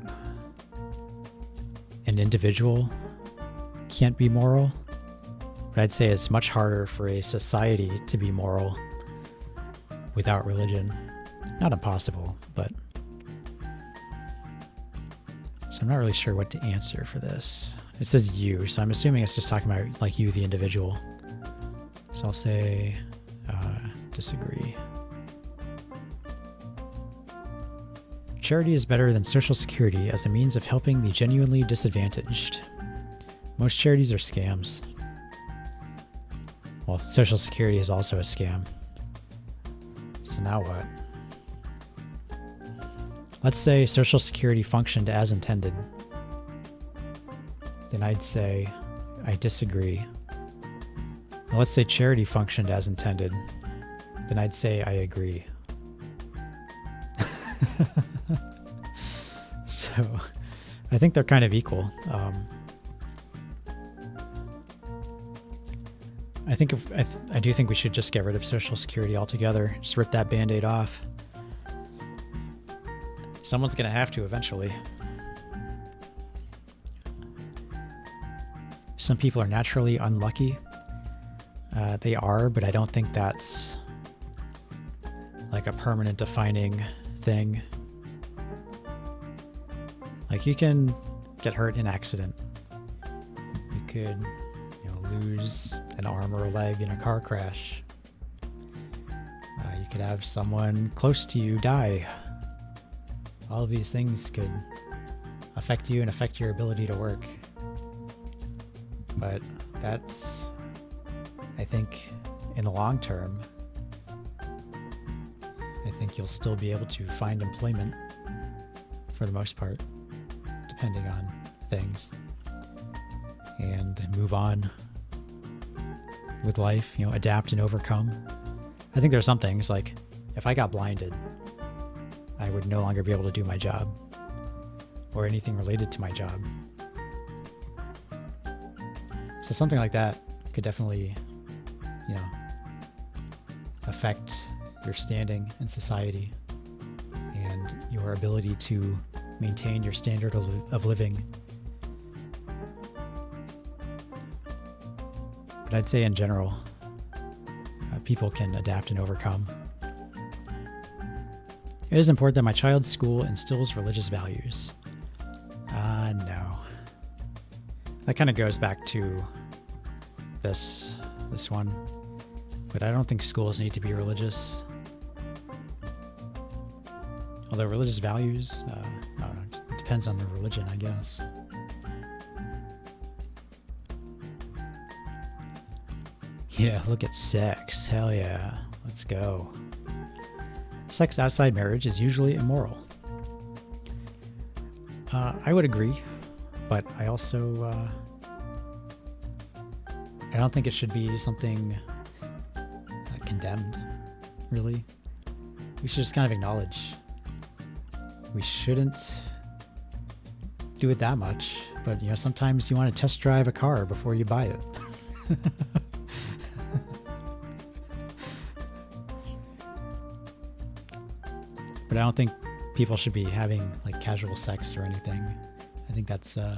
an individual can't be moral, but I'd say it's much harder for a society to be moral without religion. Not impossible, but... So I'm not really sure what to answer for this. It says you, so I'm assuming it's just talking about like you, the individual. So I'll say disagree. Charity is better than Social Security as a means of helping the genuinely disadvantaged. Most charities are scams. Well, Social Security is also a scam. So now what? Let's say Social Security functioned as intended. Then I'd say I disagree. Now let's say charity functioned as intended. Then I'd say I agree. So I think they're kind of equal. I do think we should just get rid of Social Security altogether. Just rip that Band-Aid off. Someone's going to have to eventually. Some people are naturally unlucky. They are, but I don't think that's like a permanent defining thing. Like you can get hurt in an accident. You could, lose an arm or a leg in a car crash. You could have someone close to you die. All of these things could affect you and affect your ability to work. But that's, I think, in the long term, I think you'll still be able to find employment for the most part, depending on things, and move on with life, adapt and overcome. I think there's some things like if I got blinded, I would no longer be able to do my job or anything related to my job. So something like that could definitely, affect your standing in society and your ability to maintain your standard of living. But I'd say in general, people can adapt and overcome. It is important that my child's school instills religious values. No. That kind of goes back to this one. But I don't think schools need to be religious. Although religious values, I don't know, it depends on the religion, I guess. Yeah, look at sex. Hell yeah. Let's go. Sex outside marriage is usually immoral. I would agree, but I also I don't think it should be something condemned, really. We should just kind of acknowledge we shouldn't do it that much, but sometimes you want to test drive a car before you buy it. But I don't think people should be having like casual sex or anything. I think that's I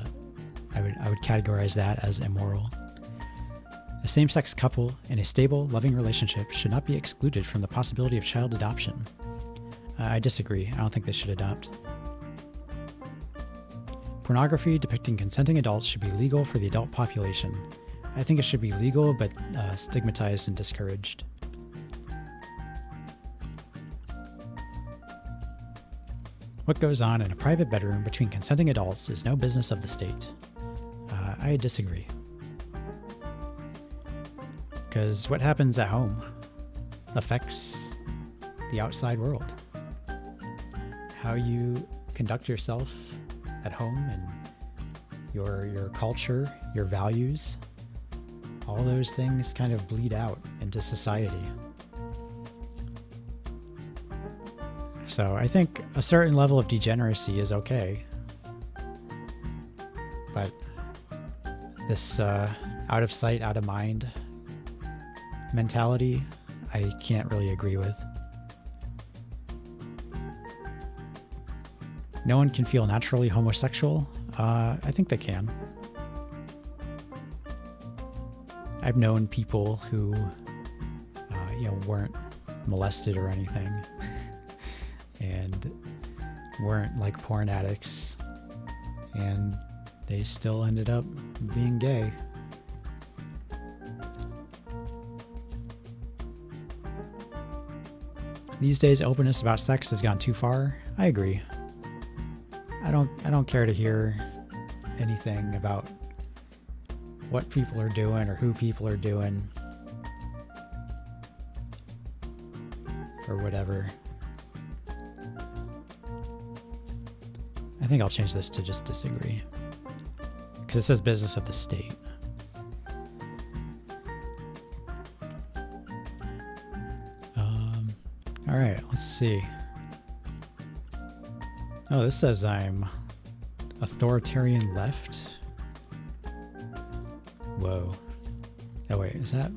would categorize that as immoral. A same-sex couple in a stable, loving relationship should not be excluded from the possibility of child adoption. I disagree. I don't think they should adopt. Pornography depicting consenting adults should be legal for the adult population. I think it should be legal, but stigmatized and discouraged. What goes on in a private bedroom between consenting adults is no business of the state. I disagree. Because what happens at home affects the outside world. How you conduct yourself at home and your culture, your values, all those things kind of bleed out into society. So I think a certain level of degeneracy is okay. But this out of sight, out of mind mentality, I can't really agree with. No one can feel naturally homosexual. I think they can. I've known people who, weren't molested or anything, and weren't like porn addicts, and they still ended up being gay. These days, openness about sex has gone too far. I agree. I don't care to hear anything about what people are doing or who people are doing or whatever. I think I'll change this to just disagree, because it says business of the state. All right, let's see. Oh, this says I'm authoritarian left. Whoa. Oh wait, are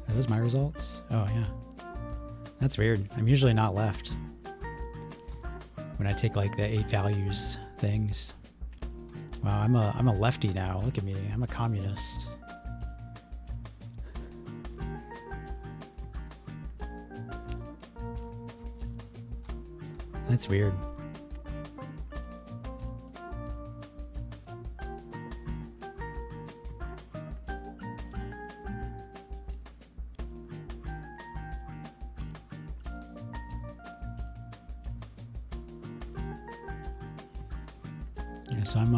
those my results? Oh yeah. That's weird. I'm usually not left when I take like the 8 values things. Wow, I'm a lefty now. Look at me. I'm a communist. That's weird. Yeah, so I'm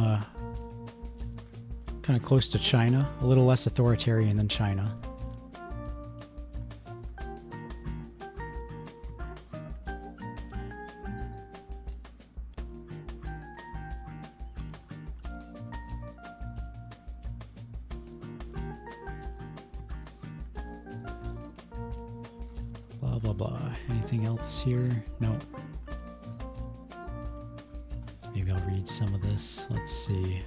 kind of close to China, a little less authoritarian than China. Blah, blah, blah. Anything else here? No. Maybe I'll read some of this. Let's see.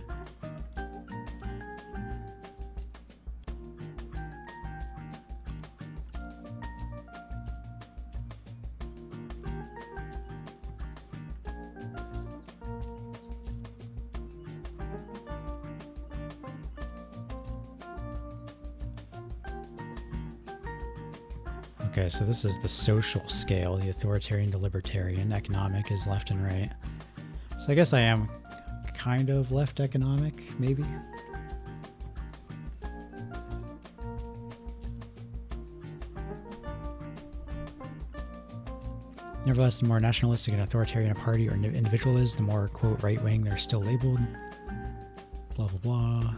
Okay, so this is the social scale, the authoritarian to libertarian. Economic is left and right. So I guess I am kind of left economic, maybe. Nevertheless, the more nationalistic and authoritarian a party or individual is, the more, quote, right-wing they're still labeled. Blah, blah, blah.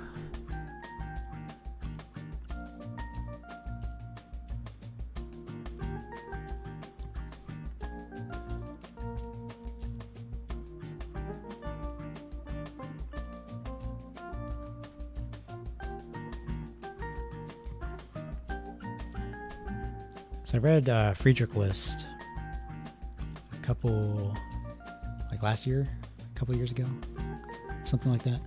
So I read Friedrich List a couple years ago, something like that.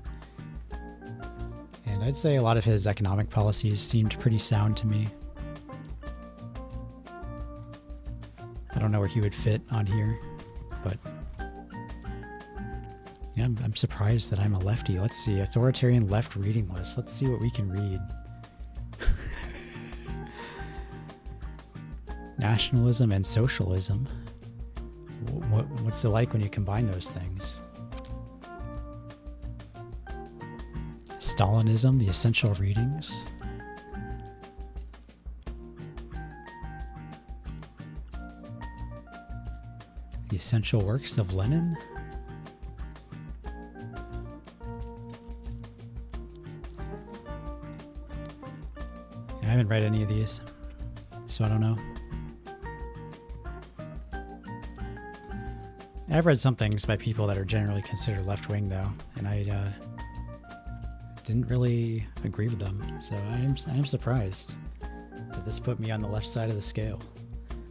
And I'd say a lot of his economic policies seemed pretty sound to me. I don't know where he would fit on here, but yeah, I'm surprised that I'm a lefty. Let's see, authoritarian left reading list. Let's see what we can read. Nationalism and socialism. What's it like when you combine those things? Stalinism, the essential readings. The essential works of Lenin. I haven't read any of these, so I don't know. I've read some things by people that are generally considered left-wing, though, and I didn't really agree with them. So I am surprised that this put me on the left side of the scale.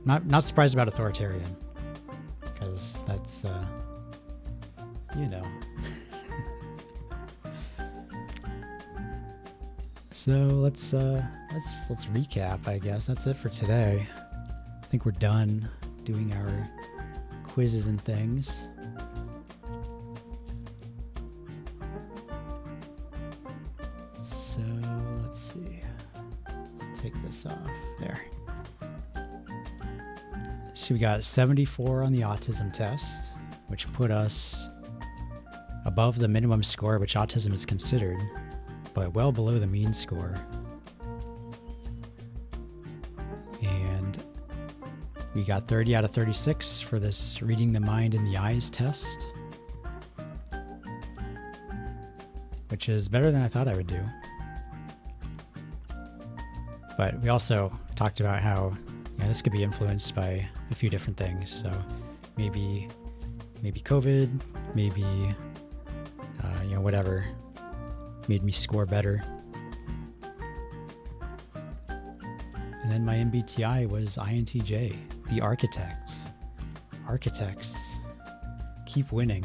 Not surprised about authoritarian, because that's So let's recap, I guess. That's it for today. I think we're done doing our quizzes and things. So let's see. Let's take this off. There. So we got 74 on the autism test, which put us above the minimum score which autism is considered, but well below the mean score. And we got 30 out of 36 for this reading the mind in the eyes test, which is better than I thought I would do. But we also talked about how this could be influenced by a few different things. So maybe COVID, maybe whatever made me score better. And then my MBTI was INTJ, the architect. Architects keep winning.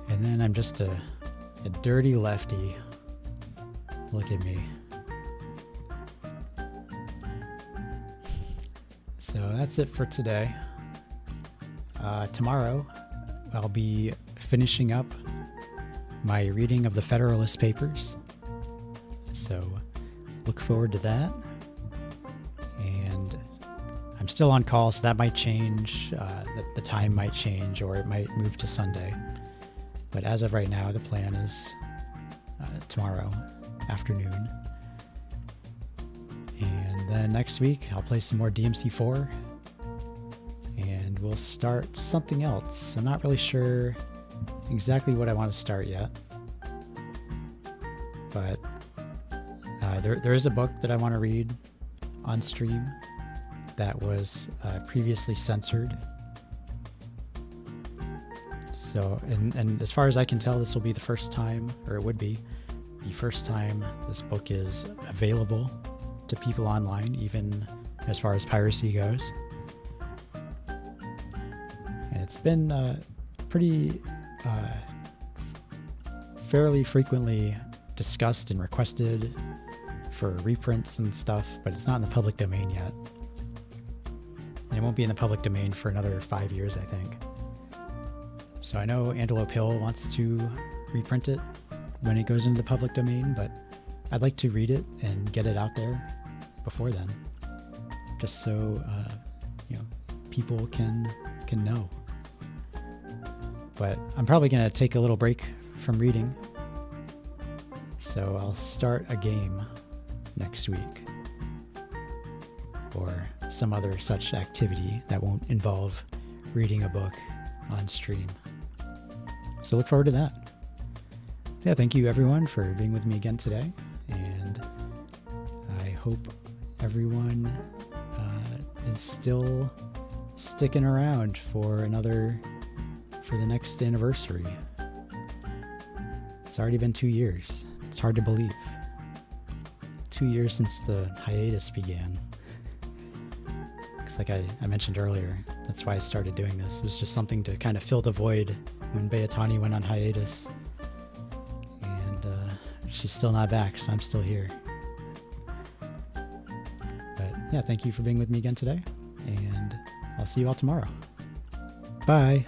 And then I'm just a dirty lefty. Look at me. So that's it for today. Tomorrow, I'll be finishing up my reading of the Federalist Papers. So look forward to that. And I'm still on call, so that might change. The time might change, or it might move to Sunday. But as of right now, the plan is tomorrow afternoon. And then next week, I'll play some more DMC4. And we'll start something else. I'm not really sure exactly what I want to start yet. But there is a book that I want to read on stream that was previously censored. So, and as far as I can tell, this will be the first time, or it would be the first time this book is available to people online, even as far as piracy goes. And it's been pretty fairly frequently discussed and requested for reprints and stuff, but it's not in the public domain yet. And it won't be in the public domain for another 5 years, I think. So I know Antelope Hill wants to reprint it when it goes into the public domain, but I'd like to read it and get it out there before then, just so people can know. But I'm probably going to take a little break from reading, so I'll start a game next week or some other such activity that won't involve reading a book on stream. So look forward to that. Yeah, thank you everyone for being with me again today, and I hope everyone is still sticking around for the next anniversary. It's already been 2 years. It's hard to believe. 2 years since the hiatus began. Because like I mentioned earlier, that's why I started doing this. It was just something to kind of fill the void when Bayatani went on hiatus. And she's still not back, so I'm still here. But yeah, thank you for being with me again today, and I'll see you all tomorrow. Bye.